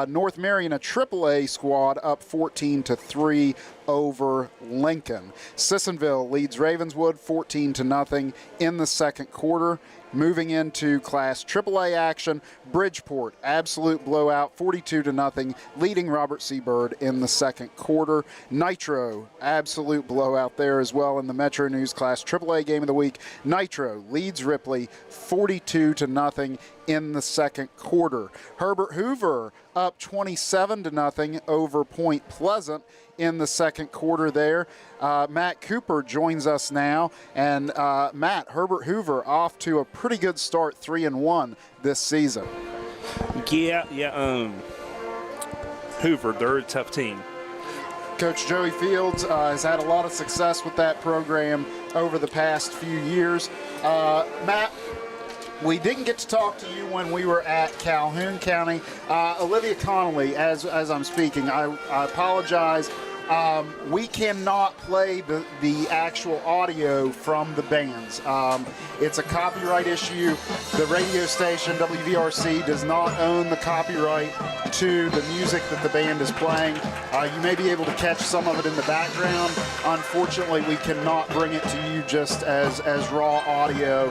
North Marion, a AAA squad, up 14-3 over Lincoln. Sissonville leads Ravenswood 14-0 in the second quarter. Moving into Class AAA action, Bridgeport, absolute blowout, 42-0, leading Robert C. Byrd in the second quarter. Nitro, absolute blowout there as well in the Metro News Class AAA game of the week. Nitro leads Ripley 42-0 in the second quarter. Herbert Hoover up 27-0 over Point Pleasant in the second quarter there. Matt Cooper joins us now. And Matt, Herbert Hoover off to a pretty good start, 3-1 this season. Yeah. Hoover, they're a tough team. Coach Joey Fields has had a lot of success with that program over the past few years. Matt, we didn't get to talk to you when we were at Calhoun County. Olivia Connolly, as I'm speaking, I apologize. We cannot play the actual audio from the bands. It's a copyright issue. The radio station, WVRC, does not own the copyright to the music that the band is playing. You may be able to catch some of it in the background. Unfortunately, we cannot bring it to you just as raw audio.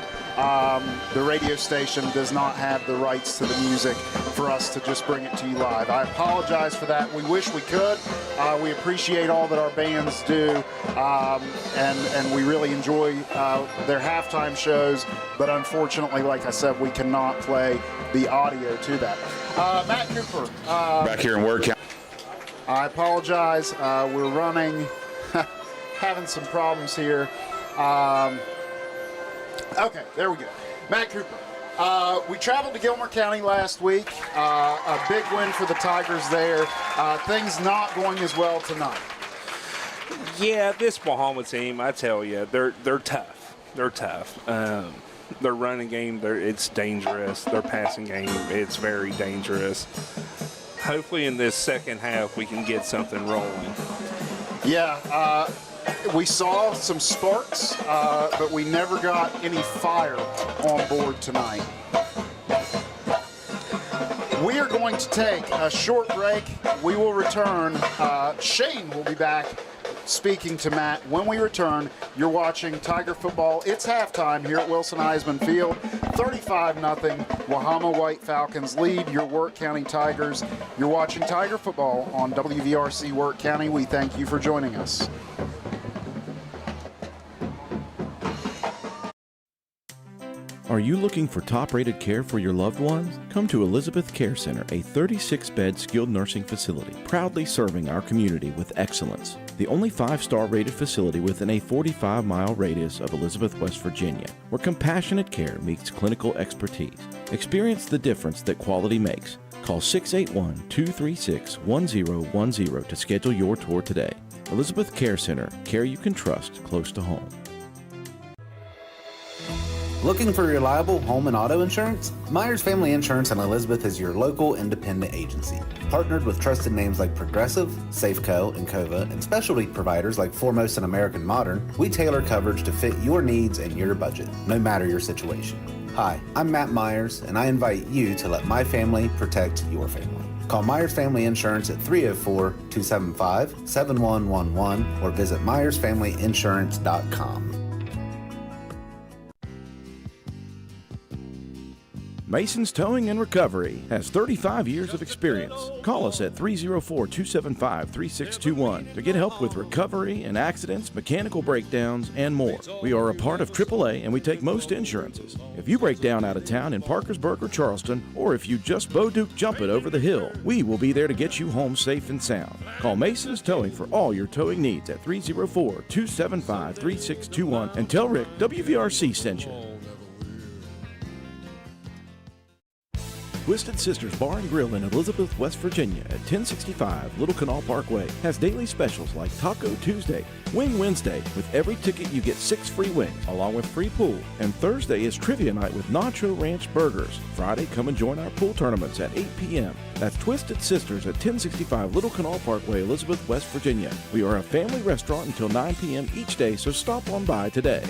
The radio station does not have the rights to the music for us to just bring it to you live. I apologize for that. We wish we could. We appreciate all that our bands do, and we really enjoy their halftime shows, but unfortunately, like I said, we cannot play the audio to that. Matt Cooper. Back here in Wirt County. I apologize. We're running, having some problems here. Okay, there we go. Matt Cooper. We traveled to Gilmer County last week. A big win for the Tigers there. Things not going as well tonight. Yeah, this Wahama team, I tell you, they're tough. They're tough. Their running game, it's dangerous. Their passing game, it's very dangerous. Hopefully in this second half we can get something rolling. Yeah, we saw some sparks, but we never got any fire on board tonight. We are going to take a short break. We will return. Shane will be back speaking to Matt. When we return, you're watching Tiger football. It's halftime here at Wilson-Eisman Field. 35-0. Wahama White Falcons lead your Wirt County Tigers. You're watching Tiger football on WVRC Wirt County. We thank you for joining us. Are you looking for top-rated care for your loved ones? Come to Elizabeth Care Center, a 36-bed skilled nursing facility, proudly serving our community with excellence. The only 5-star rated facility within a 45-mile radius of Elizabeth, West Virginia, where compassionate care meets clinical expertise. Experience the difference that quality makes. Call 681-236-1010 to schedule your tour today. Elizabeth Care Center, care you can trust close to home. Looking for reliable home and auto insurance? Myers Family Insurance in Elizabeth is your local independent agency. Partnered with trusted names like Progressive, Safeco, and Cova, and specialty providers like Foremost and American Modern, we tailor coverage to fit your needs and your budget, no matter your situation. Hi, I'm Matt Myers, and I invite you to let my family protect your family. Call Myers Family Insurance at 304-275-7111 or visit myersfamilyinsurance.com. Mason's Towing and Recovery has 35 years of experience. Call us at 304-275-3621 to get help with recovery and accidents, mechanical breakdowns, and more. We are a part of AAA and we take most insurances. If you break down out of town in Parkersburg or Charleston, or if you just Bo-Duke jump it over the hill, we will be there to get you home safe and sound. Call Mason's Towing for all your towing needs at 304-275-3621 and tell Rick WVRC sent you. Twisted Sisters Bar and Grill in Elizabeth, West Virginia at 1065 Little Canal Parkway has daily specials like Taco Tuesday, Wing Wednesday. With every ticket you get 6 free wings along with free pool. And Thursday is Trivia Night with Nacho Ranch Burgers. Friday, come and join our pool tournaments at 8 p.m. That's Twisted Sisters at 1065 Little Canal Parkway, Elizabeth, West Virginia. We are a family restaurant until 9 p.m. each day, so stop on by today.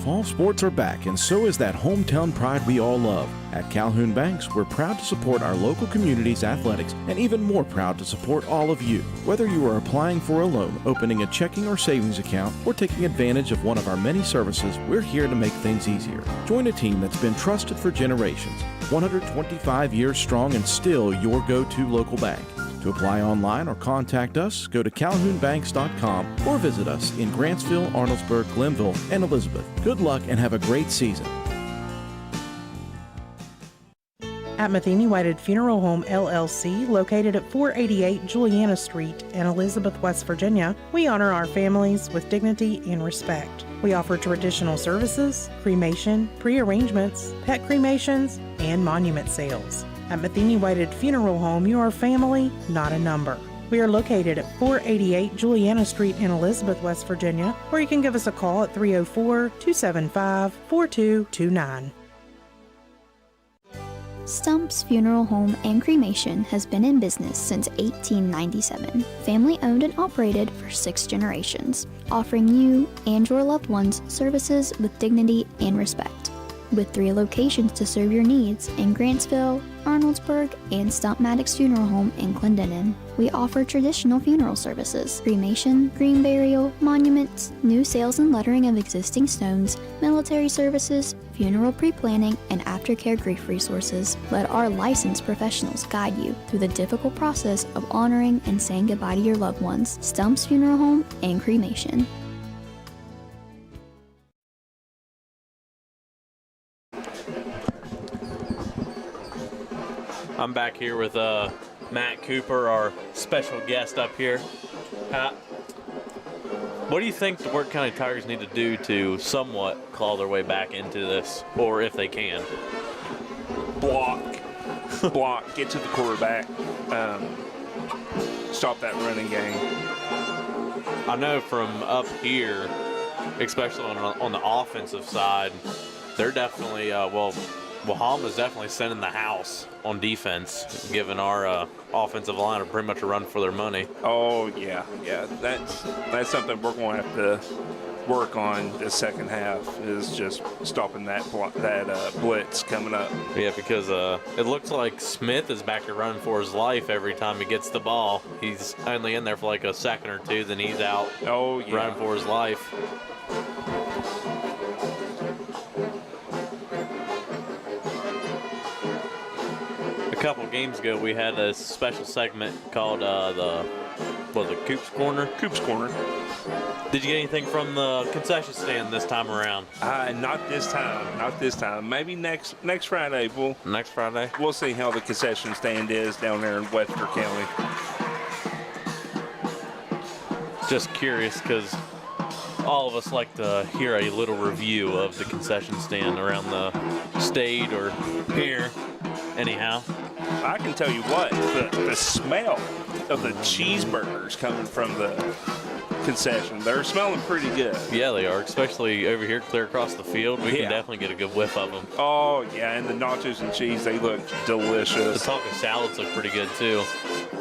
Fall sports are back, and so is that hometown pride we all love. At Calhoun Banks, we're proud to support our local community's athletics, and even more proud to support all of you. Whether you are applying for a loan, opening a checking or savings account, or taking advantage of one of our many services, we're here to make things easier. Join a team that's been trusted for generations, 125 years strong, and still your go-to local bank. To apply online or contact us, go to calhounbanks.com or visit us in Grantsville, Arnoldsburg, Glenville, and Elizabeth. Good luck and have a great season. At Matheny Whited Funeral Home LLC, located at 488 Juliana Street in Elizabeth, West Virginia, we honor our families with dignity and respect. We offer traditional services, cremation, pre-arrangements, pet cremations, and monument sales. At Matheny Whited Funeral Home, you are family, not a number. We are located at 488 Juliana Street in Elizabeth, West Virginia, or you can give us a call at 304-275-4229. Stump's Funeral Home and Cremation has been in business since 1897. Family owned and operated for 6 generations, offering you and your loved ones services with dignity and respect. With 3 locations to serve your needs in Grantsville, Arnoldsburg, and Stump Maddox Funeral Home in Clendenin, we offer traditional funeral services, cremation, green burial, monuments, new sales and lettering of existing stones, military services, funeral pre-planning, and aftercare grief resources. Let our licensed professionals guide you through the difficult process of honoring and saying goodbye to your loved ones. Stump's Funeral Home and Cremation. I'm back here with Matt Cooper, our special guest up here. What do you think the Wirt County Tigers need to do to somewhat claw their way back into this, or if they can? Block, get to the quarterback, stop that running game. I know from up here, especially on the offensive side, they're definitely, Wahama's definitely sending the house on defense, giving our offensive line pretty much a run for their money. Oh, yeah. That's something we're going to have to work on the second half, is just stopping that blitz coming up. Yeah, because it looks like Smith is back to running for his life every time he gets the ball. He's only in there for like a second or two, then he's out running for his life. A couple games ago, we had a special segment called Coop's Corner? Coop's Corner. Did you get anything from the concession stand this time around? Not this time. Maybe next Friday. Next Friday? We'll see how the concession stand is down there in Webster County. Just curious, because all of us like to hear a little review of the concession stand around the state or here. Anyhow, I can tell you what, the smell of the cheeseburgers coming from the concession, they're smelling pretty good. Yeah, they are, especially over here clear across the field. We can definitely get a good whiff of them. Oh, yeah, and the nachos and cheese, they look delicious. The taco salads look pretty good, too.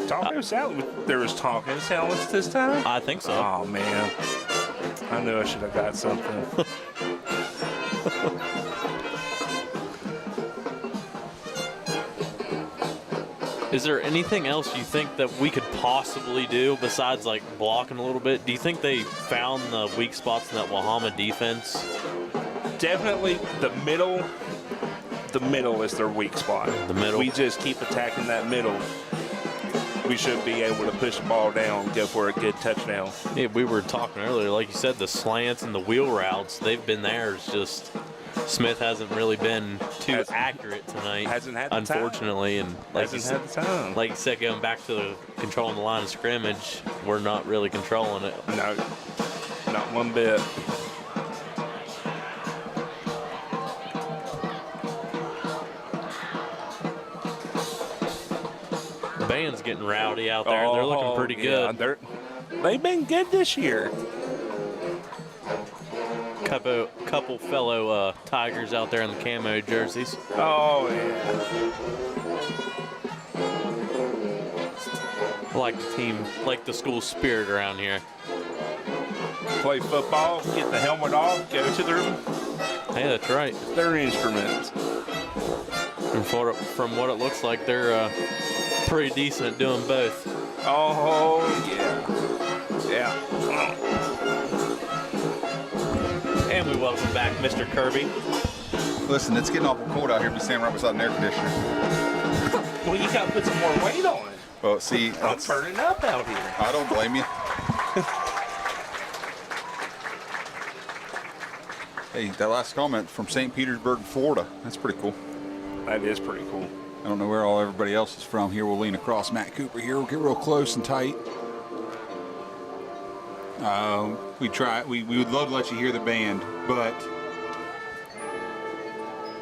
Taco salad? There was taco salads this time? I think so. Oh, man. I knew I should have got something. Is there anything else you think that we could possibly do besides like blocking a little bit? Do you think they found the weak spots in that Wahama defense? Definitely the middle. The middle is their weak spot. The middle. We just keep attacking that middle. We should be able to push the ball down, go for a good touchdown. Yeah, we were talking earlier, like you said, the slants and the wheel routes, they've been there. It's just Smith hasn't really been too accurate tonight. Hasn't had the unfortunately, time. And like hasn't had the time. Like you said, going back to the controlling the line of scrimmage, we're not really controlling it. No, not one bit. The band's getting rowdy out there. They're looking pretty good. They've been good this year. Couple fellow Tigers out there in the camo jerseys. Oh, yeah. Like the team, like the school spirit around here. Play football, get the helmet off, go to their... Hey, that's right. Their instruments. And from what it looks like, they're pretty decent at doing both. Oh, yeah. Yeah. And we welcome back Mr. Kirby. Listen, it's getting awful cold out here. Be standing right beside an air conditioner. Well, you got to put some more weight on it. Well, see, I'm burning up out here. I don't blame you. Hey, that last comment from St. Petersburg, Florida. That's pretty cool. That is pretty cool. I don't know where everybody else is from. Here, we'll lean across Matt Cooper here. We'll get real close and tight. We would love to let you hear the band, but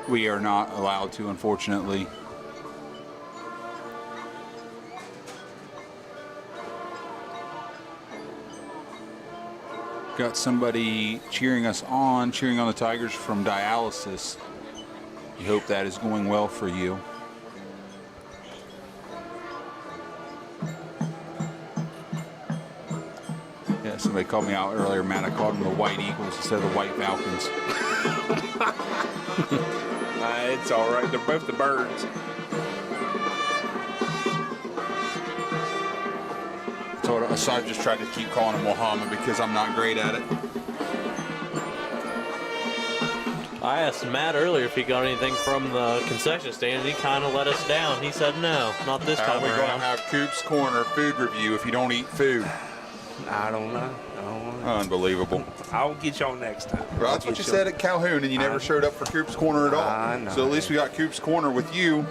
we are not allowed to, unfortunately. Got somebody cheering us on, cheering on the Tigers from dialysis. We hope that is going well for you. Yeah, somebody called me out earlier, Matt. I called them the White Eagles instead of the White Falcons. It's all right. They're both the birds. So I've just tried to keep calling him Wahama because I'm not great at it. I asked Matt earlier if he got anything from the concession stand, and he kind of let us down. He said no, not this time How are we going to around. have Coop's Corner food review if you don't eat food? I don't know. Unbelievable. I'll get y'all next time. Well, that's what you said at Calhoun, and you never showed up for Coop's Corner at all. I know. So at least we got Coop's Corner with you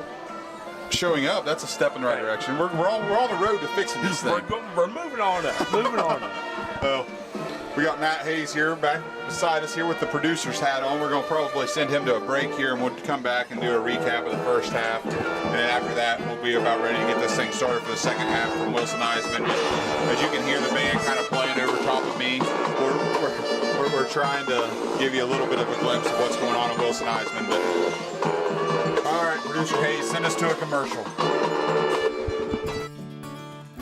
showing up. That's a step in the right direction. We're on the road to fixing this thing. We're moving on up. Moving on up. Well, we got Matt Hayes here back beside us here with the producer's hat on. We're going to probably send him to a break here, and we'll come back and do a recap of the first half. And then after that, we'll be about ready to get this thing started for the second half from Wilson Eisman. As you can hear the band kind of playing over top of me, we're trying to give you a little bit of a glimpse of what's going on at Wilson Eisman. But all right, producer Hayes, send us to a commercial.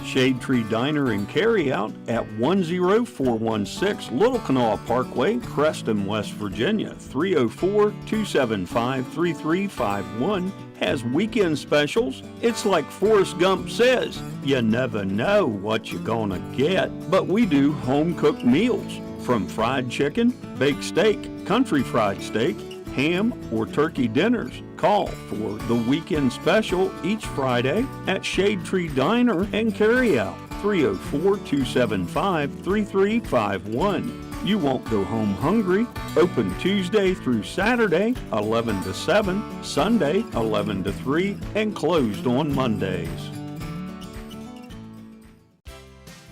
Shade Tree Diner and Carryout at 10416 Little Kanawha Parkway, Creston, West Virginia, 304-275-3351 has weekend specials. It's like Forrest Gump says, you never know what you're gonna get, but we do home-cooked meals from fried chicken, baked steak, country fried steak, ham or turkey dinners. Call for the weekend special each Friday at Shade Tree Diner and Carryout, 304-275-3351. You won't go home hungry. Open Tuesday through Saturday, 11 to 7, Sunday, 11 to 3, and closed on Mondays.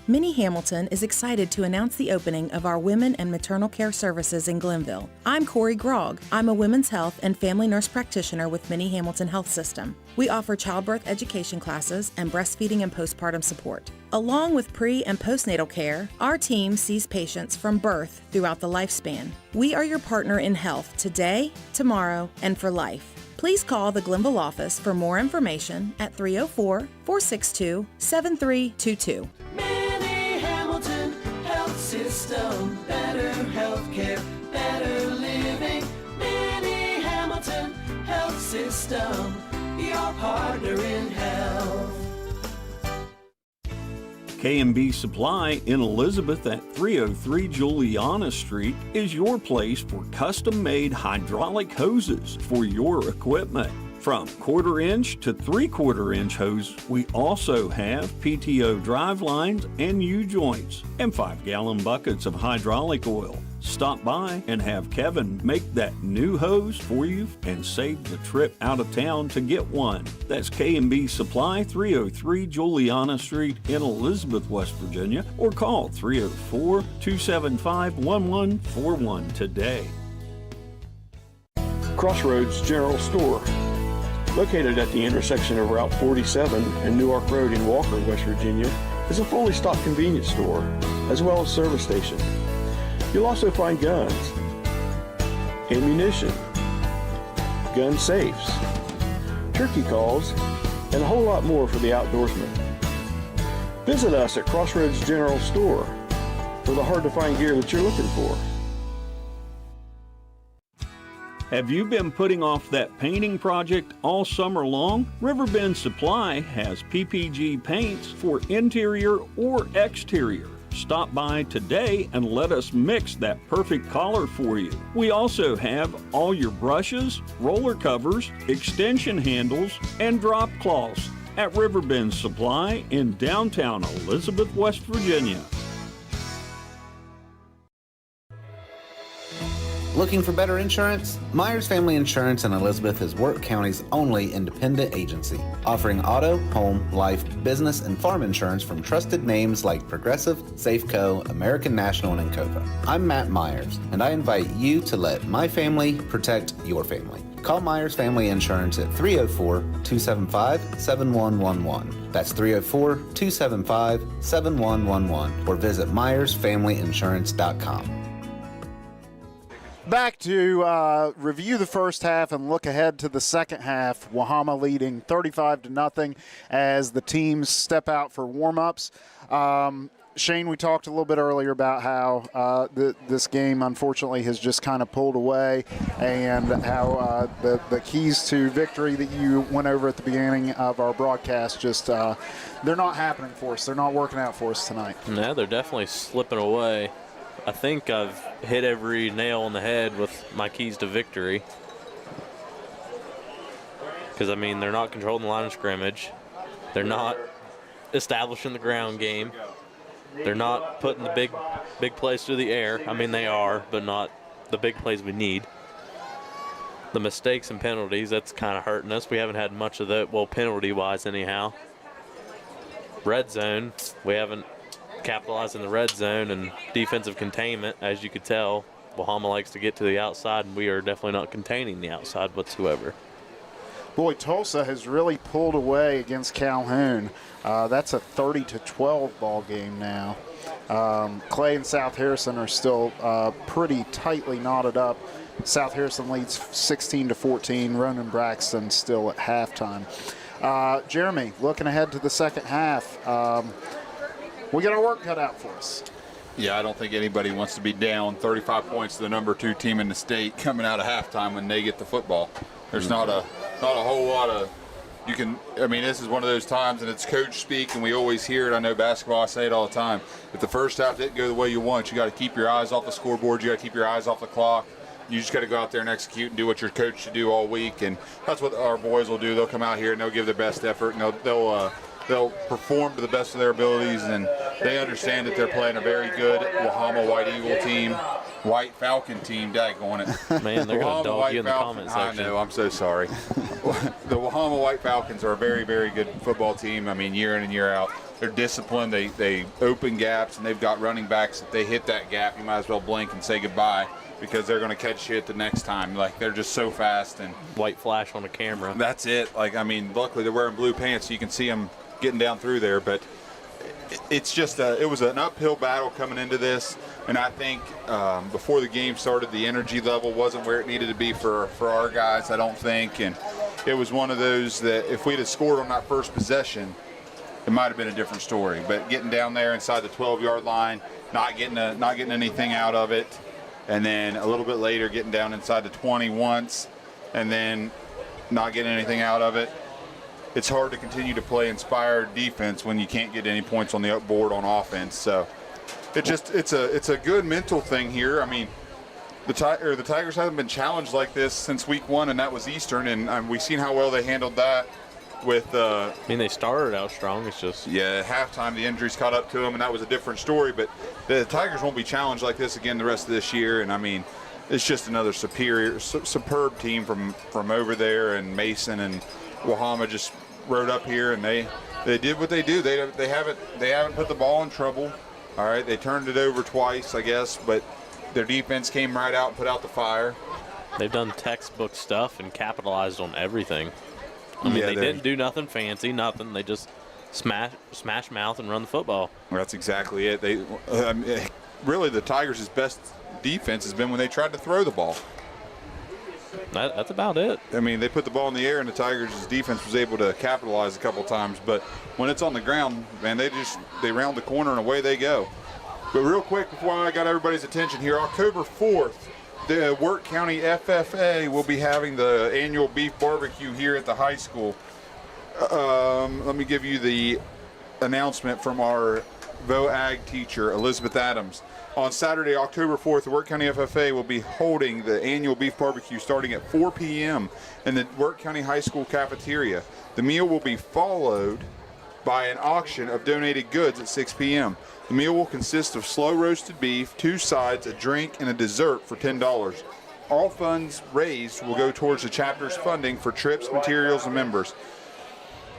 Minnie Hamilton is excited to announce the opening of our Women and Maternal Care Services in Glenville. I'm Corey Grogg. I'm a women's health and family nurse practitioner with Minnie Hamilton Health System. We offer childbirth education classes and breastfeeding and postpartum support. Along with pre- and postnatal care, our team sees patients from birth throughout the lifespan. We are your partner in health today, tomorrow, and for life. Please call the Glenville office for more information at 304-462-7322. System, better healthcare, better living. Minnie Hamilton Health System, your partner in health. K&B Supply in Elizabeth at 303 Juliana Street is your place for custom-made hydraulic hoses for your equipment. From 1/4 inch to 3/4 inch hose, we also have PTO drive lines and U-joints and 5-gallon buckets of hydraulic oil. Stop by and have Kevin make that new hose for you and save the trip out of town to get one. That's K&B Supply, 303 Juliana Street in Elizabeth, West Virginia, or call 304-275-1141 today. Crossroads General Store, located at the intersection of Route 47 and Newark Road in Walker, West Virginia, is a fully stocked convenience store, as well as service station. You'll also find guns, ammunition, gun safes, turkey calls, and a whole lot more for the outdoorsman. Visit us at Crossroads General Store for the hard-to-find gear that you're looking for. Have you been putting off that painting project all summer long? Riverbend Supply has PPG paints for interior or exterior. Stop by today and let us mix that perfect color for you. We also have all your brushes, roller covers, extension handles, and drop cloths at Riverbend Supply in downtown Elizabeth, West Virginia. Looking for better insurance? Myers Family Insurance in Elizabeth is Wirt County's only independent agency, offering auto, home, life, business, and farm insurance from trusted names like Progressive, Safeco, American National, and Encova. I'm Matt Myers, and I invite you to let my family protect your family. Call Myers Family Insurance at 304-275-7111. That's 304-275-7111. Or visit MyersFamilyInsurance.com. Back to review the first half and look ahead to the second half. Wahama leading 35-0 as the teams step out for warm-ups. Shane, we talked a little bit earlier about how this game, unfortunately, has just kind of pulled away, and how the keys to victory that you went over at the beginning of our broadcast just they're not happening for us. They're not working out for us tonight. No, they're definitely slipping away. I think I've hit every nail on the head with my keys to victory. Because, I mean, they're not controlling the line of scrimmage. They're not establishing the ground game. They're not putting the big plays through the air. I mean, they are, but not the big plays we need. The mistakes and penalties, that's kind of hurting us. We haven't had much of that, well, penalty-wise anyhow. Red zone, we haven't capitalized in the red zone, and defensive containment, as you could tell. Wahama likes to get to the outside, and we are definitely not containing the outside whatsoever. Boy, Tulsa has really pulled away against Calhoun. That's a 30-12 ball game now. Clay and South Harrison are still pretty tightly knotted up. South Harrison leads 16-14. Ronan Braxton still at halftime. Jeremy, looking ahead to the second half, we got our work cut out for us. Yeah, I don't think anybody wants to be down 35 points to the number 2 team in the state coming out of halftime when they get the football. There's not a whole lot of, this is one of those times, and it's coach speak, and we always hear it. I know basketball, I say it all the time. If the first half didn't go the way you want, you got to keep your eyes off the scoreboard. You got to keep your eyes off the clock. You just got to go out there and execute and do what you're coached to do all week, and that's what our boys will do. They'll come out here and they'll give their best effort, and they'll perform to the best of their abilities, and they understand that they're playing a very good Wahama White Eagle team. White Falcon team, daggone it. Man, they're going to dog you in the comment section. I know, I'm so sorry. The Wahama White Falcons are a very, very good football team. I mean, year in and year out. They're disciplined. They open gaps, and they've got running backs. If they hit that gap, you might as well blink and say goodbye, because they're going to catch you at the next time. Like, they're just so fast. And white flash on the camera. That's it. Luckily they're wearing blue pants, so you can see them getting down through there. But it's just it was an uphill battle coming into this. And I think before the game started, the energy level wasn't where it needed to be for our guys, I don't think. And it was one of those that if we'd have scored on that first possession, it might have been a different story. But getting down there inside the 12-yard line, not getting anything out of it, and then a little bit later getting down inside the 20 once, and then not getting anything out of it, it's hard to continue to play inspired defense when you can't get any points on the board on offense. So it's a good mental thing here. I mean, the Tigers haven't been challenged like this since week 1, and that was Eastern, and we've seen how well they handled that. They started out strong. It's just at halftime the injuries caught up to them, and that was a different story. But the Tigers won't be challenged like this again the rest of this year. And I mean, it's just another superb team from over there, and Mason and Wahama just rode up here, and they did what they do. They haven't put the ball in trouble. All right, they turned it over twice, I guess, but their defense came right out and put out the fire. They've done textbook stuff and capitalized on everything. They didn't do nothing fancy, nothing. They just smash mouth and run the football. Well, that's exactly it. Really, the Tigers' best defense has been when they tried to throw the ball. That's about it. I mean, they put the ball in the air, and the Tigers' defense was able to capitalize a couple times. But when it's on the ground, man, they round the corner and away they go. But real quick, before I got everybody's attention here, October 4th, the Wirt County FFA will be having the annual beef barbecue here at the high school. Let me give you the announcement from our VOAG teacher, Elizabeth Adams. On Saturday, October 4th, the Wirt County FFA will be holding the annual beef barbecue starting at 4 p.m. in the Wirt County High School cafeteria. The meal will be followed by an auction of donated goods at 6 p.m. The meal will consist of slow roasted beef, 2 sides, a drink, and a dessert for $10. All funds raised will go towards the chapter's funding for trips, materials, and members.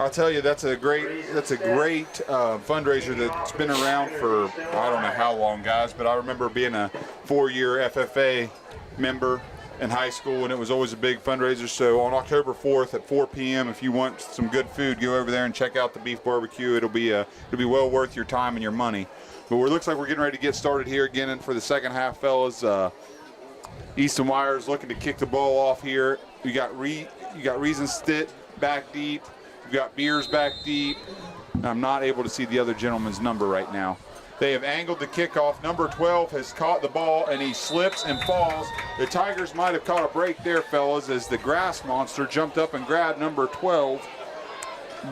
I'll tell you, that's a great fundraiser that's been around for I don't know how long, guys, but I remember being a 4-year FFA member, in high school, and it was always a big fundraiser. So on October 4th at 4 p.m., if you want some good food, go over there and check out the beef barbecue. It'll be well worth your time and your money. But it looks like we're getting ready to get started here again, and for the second half, fellas. Easton Wires looking to kick the ball off here. You got Reason Stitt back deep. You got Beers back deep. I'm not able to see the other gentleman's number right now. They have angled the kickoff. Number 12 has caught the ball, and he slips and falls. The Tigers might have caught a break there, fellas, as the grass monster jumped up and grabbed number 12,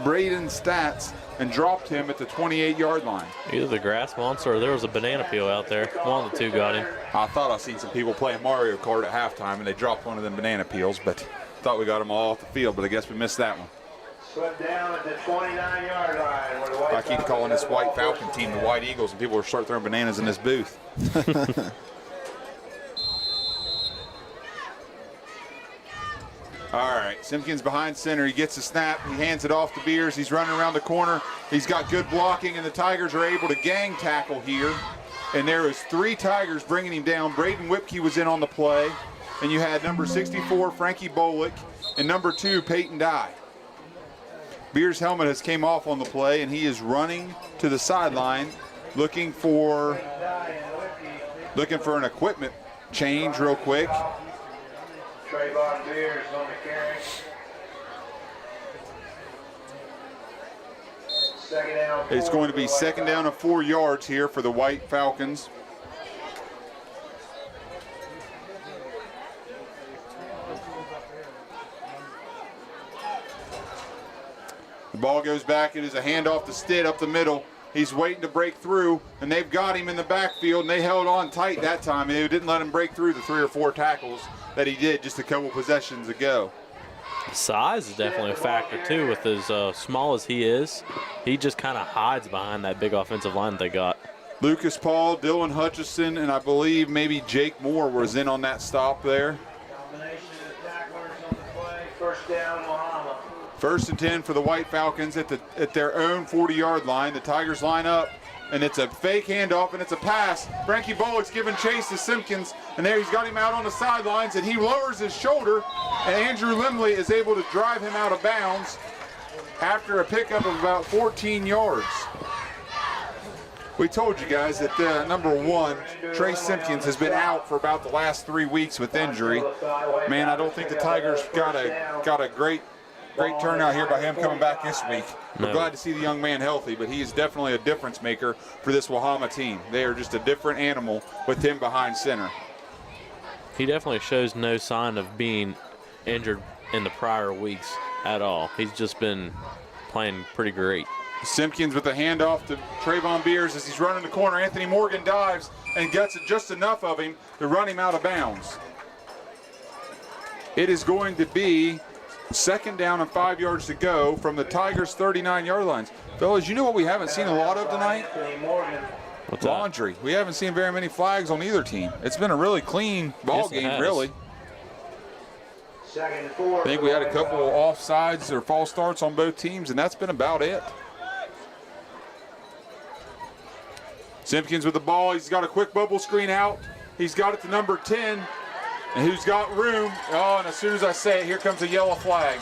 Braden Stats, and dropped him at the 28-yard line. Either the grass monster or there was a banana peel out there. One of the two got him. I thought I seen some people playing Mario Kart at halftime, and they dropped one of them banana peels, but thought we got them all off the field, but I guess we missed that one. Swept down at the 29-yard line. Where the White I keep calling this White Falcon team the White Eagles, and people will start throwing bananas in this booth. All right, Simpkins behind center. He gets the snap. He hands it off to Beers. He's running around the corner. He's got good blocking, and the Tigers are able to gang tackle here. And there is 3 Tigers bringing him down. Braden Whipke was in on the play. And you had number 64, Frankie Bolick, and number 2, Peyton Dye. Beers' helmet has came off on the play, and he is running to the sideline looking for an equipment change real quick. Trayvon Beers on the carry. Second down. It's going to be second down of 4 yards here for the White Falcons. The ball goes back. It is a handoff to Stitt up the middle. He's waiting to break through, and they've got him in the backfield, and they held on tight that time. They didn't let him break through the 3 or 4 tackles that he did just a couple possessions ago. Size is definitely a factor, too, with as small as he is. He just kind of hides behind that big offensive line that they got. Lucas Paul, Dylan Hutchison, and I believe maybe Jake Moore was in on that stop there. Combination of tacklers on the play. First down, Wahama. First and 10 for the White Falcons at their own 40-yard line. The Tigers line up, and it's a fake handoff, and it's a pass. Frankie Bullock's giving chase to Simpkins, and there he's got him out on the sidelines, and he lowers his shoulder, and Andrew Limley is able to drive him out of bounds after a pickup of about 14 yards. We told you guys that number 1, Trey Simpkins, has been out for about the last 3 weeks with injury. Man, I don't think the Tigers got a great turnout here by him coming back this week. We're glad to see the young man healthy, but he is definitely a difference maker for this Wahama team. They are just a different animal with him behind center. He definitely shows no sign of being injured in the prior weeks at all. He's just been playing pretty great. Simpkins with a handoff to Trayvon Beers as he's running the corner. Anthony Morgan dives and gets just enough of him to run him out of bounds. It is going to be second down and 5 yards to go from the Tigers' 39-yard lines. Fellas, you know what we haven't seen a lot of tonight? What's laundry. that? We haven't seen very many flags on either team. It's been a really clean ball game, really. I think we had a couple of offsides or false starts on both teams, and that's been about it. Simpkins with the ball. He's got a quick bubble screen out. He's got it to number 10. And who's got room? Oh, and as soon as I say it, here comes a yellow flag.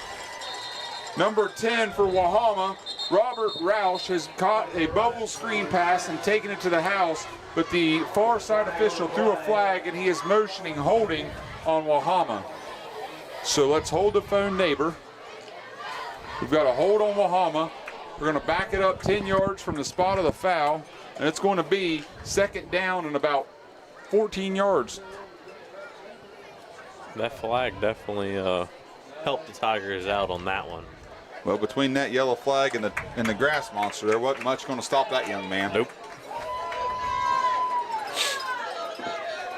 Number 10 for Wahama, Robert Roush, has caught a bubble screen pass and taken it to the house, but the far side official threw a flag, and he is motioning holding on Wahama. So let's hold the phone neighbor. We've got a hold on Wahama. We're going to back it up 10 yards from the spot of the foul, and it's going to be second down and about 14 yards. That flag definitely helped the Tigers out on that one. Well, between that yellow flag and the grass monster, there wasn't much going to stop that young man. Nope.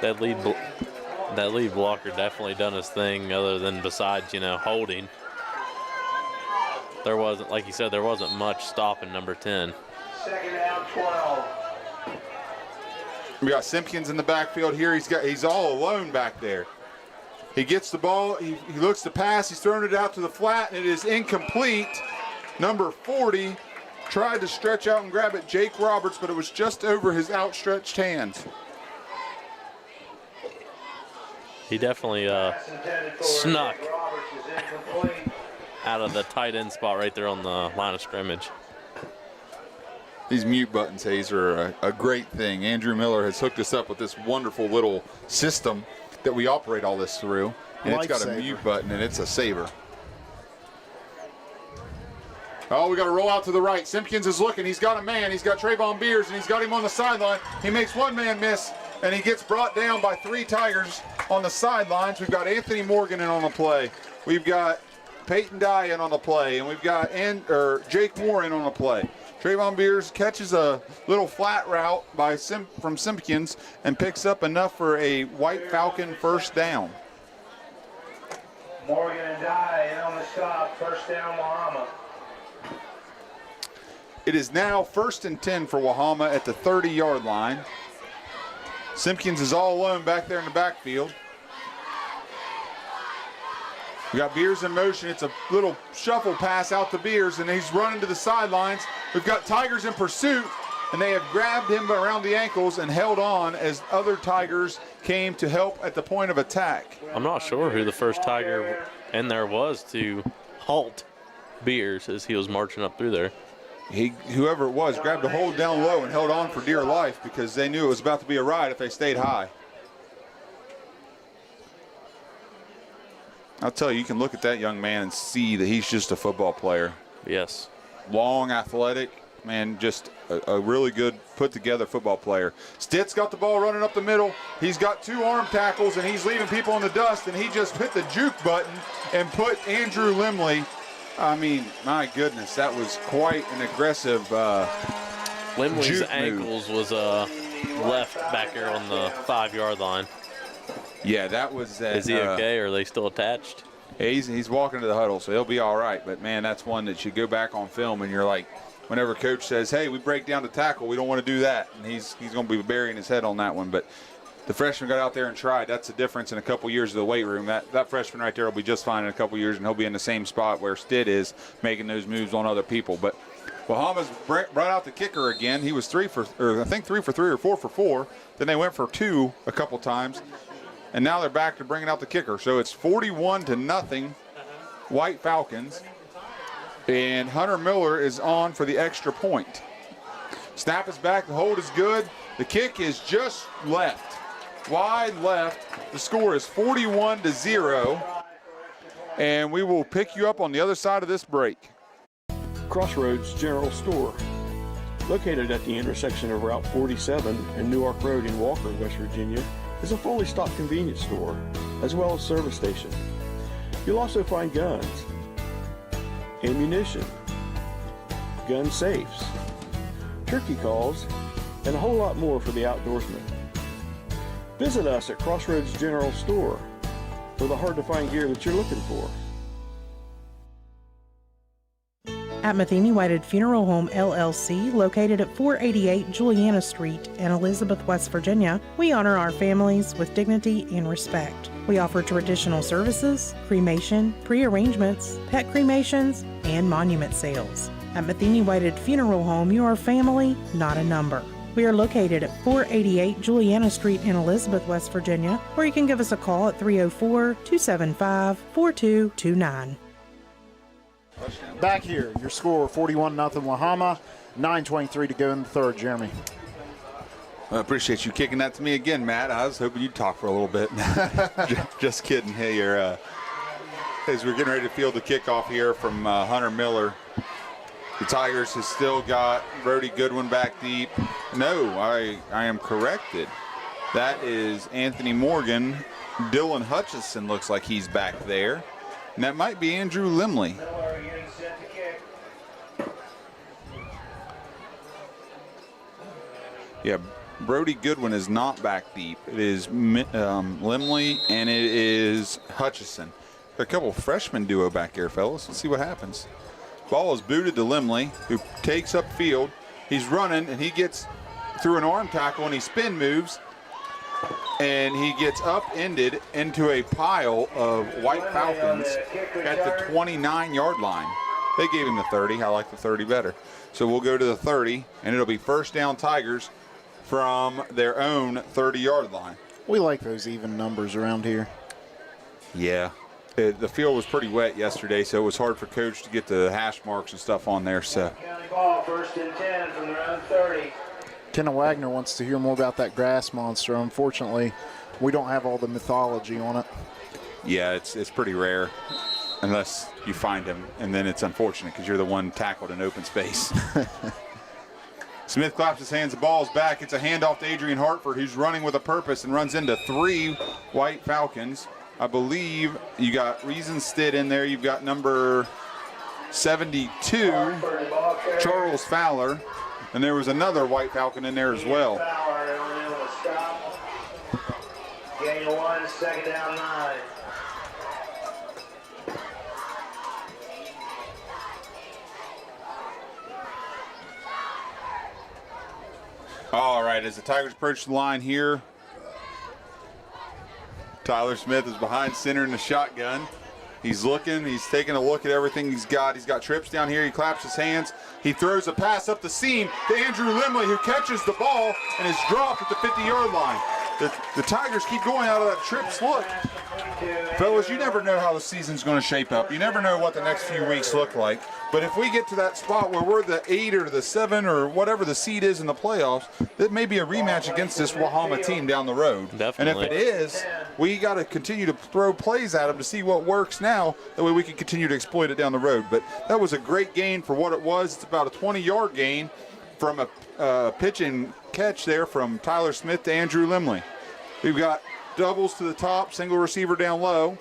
That lead blocker definitely done his thing, other than besides, holding. There wasn't, like you said, there wasn't much stopping number 10. Second down, 12. We got Simpkins in the backfield here. He's all alone back there. He gets the ball, he looks to pass, he's throwing it out to the flat, and it is incomplete. Number 40 tried to stretch out and grab it, Jake Roberts, but it was just over his outstretched hands. He definitely snuck out of the tight end spot right there on the line of scrimmage. These mute buttons, Hayes, are a great thing. Andrew Miller has hooked us up with this wonderful little system that we operate all this through. And it's got a mute button, and it's a saver. Oh, we got to roll out to the right. Simpkins is looking. He's got a man. He's got Trayvon Beers, and he's got him on the sideline. He makes one man miss, and he gets brought down by 3 Tigers on the sidelines. We've got Anthony Morgan in on the play. We've got Peyton Dye in on the play, and we've got Jake Moore in on the play. Trayvon Beers catches a little flat route from Simpkins and picks up enough for a White Falcon first down. Morgan and Dye in on the stop. First down, Wahama. It is now 1st and 10 for Wahama at the 30-yard line. Simpkins is all alone back there in the backfield. We got Beers in motion. It's a little shuffle pass out to Beers, and he's running to the sidelines. We've got Tigers in pursuit, and they have grabbed him around the ankles and held on as other Tigers came to help at the point of attack. I'm not sure who the first Tiger in there was to halt Beers as he was marching up through there. Whoever it was grabbed a hold down low and held on for dear life because they knew it was about to be a ride if they stayed high. I'll tell you, you can look at that young man and see that he's just a football player. Yes. Long, athletic, man, just a really good put-together football player. Stitt's got the ball running up the middle. He's got 2 arm tackles, and he's leaving people in the dust, and he just hit the juke button and put Andrew Limley. I mean, my goodness, that was quite an aggressive Limley's ankles was left back here on the 5-yard line. Yeah, that was. Is he okay, or are they still attached? He's walking to the huddle, so he'll be all right. But, man, that's one that you go back on film, and you're like, whenever coach says, hey, we break down the tackle, we don't want to do that. And he's going to be burying his head on that one. But the freshman got out there and tried. That's the difference in a couple years of the weight room. That freshman right there will be just fine in a couple years, and he'll be in the same spot where Stitt is, making those moves on other people. But Wahama's brought out the kicker again. He was 3 for 3 or 4 for 4. Then they went for 2 a couple times. And now they're back to bringing out the kicker. So it's 41-0 White Falcons. And Hunter Miller is on for the extra point. Snap is back. The hold is good. The kick is just left. Wide left. The score is 41-0. And we will pick you up on the other side of this break. Crossroads General Store, located at the intersection of Route 47 and Newark Road in Walker, West Virginia, is a fully stocked convenience store, as well as service station. You'll also find guns, ammunition, gun safes, turkey calls, and a whole lot more for the outdoorsman. Visit us at Crossroads General Store for the hard-to-find gear that you're looking for. At Matheny Whited Funeral Home LLC, located at 488 Juliana Street in Elizabeth, West Virginia, we honor our families with dignity and respect. We offer traditional services, cremation, pre-arrangements, pet cremations, and monument sales. At Matheny Whited Funeral Home, you are family, not a number. We are located at 488 Juliana Street in Elizabeth, West Virginia, or you can give us a call at 304-275-4229. Back here, your score 41-0 Wahama, 9:23 to go in the third. Jeremy. I appreciate you kicking that to me again, Matt. I was hoping you'd talk for a little bit. Just kidding. Hey, as we're getting ready to field the kickoff here from Hunter Miller, the Tigers has still got Brody Goodwin back deep. No, I am corrected. That is Anthony Morgan. Dylan Hutchison looks like he's back there. And that might be Andrew Limley. Yeah, Brody Goodwin is not back deep. It is Limley and it is Hutchison. A couple freshman duo back here, fellas. Let's see what happens. Ball is booted to Limley, who takes up field. He's running, and he gets through an arm tackle, and he spin moves. And he gets upended into a pile of White Falcons at the 29-yard line. They gave him the 30. I like the 30 better. So we'll go to the 30, and it'll be first down Tigers from their own 30-yard line. We like those even numbers around here. Yeah. The field was pretty wet yesterday, so it was hard for Coach to get the hash marks and stuff on there. So. County ball, 1st and 10 from their own 30. Kenna Wagner wants to hear more about that grass monster. Unfortunately, we don't have all the mythology on it. Yeah, it's pretty rare unless you find him, and then it's unfortunate because you're the one tackled in open space. Smith claps his hands, the ball's back. It's a handoff to Adrian Hartford, who's running with a purpose and runs into 3 White Falcons. I believe you got Reason Stitt in there. You've got number 72, Charles Fowler, and there was another White Falcon in there as well. Gain of 1, 2nd down 9. All right, as the Tigers approach the line here, Tyler Smith is behind center in the shotgun. He's looking, he's taking a look at everything he's got. He's got trips down here, he claps his hands. He throws a pass up the seam to Andrew Limley, who catches the ball and is dropped at the 50-yard line. The Tigers keep going out of that trips look. Fellas, you never know how the season's going to shape up. You never know what the next few weeks look like. But if we get to that spot where we're the 8 or the 7 or whatever the seed is in the playoffs, it may be a rematch against this Wahama team down the road. Definitely. And if it is, we got to continue to throw plays at them to see what works now. That way we can continue to exploit it down the road. But that was a great gain for what it was. It's about a 20-yard gain from a pitch and catch there from Tyler Smith to Andrew Limley. We've got doubles to the top, single receiver down low.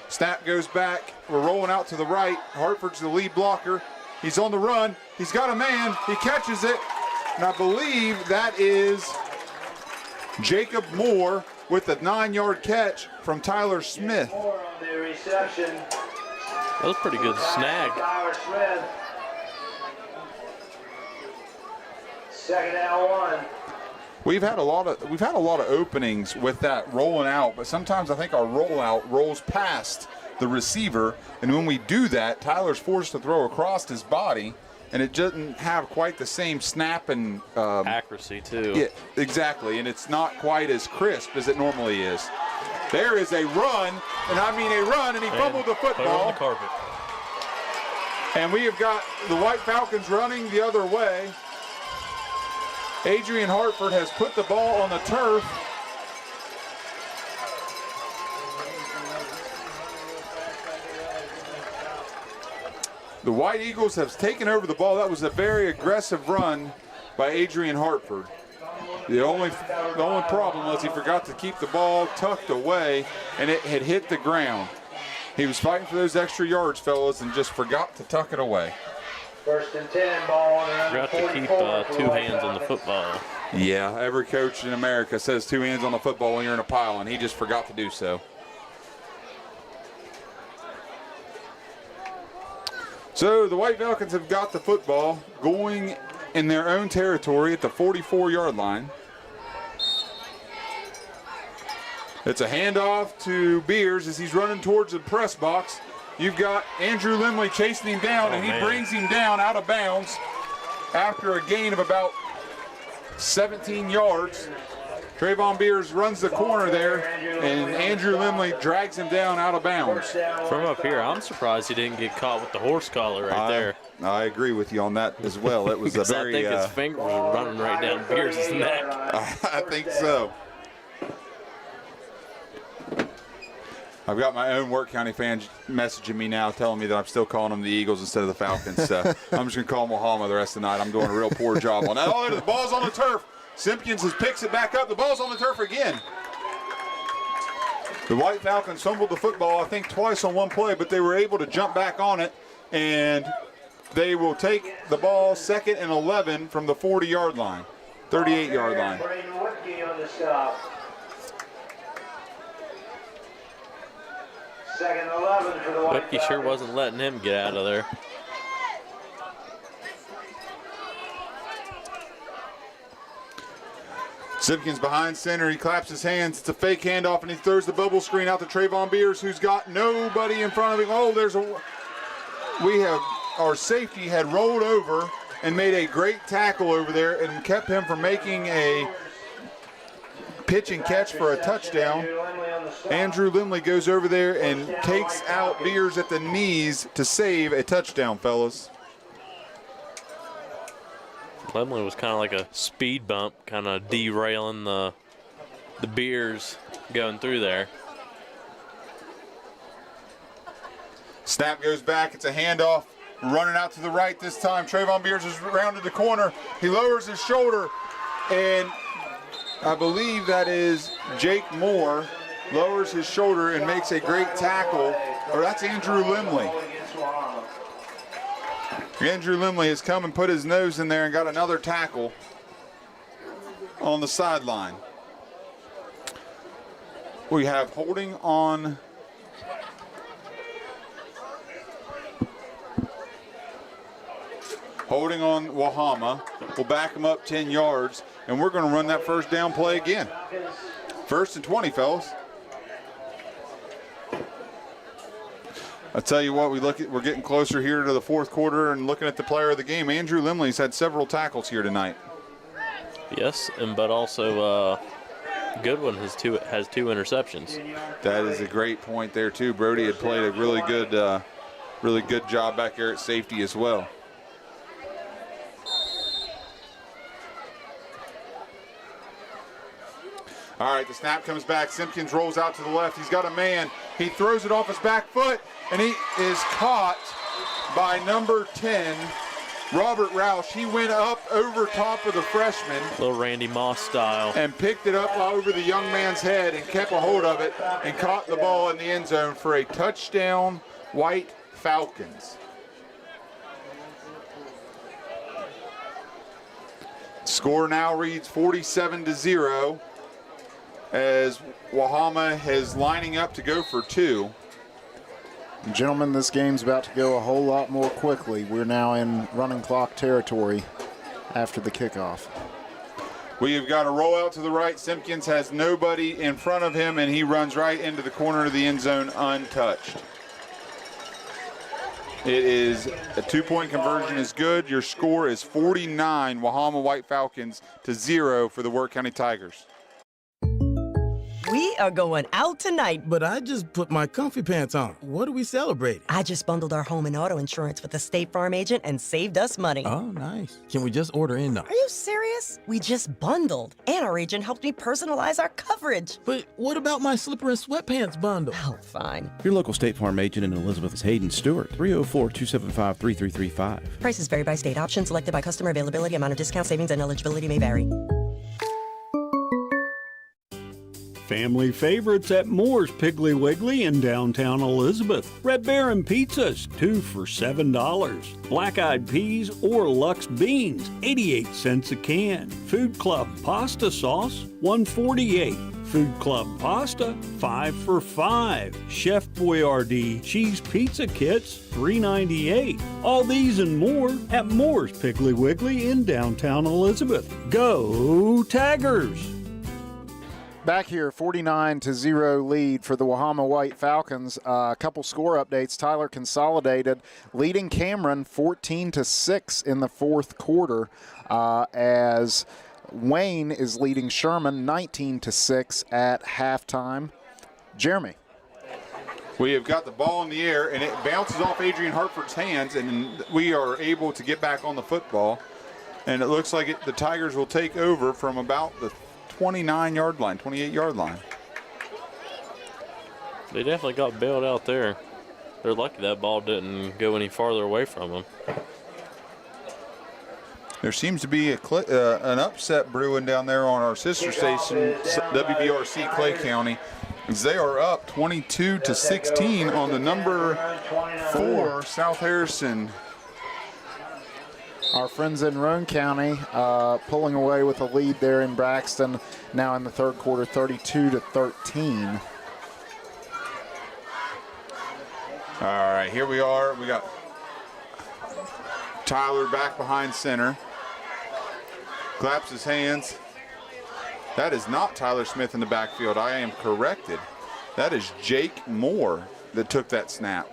Snap goes back. We're rolling out to the right. Hartford's the lead blocker. He's on the run. He's got a man. He catches it. And I believe that is Jacob Moore with a 9-yard catch from Tyler Smith. Moore on the reception. That was a pretty good snag. Tyler Smith. 2nd down 1. We've had a lot of openings with that rolling out, but sometimes I think our rollout rolls past the receiver, and when we do that, Tyler's forced to throw across his body, and it doesn't have quite the same snap and accuracy too. Yeah, exactly, and it's not quite as crisp as it normally is. There is a run, and I mean a run, and he fumbled the football. Put it on the carpet. And we have got the White Falcons running the other way. Adrian Hartford has put the ball on the turf. The White Eagles have taken over the ball. That was a very aggressive run by Adrian Hartford. The only problem was he forgot to keep the ball tucked away, and it had hit the ground. He was fighting for those extra yards, fellas, and just forgot to tuck it away. 1st and 10, ball on their own 44. Forgot to keep 2 hands on the football. Yeah, every coach in America says 2 hands on the football when you're in a pile, and he just forgot to do so. So the White Falcons have got the football going in their own territory at the 44-yard line. It's a handoff to Beers as he's running towards the press box. You've got Andrew Limley chasing him down, and he brings him down out of bounds after a gain of about 17 yards. Trayvon Beers runs the corner there, and Andrew Limley drags him down out of bounds. From up here, I'm surprised he didn't get caught with the horse collar right there. I agree with you on that as well. It was a very... I think his finger was running right down Beers' neck. I think so. I've got my own Wirt County fans messaging me now telling me that I'm still calling them the Eagles instead of the Falcons. So I'm just going to call them Wahama the rest of the night. I'm doing a real poor job on that. Oh, the ball's on the turf. Simpkins picks it back up. The ball's on the turf again. The White Falcons fumbled the football, I think, twice on one play, but they were able to jump back on it, and they will take the ball 2nd and 11 from the 40-yard line, 38-yard line. Braden Whitke on the stop. 2nd and 11 for the White Whitke sure wasn't letting him get out of there. Simpkins behind center. He claps his hands. It's a fake handoff, and he throws the bubble screen out to Trayvon Beers, who's got nobody in front of him. Oh, our safety had rolled over and made a great tackle over there and kept him from making a pitch and catch for a touchdown. Andrew Limley goes over there and takes out Beers at the knees to save a touchdown, fellas. Lemley was kind of like a speed bump, kind of derailing the Beers going through there. Snap goes back. It's a handoff. Running out to the right this time. Trayvon Beers has rounded the corner. He lowers his shoulder, and I believe that is Jake Moore lowers his shoulder and makes a great tackle. Or that's Andrew Limley. Andrew Limley has come and put his nose in there and got another tackle on the sideline. We have holding on Wahama. We'll back him up 10 yards, and we're going to run that first down play again. 1st and 20, fellas. I tell you what, we're getting closer here to the fourth quarter and looking at the player of the game. Andrew Limley's had several tackles here tonight. Yes, but also Goodwin has two interceptions. That is a great point there too. Brody had played a really good job back there at safety as well. All right, the snap comes back. Simpkins rolls out to the left. He's got a man. He throws it off his back foot, and he is caught by number 10, Robert Roush. He went up over top of the freshman. Little Randy Moss style. And picked it up over the young man's head and kept a hold of it and caught the ball in the end zone for a touchdown, White Falcons. Score now reads 47-0. As Wahama is lining up to go for 2. Gentlemen, this game's about to go a whole lot more quickly. We're now in running clock territory after the kickoff. We have got a roll out to the right. Simpkins has nobody in front of him, and he runs right into the corner of the end zone untouched. It is a 2-point conversion is good. Your score is 49 Wahama White Falcons to 0 for the Wirt County Tigers. We are going out tonight. But I just put my comfy pants on. What are we celebrating? I just bundled our home and auto insurance with the State Farm agent and saved us money. Oh, nice. Can we just order in now? Are you serious? We just bundled. And our agent helped me personalize our coverage. But what about my slipper and sweatpants bundle? Oh, fine. Your local State Farm agent in Elizabeth is Hayden Stewart, 304-275-3335. Prices vary by state. Options selected by customer. Availability, amount of discount, savings, and eligibility may vary. Family favorites at Moore's Piggly Wiggly in downtown Elizabeth. Red Baron pizzas, 2 for $7. Black Eyed Peas or Lux Beans, 88 cents a can. Food Club pasta sauce, $1.48. Food Club pasta, 5 for $5. Chef Boyardee cheese pizza kits, $3.98. All these and more at Moore's Piggly Wiggly in downtown Elizabeth. Go Taggers! Back here, 49-0 lead for the Wahama White Falcons. A couple score updates. Tyler Consolidated leading Cameron 14-6 in the fourth quarter, as Wayne is leading Sherman 19-6 at halftime. Jeremy. We have got the ball in the air, and it bounces off Adrian Hartford's hands, and we are able to get back on the football. And it looks like the Tigers will take over from about the 29-yard line, 28-yard line. They definitely got bailed out there. They're lucky that ball didn't go any farther away from them. There seems to be an upset brewing down there on our sister station, WBRC Clay County, as they are up 22-16 on the number 4 South Harrison. Our friends in Roane County pulling away with a lead there in Braxton, now in the third quarter, 32-13. All right, here we are. We got Tyler back behind center. Claps his hands. That is not Tyler Smith in the backfield. I am corrected. That is Jake Moore that took that snap.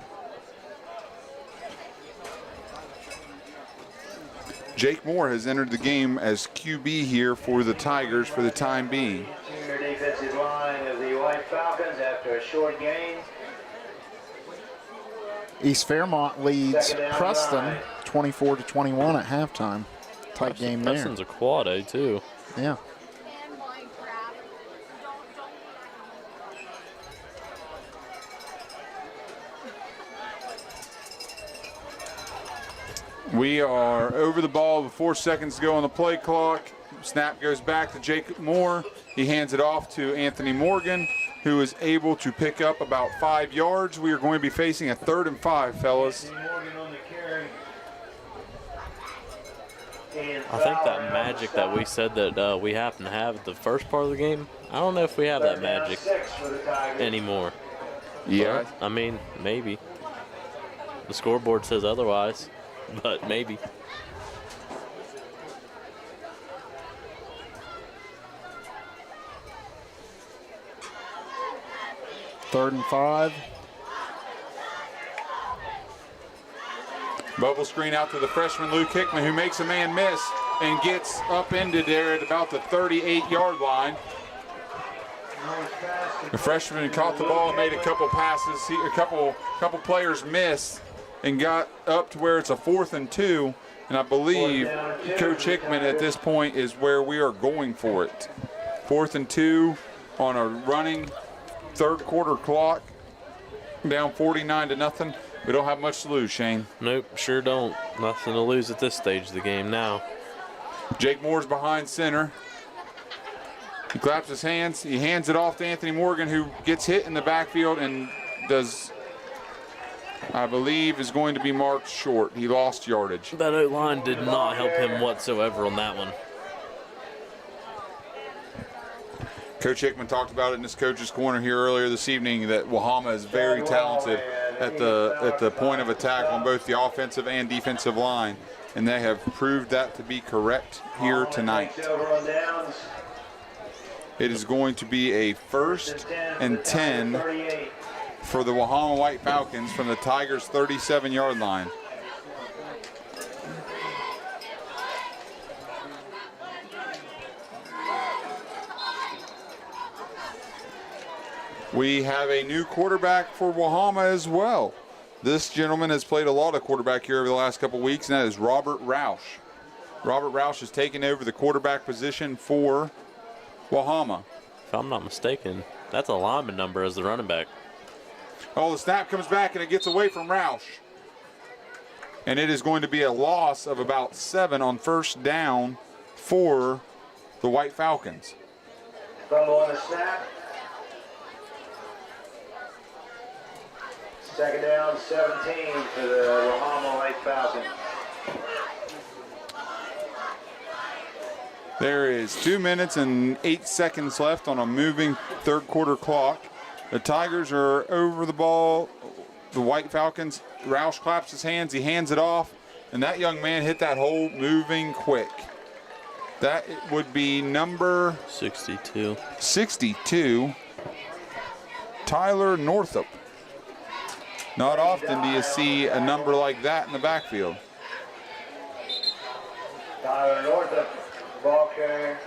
Jake Moore has entered the game as QB here for the Tigers for the time being. defensive line of the White Falcons after a short gain. East Fairmont leads Second down, Preston 9. 24-21 at halftime. Tight game there. Preston's a quad A too. Yeah. We are over the ball with 4 seconds to go on the play clock. Snap goes back to Jacob Moore. He hands it off to Anthony Morgan, who is able to pick up about 5 yards. We are going to be facing a 3rd and 5, fellas. I think that magic that we said that we happen to have at the first part of the game, I don't know if we have that magic anymore. Yeah. But, I mean, maybe. The scoreboard says otherwise, but maybe. Third and 5. Bubble screen out to the freshman Luke Hickman, who makes a man miss and gets upended there at about the 38-yard line. The freshman caught the ball and made a couple passes. A couple players missed and got up to where it's a 4th and 2. And I believe Coach Hickman at this point is where we are going for it. 4th and 2 on a running 3rd quarter clock. Down 49-0. We don't have much to lose, Shane. Nope, sure don't. Nothing to lose at this stage of the game now. Jake Moore's behind center. He claps his hands. He hands it off to Anthony Morgan, who gets hit in the backfield and does, I believe, is going to be marked short. He lost yardage. That O-line did not help him whatsoever on that one. Coach Hickman talked about it in his coach's corner here earlier this evening that Wahama is very talented at the point of attack on both the offensive and defensive line, and they have proved that to be correct here tonight. It is going to be a 1st and 10 for the Wahama White Falcons from the Tigers' 37-yard line. We have a new quarterback for Wahama as well. This gentleman has played a lot of quarterback here over the last couple weeks, and that is Robert Roush. Robert Roush has taken over the quarterback position for Wahama. If I'm not mistaken, that's a lineman number as the running back. Oh, the snap comes back, and it gets away from Roush. And it is going to be a loss of about 7 on 1st down for the White Falcons. Fumble on the snap. 2nd down, 17 for the Wahama White Falcons. There is 2 minutes and 8 seconds left on a moving 3rd quarter clock. The Tigers are over the ball. The White Falcons, Roush claps his hands. He hands it off, and that young man hit that hole moving quick. That would be number 62. 62, Tyler Northup. Not often do you see a number like that in the backfield. Tyler Northup, ball carrier.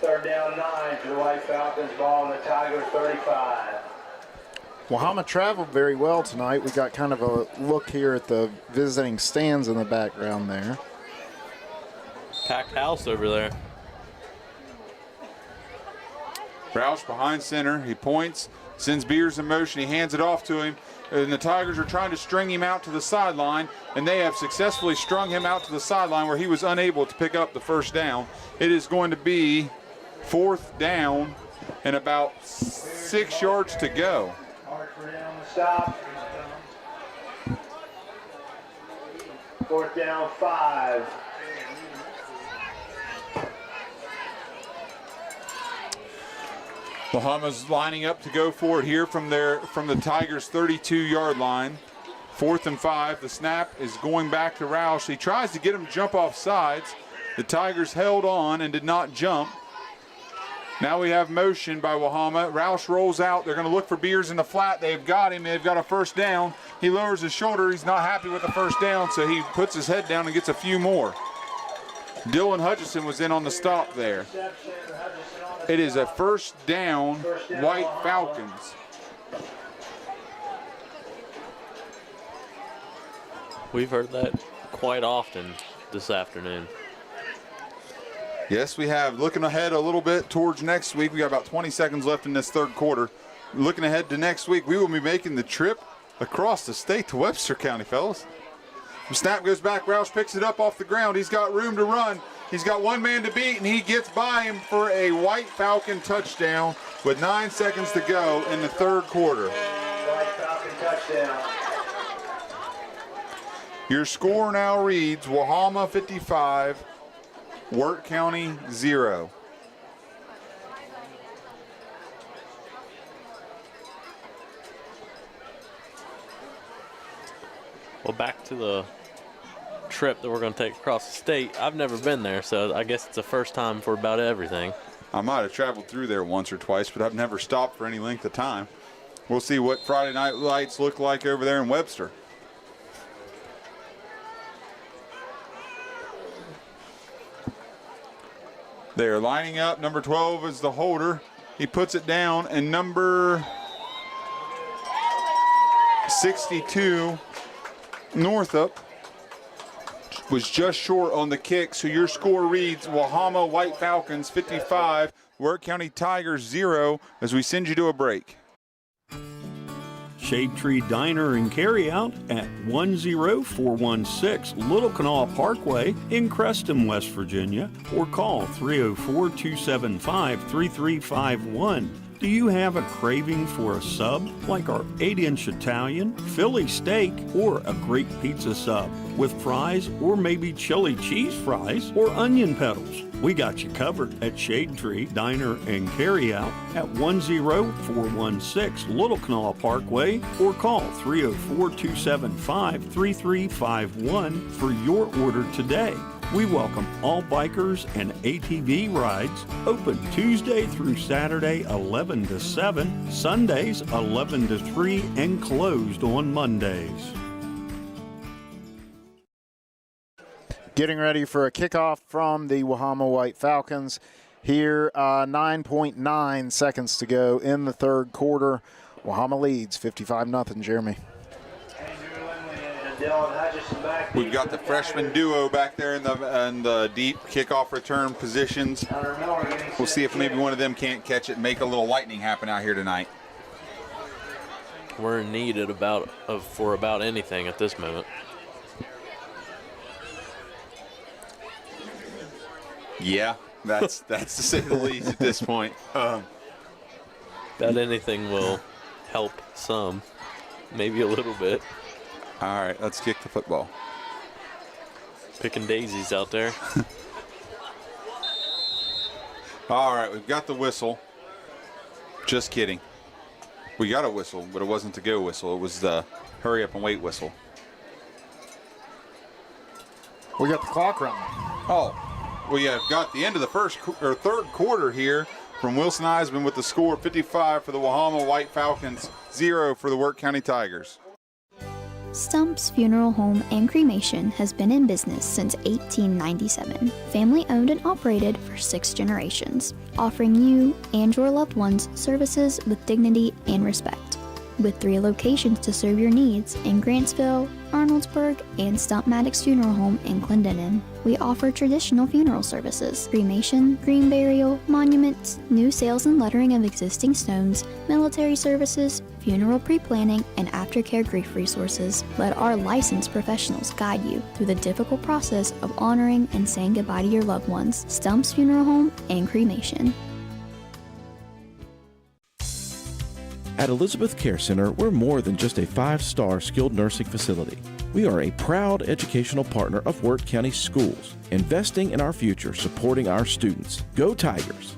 3rd down, 9 for the White Falcons, ball on the Tigers' 35. Wahama traveled very well tonight. We got kind of a look here at the visiting stands in the background there. Packed house over there. Roush behind center. He points, sends Beers in motion. He hands it off to him. And the Tigers are trying to string him out to the sideline, and they have successfully strung him out to the sideline where he was unable to pick up the 1st down. It is going to be 4th down and about 6 yards to go. Stop. 4th down, 5. Wahama's lining up to go for it here from the Tigers' 32-yard line. 4th and 5. The snap is going back to Roush. He tries to get him to jump off sides. The Tigers held on and did not jump. Now we have motion by Wahama. Roush rolls out. They're going to look for Beers in the flat. They've got him. They've got a 1st down. He lowers his shoulder. He's not happy with the 1st down, so he puts his head down and gets a few more. Dylan Hutchison was in on the stop there. It is a first down, White Falcons. We've heard that quite often this afternoon. Yes, we have. Looking ahead a little bit towards next week, we got about 20 seconds left in this third quarter. Looking ahead to next week, we will be making the trip across the state to Webster County, fellas. The snap goes back, Roush picks it up off the ground. He's got room to run. He's got one man to beat, and he gets by him for a White Falcon touchdown with 9 seconds to go in the third quarter. White Falcon touchdown. Your score now reads Wahama 55, Wirt County 0. Well, back to the trip that we're going to take across the state. I've never been there, so I guess it's the first time for about everything. I might have traveled through there once or twice, but I've never stopped for any length of time. We'll see what Friday night lights look like over there in Webster. They are lining up. Number 12 is the holder. He puts it down, and number 62, Northup, was just short on the kick. So your score reads Wahama White Falcons 55, Wirt County Tigers 0, as we send you to a break. Shade Tree Diner and Carryout at 10416 Little Kanawha Parkway in Creston, West Virginia, or call 304-275-3351. Do you have a craving for a sub like our 8-inch Italian, Philly steak, or a great pizza sub with fries or maybe chili cheese fries or onion petals? We got you covered at Shade Tree Diner and Carryout at 10416 Little Kanawha Parkway, or call 304-275-3351 for your order today. We welcome all bikers and ATV rides, open Tuesday through Saturday 11 to 7, Sundays 11 to 3, and closed on Mondays. Getting ready for a kickoff from the Wahama White Falcons. Here, 9.9 seconds to go in the third quarter. Wahama leads 55-0, Jeremy. We've got the freshman duo back there in the deep kickoff return positions. We'll see if maybe one of them can't catch it and make a little lightning happen out here tonight. We're in need for about anything at this moment. Yeah, that's to say the least at this point. That anything will help some, maybe a little bit. All right, let's kick the football. Picking daisies out there. All right, we've got the whistle. Just kidding. We got a whistle, but it wasn't the go whistle. It was the hurry up and wait whistle. We got the clock running. Oh, we have got the end of the third quarter here from Wilson Eisman with the score 55 for the Wahama White Falcons, 0 for the Wirt County Tigers. Stump's Funeral Home and Cremation has been in business since 1897. Family owned and operated for 6 generations, offering you and your loved ones services with dignity and respect. With 3 locations to serve your needs in Grantsville, Arnoldsburg, and Stump Maddox Funeral Home in Clendenin. We offer traditional funeral services, cremation, green burial, monuments, new sales and lettering of existing stones, military services, funeral pre-planning, and aftercare grief resources. Let our licensed professionals guide you through the difficult process of honoring and saying goodbye to your loved ones. Stump's Funeral Home and Cremation. At Elizabeth Care Center, we're more than just a 5-star skilled nursing facility. We are a proud educational partner of Wirt County Schools, investing in our future, supporting our students. Go Tigers!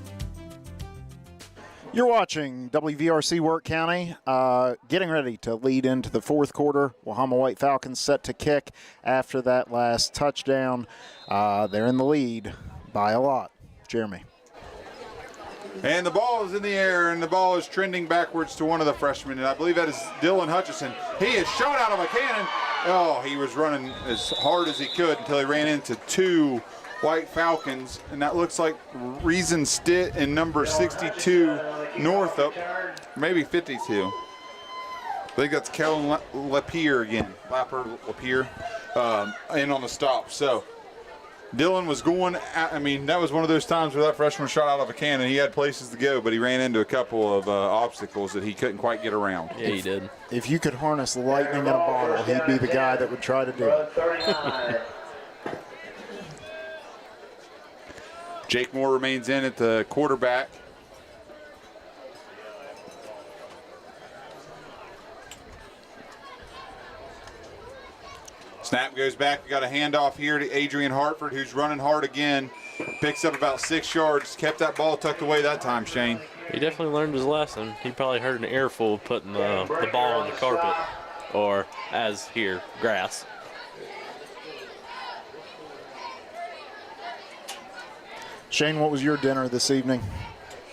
You're watching WVRC Wirt County, getting ready to lead into the fourth quarter. Wahama White Falcons set to kick after that last touchdown. They're in the lead by a lot. Jeremy. And the ball is in the air, and the ball is trending backwards to one of the freshmen, and I believe that is Dylan Hutchison. He is shot out of a cannon. Oh, he was running as hard as he could until he ran into 2 White Falcons, and that looks like Reason Stitt and number 62 Northup, maybe 52. I think that's Kellen Lapierre again, Lapierre, in on the stop. So Dylan was going, that was one of those times where that freshman shot out of a cannon. He had places to go, but he ran into a couple of obstacles that he couldn't quite get around. Yeah, he did. If you could harness lightning in a bottle, he'd be the guy that would try to do it. Jake Moore remains in at the quarterback. Snap goes back. We got a handoff here to Adrian Hartford, who's running hard again. Picks up about 6 yards. Kept that ball tucked away that time, Shane. He definitely learned his lesson. He probably heard an earful of putting the ball on the carpet, or as here, grass. Shane, what was your dinner this evening?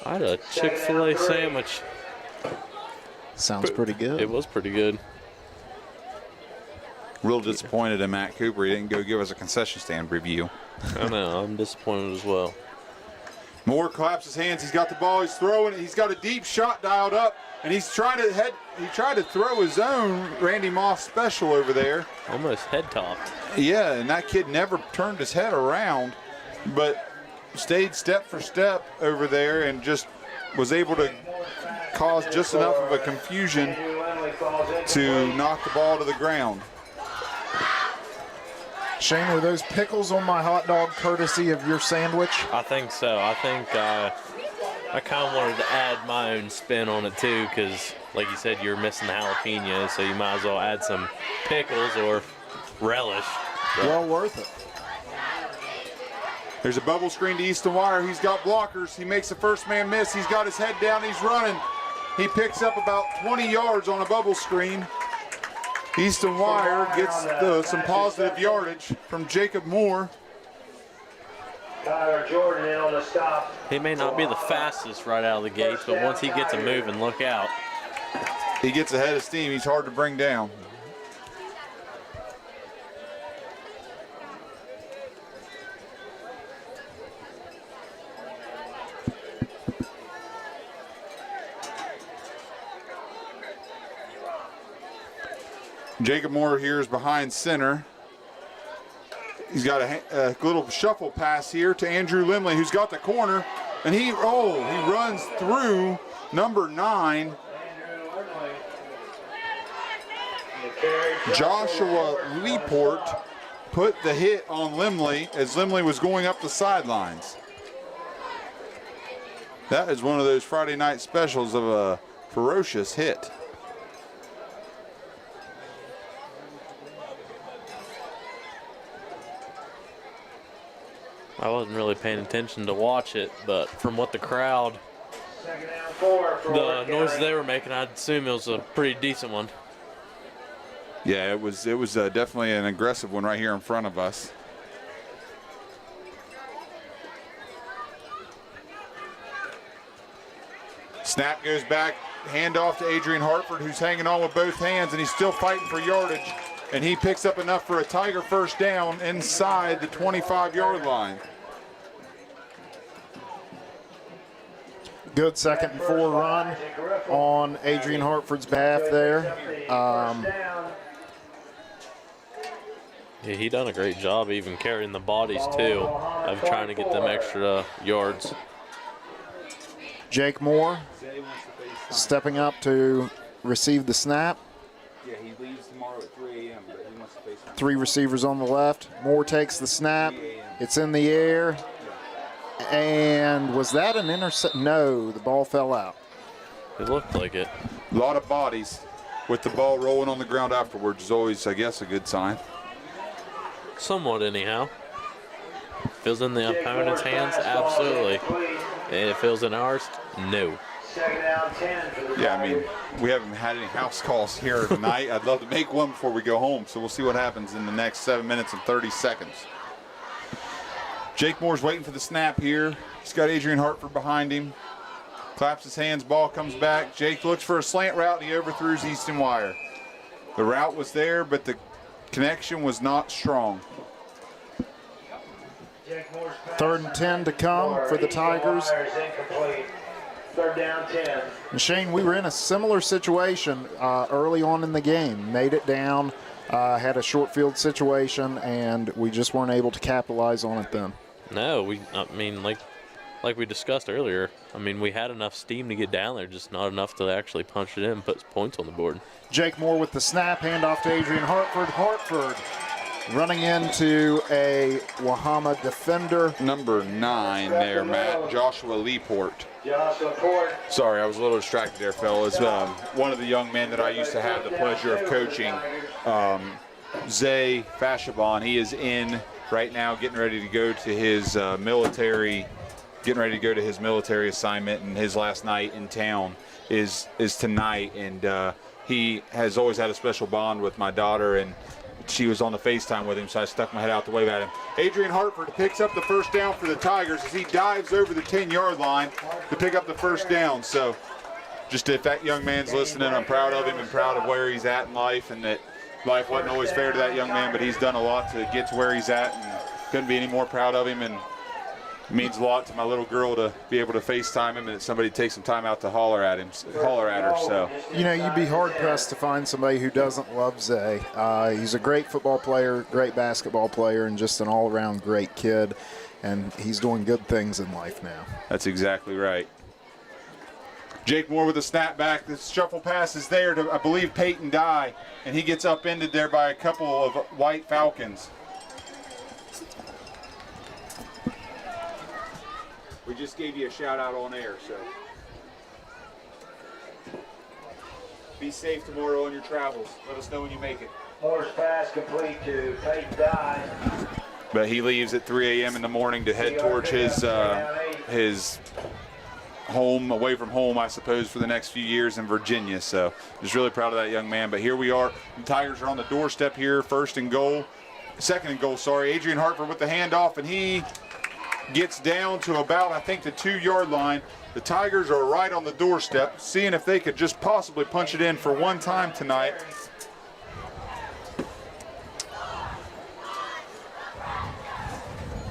I had a Chick-fil-A sandwich. Sounds pretty good. It was pretty good. Real disappointed in Matt Cooper. He didn't go give us a concession stand review. I know. I'm disappointed as well. Moore claps his hands. He's got the ball. He's throwing it. He's got a deep shot dialed up, and he's trying to He tried to throw his own Randy Moss special over there. Almost head topped. Yeah, and that kid never turned his head around, but stayed step for step over there and just was able to cause just enough of a confusion to knock the ball to the ground. Shane, were those pickles on my hot dog courtesy of your sandwich? I think so. I think I kind of wanted to add my own spin on it too, because like you said, you're missing the jalapeno, so you might as well add some pickles or relish. Well worth it. There's a bubble screen to Easton Wire. He's got blockers. He makes the first man miss. He's got his head down. He's running. He picks up about 20 yards on a bubble screen. Easton Wire gets some positive yardage from Jacob Moore. Tyler Jordan in on the stop. He may not be the fastest right out of the gates, but once he gets a moving, look out. He gets ahead of steam. He's hard to bring down. Jacob Moore here is behind center. He's got a little shuffle pass here to Andrew Limley, who's got the corner, and he runs through number 9. Joshua Leaport put the hit on Limley as Limley was going up the sidelines. That is one of those Friday night specials of a ferocious hit. I wasn't really paying attention to watch it, but from what the crowd, the noise they were making, I'd assume it was a pretty decent one. Yeah, it was definitely an aggressive one right here in front of us. Snap goes back, handoff to Adrian Hartford, who's hanging on with both hands, and he's still fighting for yardage. And he picks up enough for a Tiger first down inside the 25-yard line. Good 2nd and 4 run on Adrian Hartford's behalf there. Yeah, he done a great job even carrying the bodies too, of trying to get them extra yards. Jake Moore stepping up to receive the snap. Yeah, he leaves tomorrow at 3 a.m., but he wants to face 3 receivers on the left. Moore takes the snap. It's in the air. And was that an intercept? No, the ball fell out. It looked like it. A lot of bodies with the ball rolling on the ground afterwards is always, I guess, a good sign. Somewhat, anyhow. Feels in the opponent's hands? Absolutely. And it feels in ours? No. Yeah, I mean, we haven't had any house calls here tonight. I'd love to make one before we go home, so we'll see what happens in the next 7 minutes and 30 seconds. Jake Moore's waiting for the snap here. He's got Adrian Hartford behind him. Claps his hands, ball comes back. Jake looks for a slant route, and he overthrows Easton Wire. The route was there, but the connection was not strong. 3rd and 10 to come for the Tigers. Incomplete. 3rd down 10. And Shane, we were in a similar situation early on in the game. Made it down, had a short field situation, and we just weren't able to capitalize on it then. No, like we discussed earlier, we had enough steam to get down there, just not enough to actually punch it in and put points on the board. Jake Moore with the snap, handoff to Adrian Hartford. Hartford running into a Wahama defender. Number 9 there, Matt, Joshua Leeport. Sorry, I was a little distracted there, fellas. One of the young men that I used to have the pleasure of coaching, Zay Fashabon, he is in right now getting ready to go to his military assignment, and his last night in town is tonight, and he has always had a special bond with my daughter, and she was on the FaceTime with him, so I stuck my head out the way at him. Adrian Hartford picks up the first down for the Tigers as he dives over the 10-yard line to pick up the first down. So just if that young man's listening, I'm proud of him and proud of where he's at in life, and that life wasn't always fair to that young man, but he's done a lot to get to where he's at, and couldn't be any more proud of him. And it means a lot to my little girl to be able to FaceTime him and that somebody takes some time out to holler at her. So, you'd be hard-pressed to find somebody who doesn't love Zay. He's a great football player, great basketball player, and just an all-around great kid. And he's doing good things in life now. That's exactly right. Jake Moore with a snapback. The shuffle pass is there to, I believe, Peyton Dye, and he gets upended there by a couple of White Falcons. We just gave you a shout out on air, so be safe tomorrow on your travels. Let us know when you make it. Moore's pass complete to Peyton Dye. But he leaves at 3 a.m. in the morning to head towards his home, away from home, I suppose, for the next few years in Virginia. So just really proud of that young man. But here we are. The Tigers are on the doorstep here, second and goal. Adrian Hartford with the handoff, and he gets down to about, I think, the 2-yard line. The Tigers are right on the doorstep, seeing if they could just possibly punch it in for one time tonight.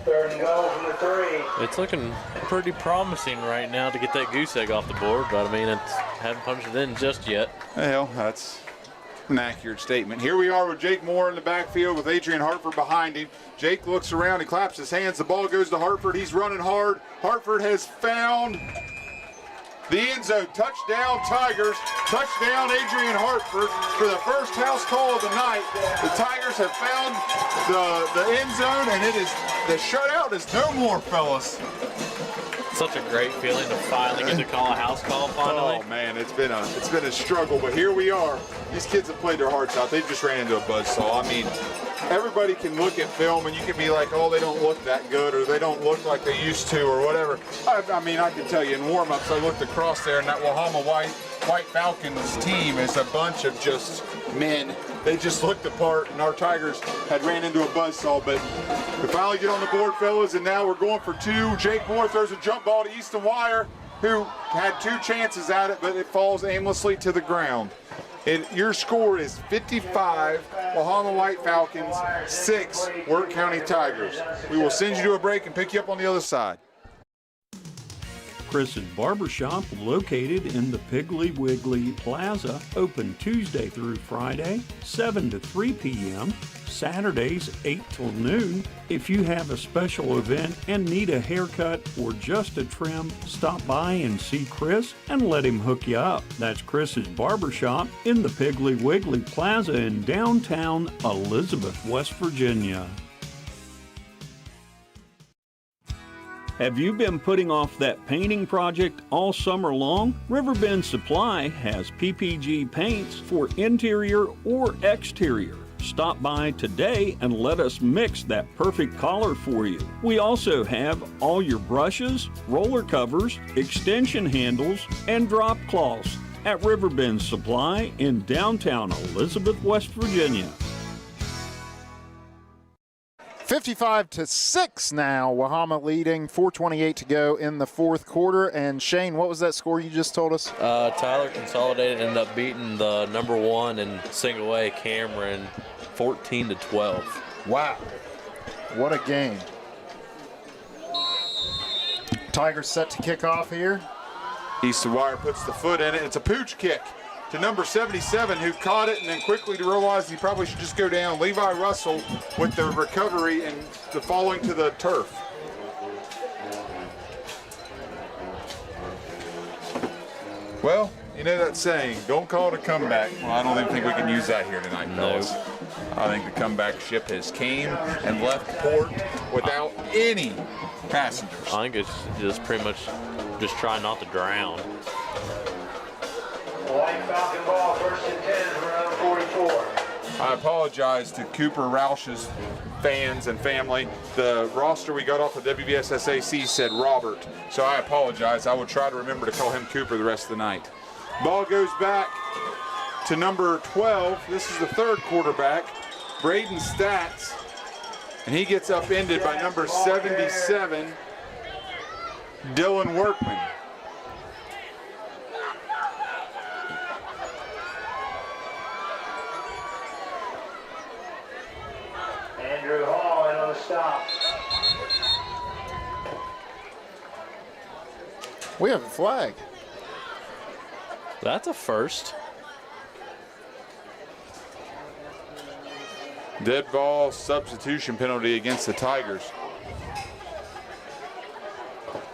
Third and goal from the 3. It's looking pretty promising right now to get that goose egg off the board, but it's haven't punched it in just yet. Well, that's an accurate statement. Here we are with Jake Moore in the backfield with Adrian Hartford behind him. Jake looks around, he claps his hands, the ball goes to Hartford, he's running hard. Hartford has found the end zone. Touchdown Tigers, touchdown Adrian Hartford for the first house call of the night. The Tigers have found the end zone, and the shutout is no more, fellas. Such a great feeling to finally get to call a house call finally. Oh man, it's been a struggle, but here we are. These kids have played their hearts out. They just ran into a buzzsaw. Everybody can look at film and you can be like, oh, they don't look that good, or they don't look like they used to, or whatever. I can tell you in warm-ups, I looked across there, and that Wahama White Falcons team is a bunch of just men. They just looked the part, and our Tigers had ran into a buzzsaw, but we finally get on the board, fellas, and now we're going for 2. Jake Moore throws a jump ball to Easton Wire, who had 2 chances at it, but it falls aimlessly to the ground. Your score is 55 Wahama White Falcons, 6 Wirt County Tigers. We will send you to a break and pick you up on the other side. Chris's Barbershop, located in the Piggly Wiggly Plaza, open Tuesday through Friday, 7 to 3 p.m., Saturdays 8 till noon. If you have a special event and need a haircut or just a trim, stop by and see Chris and let him hook you up. That's Chris's Barbershop in the Piggly Wiggly Plaza in downtown Elizabeth, West Virginia. Have you been putting off that painting project all summer long? Riverbend Supply has PPG paints for interior or exterior. Stop by today and let us mix that perfect color for you. We also have all your brushes, roller covers, extension handles, and drop cloths at Riverbend Supply in downtown Elizabeth, West Virginia. 55-6 now. Wahama leading, 4:28 to go in the fourth quarter. And Shane, what was that score you just told us? Tyler Consolidated ended up beating the number 1 in single A, Cameron, 14-12. Wow, what a game! Tigers set to kick off here. Eastwire puts the foot in it. It's a pooch kick to number 77, who caught it and then quickly realized he probably should just go down. Levi Russell with the recovery and the falling to the turf. Well, you know that saying, don't call it a comeback. Well, I don't even think we can use that here tonight, fellas. I think the comeback ship has came and left port without any passengers. I think it's just pretty much just trying not to drown. White Falcon ball, 1st and 10 from round 44. I apologize to Cooper Roush's fans and family. The roster we got off of WVSSAC said Robert, so I apologize. I will try to remember to call him Cooper the rest of the night. Ball goes back to number 12. This is the third quarterback, Braden Stats, and he gets upended by number 77, Dylan Workman. Andrew Hall in on the stop. We have a flag. That's a first. Dead ball substitution penalty against the Tigers.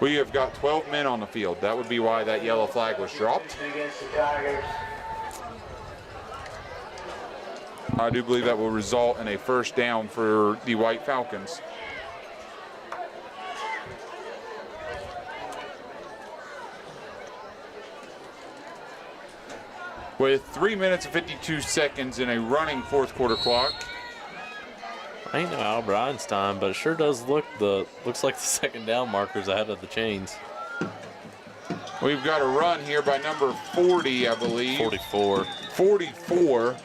We have got 12 men on the field. That would be why that yellow flag was dropped. Against the Tigers. I do believe that will result in a first down for the White Falcons. With 3 minutes and 52 seconds in a running fourth quarter clock. I ain't no Albert Einstein, but it sure does looks like the second down marker's ahead of the chains. We've got a run here by number 40, I believe. 44.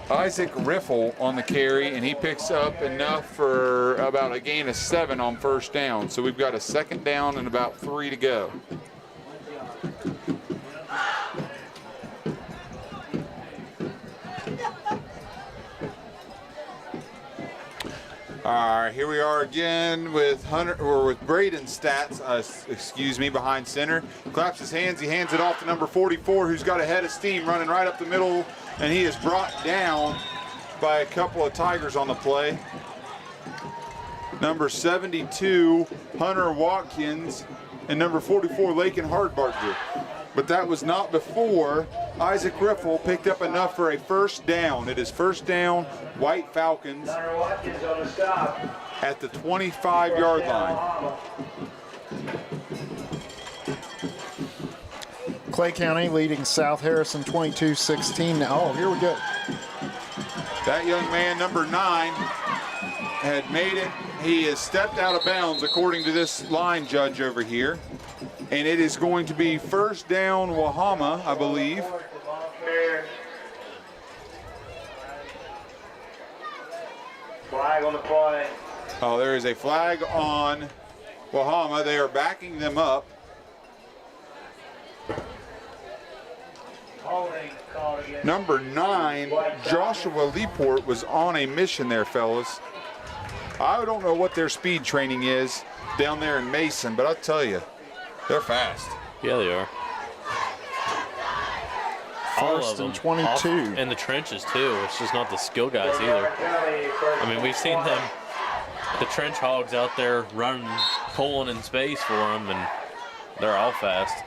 Isaac Riffle on the carry, and he picks up enough for about a gain of 7 on first down. So we've got a second down and about 3 to go. All right, here we are again with Braden Stats, behind center. Claps his hands, he hands it off to number 44, who's got a head of steam running right up the middle, and he is brought down by a couple of Tigers on the play. Number 72, Hunter Watkins, and number 44, Lakin Hardbarger. But that was not before Isaac Riffle picked up enough for a first down. It is first down, White Falcons at the 25-yard line. Clay County leading South Harrison 22-16. Oh, here we go. That young man, number 9, had made it. He has stepped out of bounds, according to this line judge over here. And it is going to be first down Wahama, I believe. Flag on the play. Oh, there is a flag on Wahama. They are backing them up. Number 9, Joshua Leaport, was on a mission there, fellas. I don't know what their speed training is down there in Mason, but I'll tell you, they're fast. Yeah, they are. First and 22. In the trenches, too. It's just not the skill guys either. I mean, we've seen them, the trench hogs out there running, pulling in space for them, and they're all fast.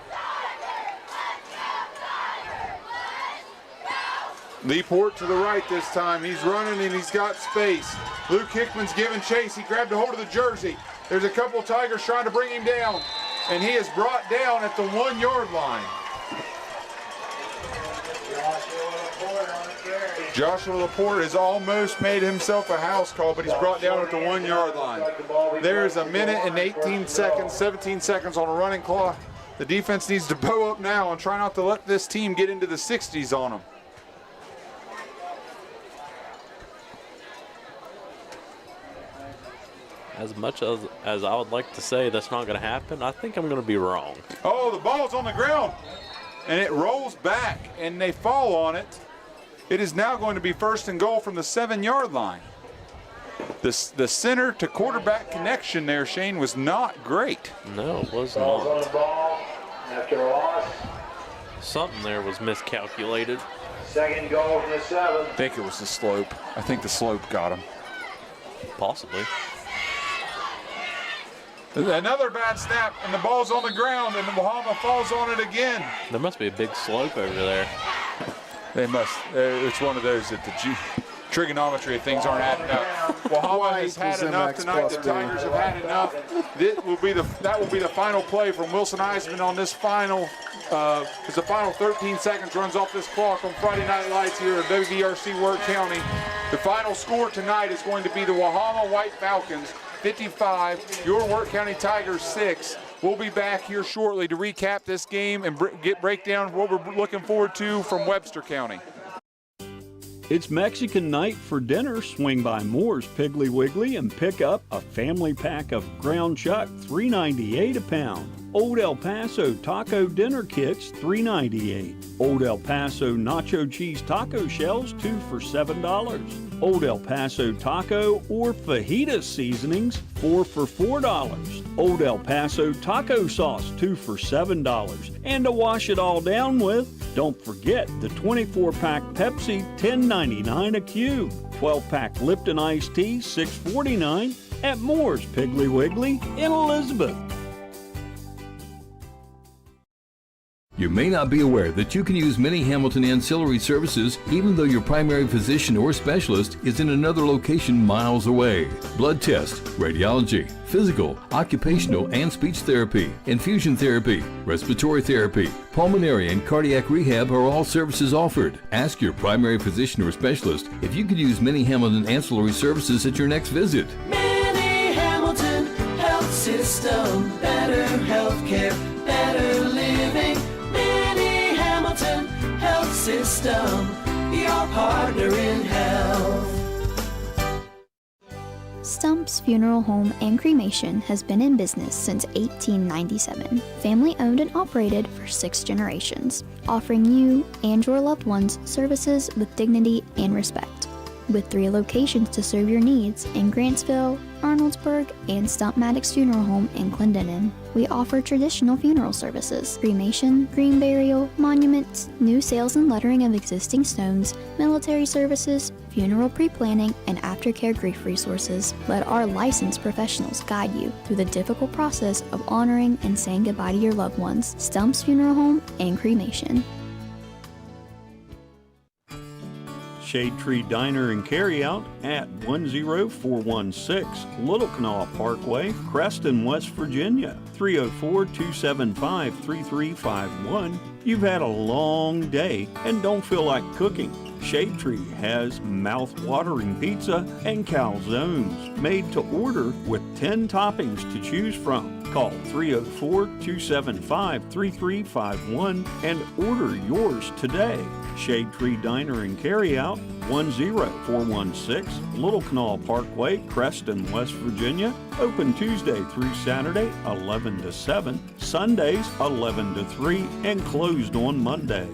Leaport to the right this time. He's running and he's got space. Luke Hickman's giving chase. He grabbed a hold of the jersey. There's a couple of Tigers trying to bring him down, and he is brought down at the 1-yard line. Joshua Laporte has almost made himself a house call, but he's brought down at the 1-yard line. There's a minute and 18 seconds, 17 seconds on a running clock. The defense needs to bow up now and try not to let this team get into the 60s on them. As much as I would like to say that's not going to happen, I think I'm going to be wrong. Oh, the ball's on the ground, and it rolls back, and they fall on it. It is now going to be first and goal from the 7-yard line. The center to quarterback connection there, Shane, was not great. No, it was Ball's on the not. ball after a loss. Something there was miscalculated. Second goal from the 7. I think it was the slope. I think the slope got him. Possibly. Another bad snap, and the ball's on the ground, and the Wahama falls on it again. There must be a big slope over there. They must. It's one of those that the trigonometry of things aren't adding up. Wahama has had enough tonight. The Tigers have had enough. That will be the final play from Wilson Eisman on this final. As the final 13 seconds runs off this clock on Friday Night Lights here at WVRC Wirt County. The final score tonight is going to be the Wahama White Falcons 55, your Wirt County Tigers 6. We'll be back here shortly to recap this game and break down what we're looking forward to from Webster County. It's Mexican night for dinner. Swing by Moore's Piggly Wiggly and pick up a family pack of ground chuck, $3.98 a pound. Old El Paso taco dinner kits, $3.98. Old El Paso nacho cheese taco shells, 2 for $7. Old El Paso taco or fajita seasonings, 4 for $4. Old El Paso taco sauce, 2 for $7. And to wash it all down with, don't forget the 24-pack Pepsi, $10.99 a cube. 12-pack Lipton iced tea, $6.49 at Moore's Piggly Wiggly in Elizabeth. You may not be aware that you can use many Hamilton ancillary services even though your primary physician or specialist is in another location miles away. Blood test, radiology, physical, occupational and speech therapy, infusion therapy, respiratory therapy, pulmonary and cardiac rehab are all services offered. Ask your primary physician or specialist if you could use many Hamilton ancillary services at your next visit. Many Hamilton Health System, better healthcare, better living. Many Hamilton Health System, your partner in health. Stump's Funeral Home and Cremation has been in business since 1897. Family owned and operated for 6 generations, offering you and your loved ones services with dignity and respect. With 3 locations to serve your needs in Grantsville, Arnoldsburg, and Stump Maddox Funeral Home in Clendenin. We offer traditional funeral services, cremation, green burial, monuments, new sales and lettering of existing stones, military services, funeral pre-planning, and aftercare grief resources. Let our licensed professionals guide you through the difficult process of honoring and saying goodbye to your loved ones. Stump's Funeral Home and Cremation. Shade Tree Diner and Carryout at 10416 Little Canal Parkway, Creston, West Virginia, 304-275-3351. You've had a long day and don't feel like cooking. Shade Tree has mouth-watering pizza and calzones made to order with 10 toppings to choose from. Call 304-275-3351 and order yours today. Shade Tree Diner and Carryout, 10416 Little Canal Parkway, Creston, West Virginia. Open Tuesday through Saturday, 11 to 7, Sundays, 11 to 3, and closed on Monday.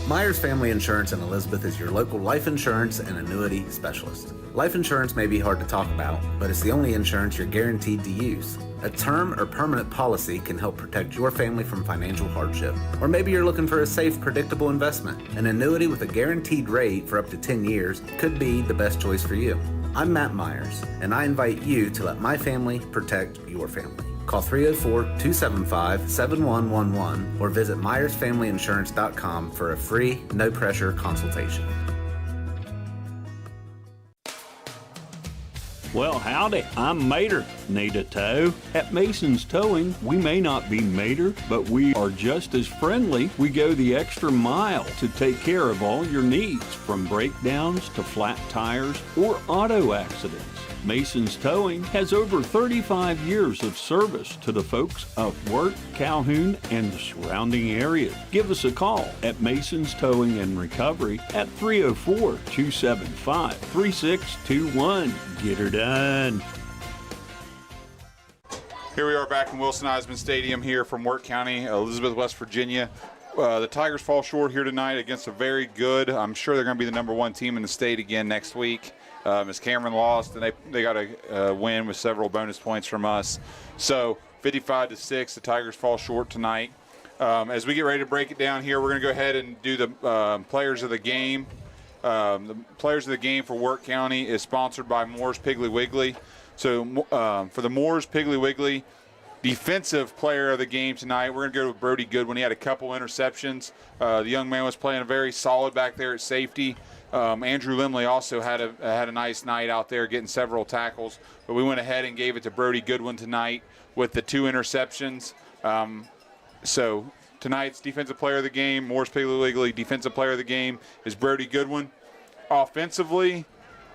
Myers Family Insurance in Elizabeth is your local life insurance and annuity specialist. Life insurance may be hard to talk about, but it's the only insurance you're guaranteed to use. A term or permanent policy can help protect your family from financial hardship. Or maybe you're looking for a safe, predictable investment. An annuity with a guaranteed rate for up to 10 years could be the best choice for you. I'm Matt Myers, and I invite you to let my family protect your family. Call 304-275-7111 or visit MyersFamilyInsurance.com for a free, no-pressure consultation. Well, howdy, I'm Mater. Need a tow? At Mason's Towing, we may not be Mater, but we are just as friendly. We go the extra mile to take care of all your needs, from breakdowns to flat tires or auto accidents. Mason's Towing has over 35 years of service to the folks of Wirt, Calhoun, and the surrounding areas. Give us a call at Mason's Towing and Recovery at 304-275-3621. Get her done. Here we are back in Wilson Eisman Stadium here from Wirt County, Elizabeth, West Virginia. The Tigers fall short here tonight against a very good, I'm sure they're going to be the number 1 team in the state again next week. As Cameron lost, and they got a win with several bonus points from us. So 55-6, the Tigers fall short tonight. As we get ready to break it down here, we're going to go ahead and do the players of the game. The players of the game for Wirt County is sponsored by Moore's Piggly Wiggly. So for the Moore's Piggly Wiggly defensive player of the game tonight, we're going to go with Brody Goodwin. He had a couple interceptions. The young man was playing very solid back there at safety. Andrew Limley also had a nice night out there getting several tackles, but we went ahead and gave it to Brody Goodwin tonight with the 2 interceptions. So tonight's defensive player of the game, Moore's Piggly Wiggly defensive player of the game is Brody Goodwin. Offensively,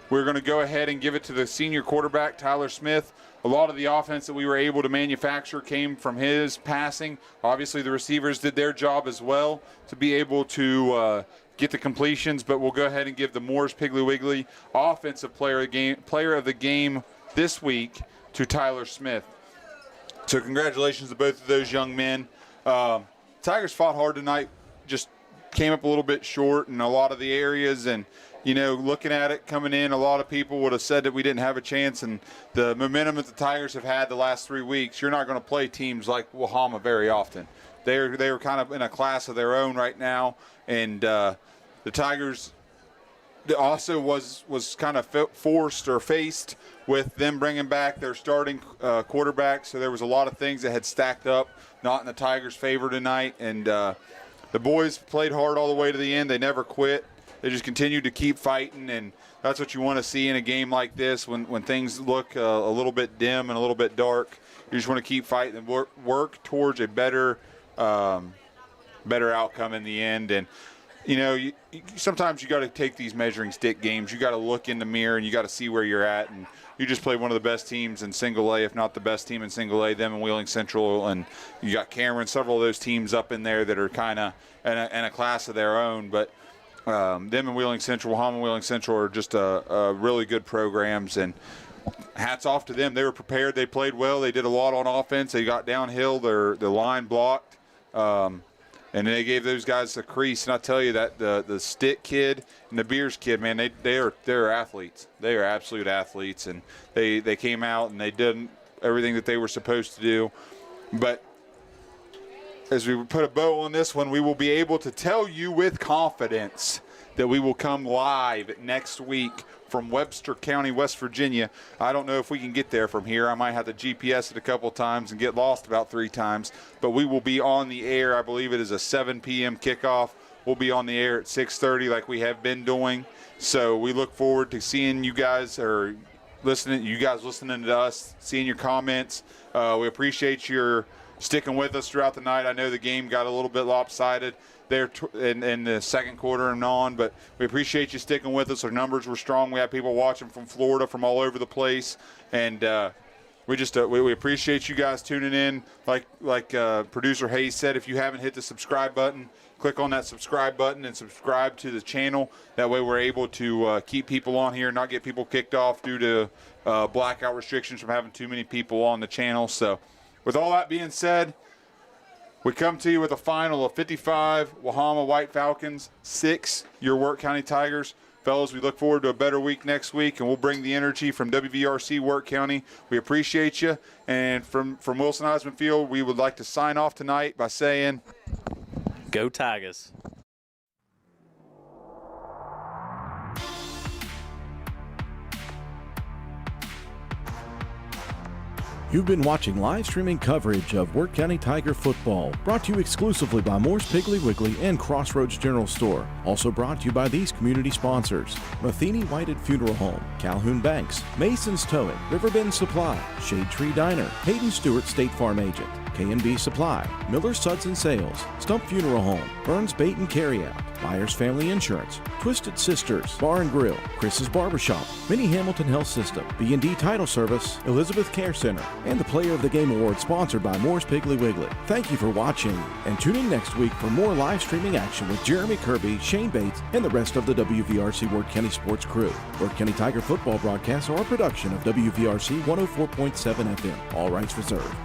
we're going to go ahead and give it to the senior quarterback, Tyler Smith. A lot of the offense that we were able to manufacture came from his passing. Obviously, the receivers did their job as well to be able to get the completions, but we'll go ahead and give the Moore's Piggly Wiggly offensive player of the game this week to Tyler Smith. So congratulations to both of those young men. Tigers fought hard tonight, just came up a little bit short in a lot of the areas, and looking at it coming in, a lot of people would have said that we didn't have a chance, and the momentum that the Tigers have had the last 3 weeks, you're not going to play teams like Wahama very often. They were kind of in a class of their own right now, and the Tigers also was kind of forced or faced with them bringing back their starting quarterback, so there was a lot of things that had stacked up not in the Tigers' favor tonight, and the boys played hard all the way to the end. They never quit. They just continued to keep fighting, and that's what you want to see in a game like this when things look a little bit dim and a little bit dark. You just want to keep fighting and work towards a better outcome in the end. And sometimes you got to take these measuring stick games. You got to look in the mirror and you got to see where you're at. And you just played one of the best teams in Single A, if not the best team in Single A, them and Wheeling Central. And you got Cameron, several of those teams up in there that are kind of in a class of their own. But them and Wheeling Central, Wahama and Wheeling Central are just really good programs. And hats off to them. They were prepared. They played well. They did a lot on offense. They got downhill. Their line blocked. And they gave those guys a crease. And I tell you that the Stick kid and the Beers kid, man, they're athletes. They are absolute athletes. And they came out and they did everything that they were supposed to do. But as we put a bow on this one, we will be able to tell you with confidence that we will come live next week from Webster County, West Virginia. I don't know if we can get there from here. I might have to GPS it a couple times and get lost about 3 times. But we will be on the air. I believe it is a 7 p.m. kickoff. We'll be on the air at 6:30 like we have been doing. So we look forward to seeing you guys or listening to us, seeing your comments. We appreciate your sticking with us throughout the night. I know the game got a little bit lopsided there in the second quarter and on, but we appreciate you sticking with us. Our numbers were strong. We had people watching from Florida, from all over the place, and we appreciate you guys tuning in. Like producer Hayes said, if you haven't hit the subscribe button, click on that subscribe button and subscribe to the channel. That way we're able to keep people on here, not get people kicked off due to blackout restrictions from having too many people on the channel. So with all that being said, we come to you with a final of 55 Wahama White Falcons, 6 your Wirt County Tigers. Fellas, we look forward to a better week next week, and we'll bring the energy from WVRC Wirt County. We appreciate you. And from Wilson Heisman Field, we would like to sign off tonight by saying, Go Tigers. You've been watching live streaming coverage of Wirt County Tiger football, brought to you exclusively by Moore's Piggly Wiggly and Crossroads General Store. Also brought to you by these community sponsors: Matheny Whited Funeral Home, Calhoun Banks, Mason's Towing, Riverbend Supply, Shade Tree Diner, Hayden Stewart State Farm Agent, K&B Supply, Miller Suds and Sales, Stump Funeral Home, Burns Bait and Carryout, Myers Family Insurance, Twisted Sisters, Bar and Grill, Chris's Barbershop, Mini Hamilton Health System, B&D Title Service, Elizabeth Care Center, and the Player of the Game Award sponsored by Moore's Piggly Wiggly. Thank you for watching, and tune in next week for more live streaming action with Jeremy Kirby, Shane Bates, and the rest of the WVRC Wirt County Sports crew. Wirt County Tiger football broadcasts are a production of WVRC 104.7 FM. All rights reserved.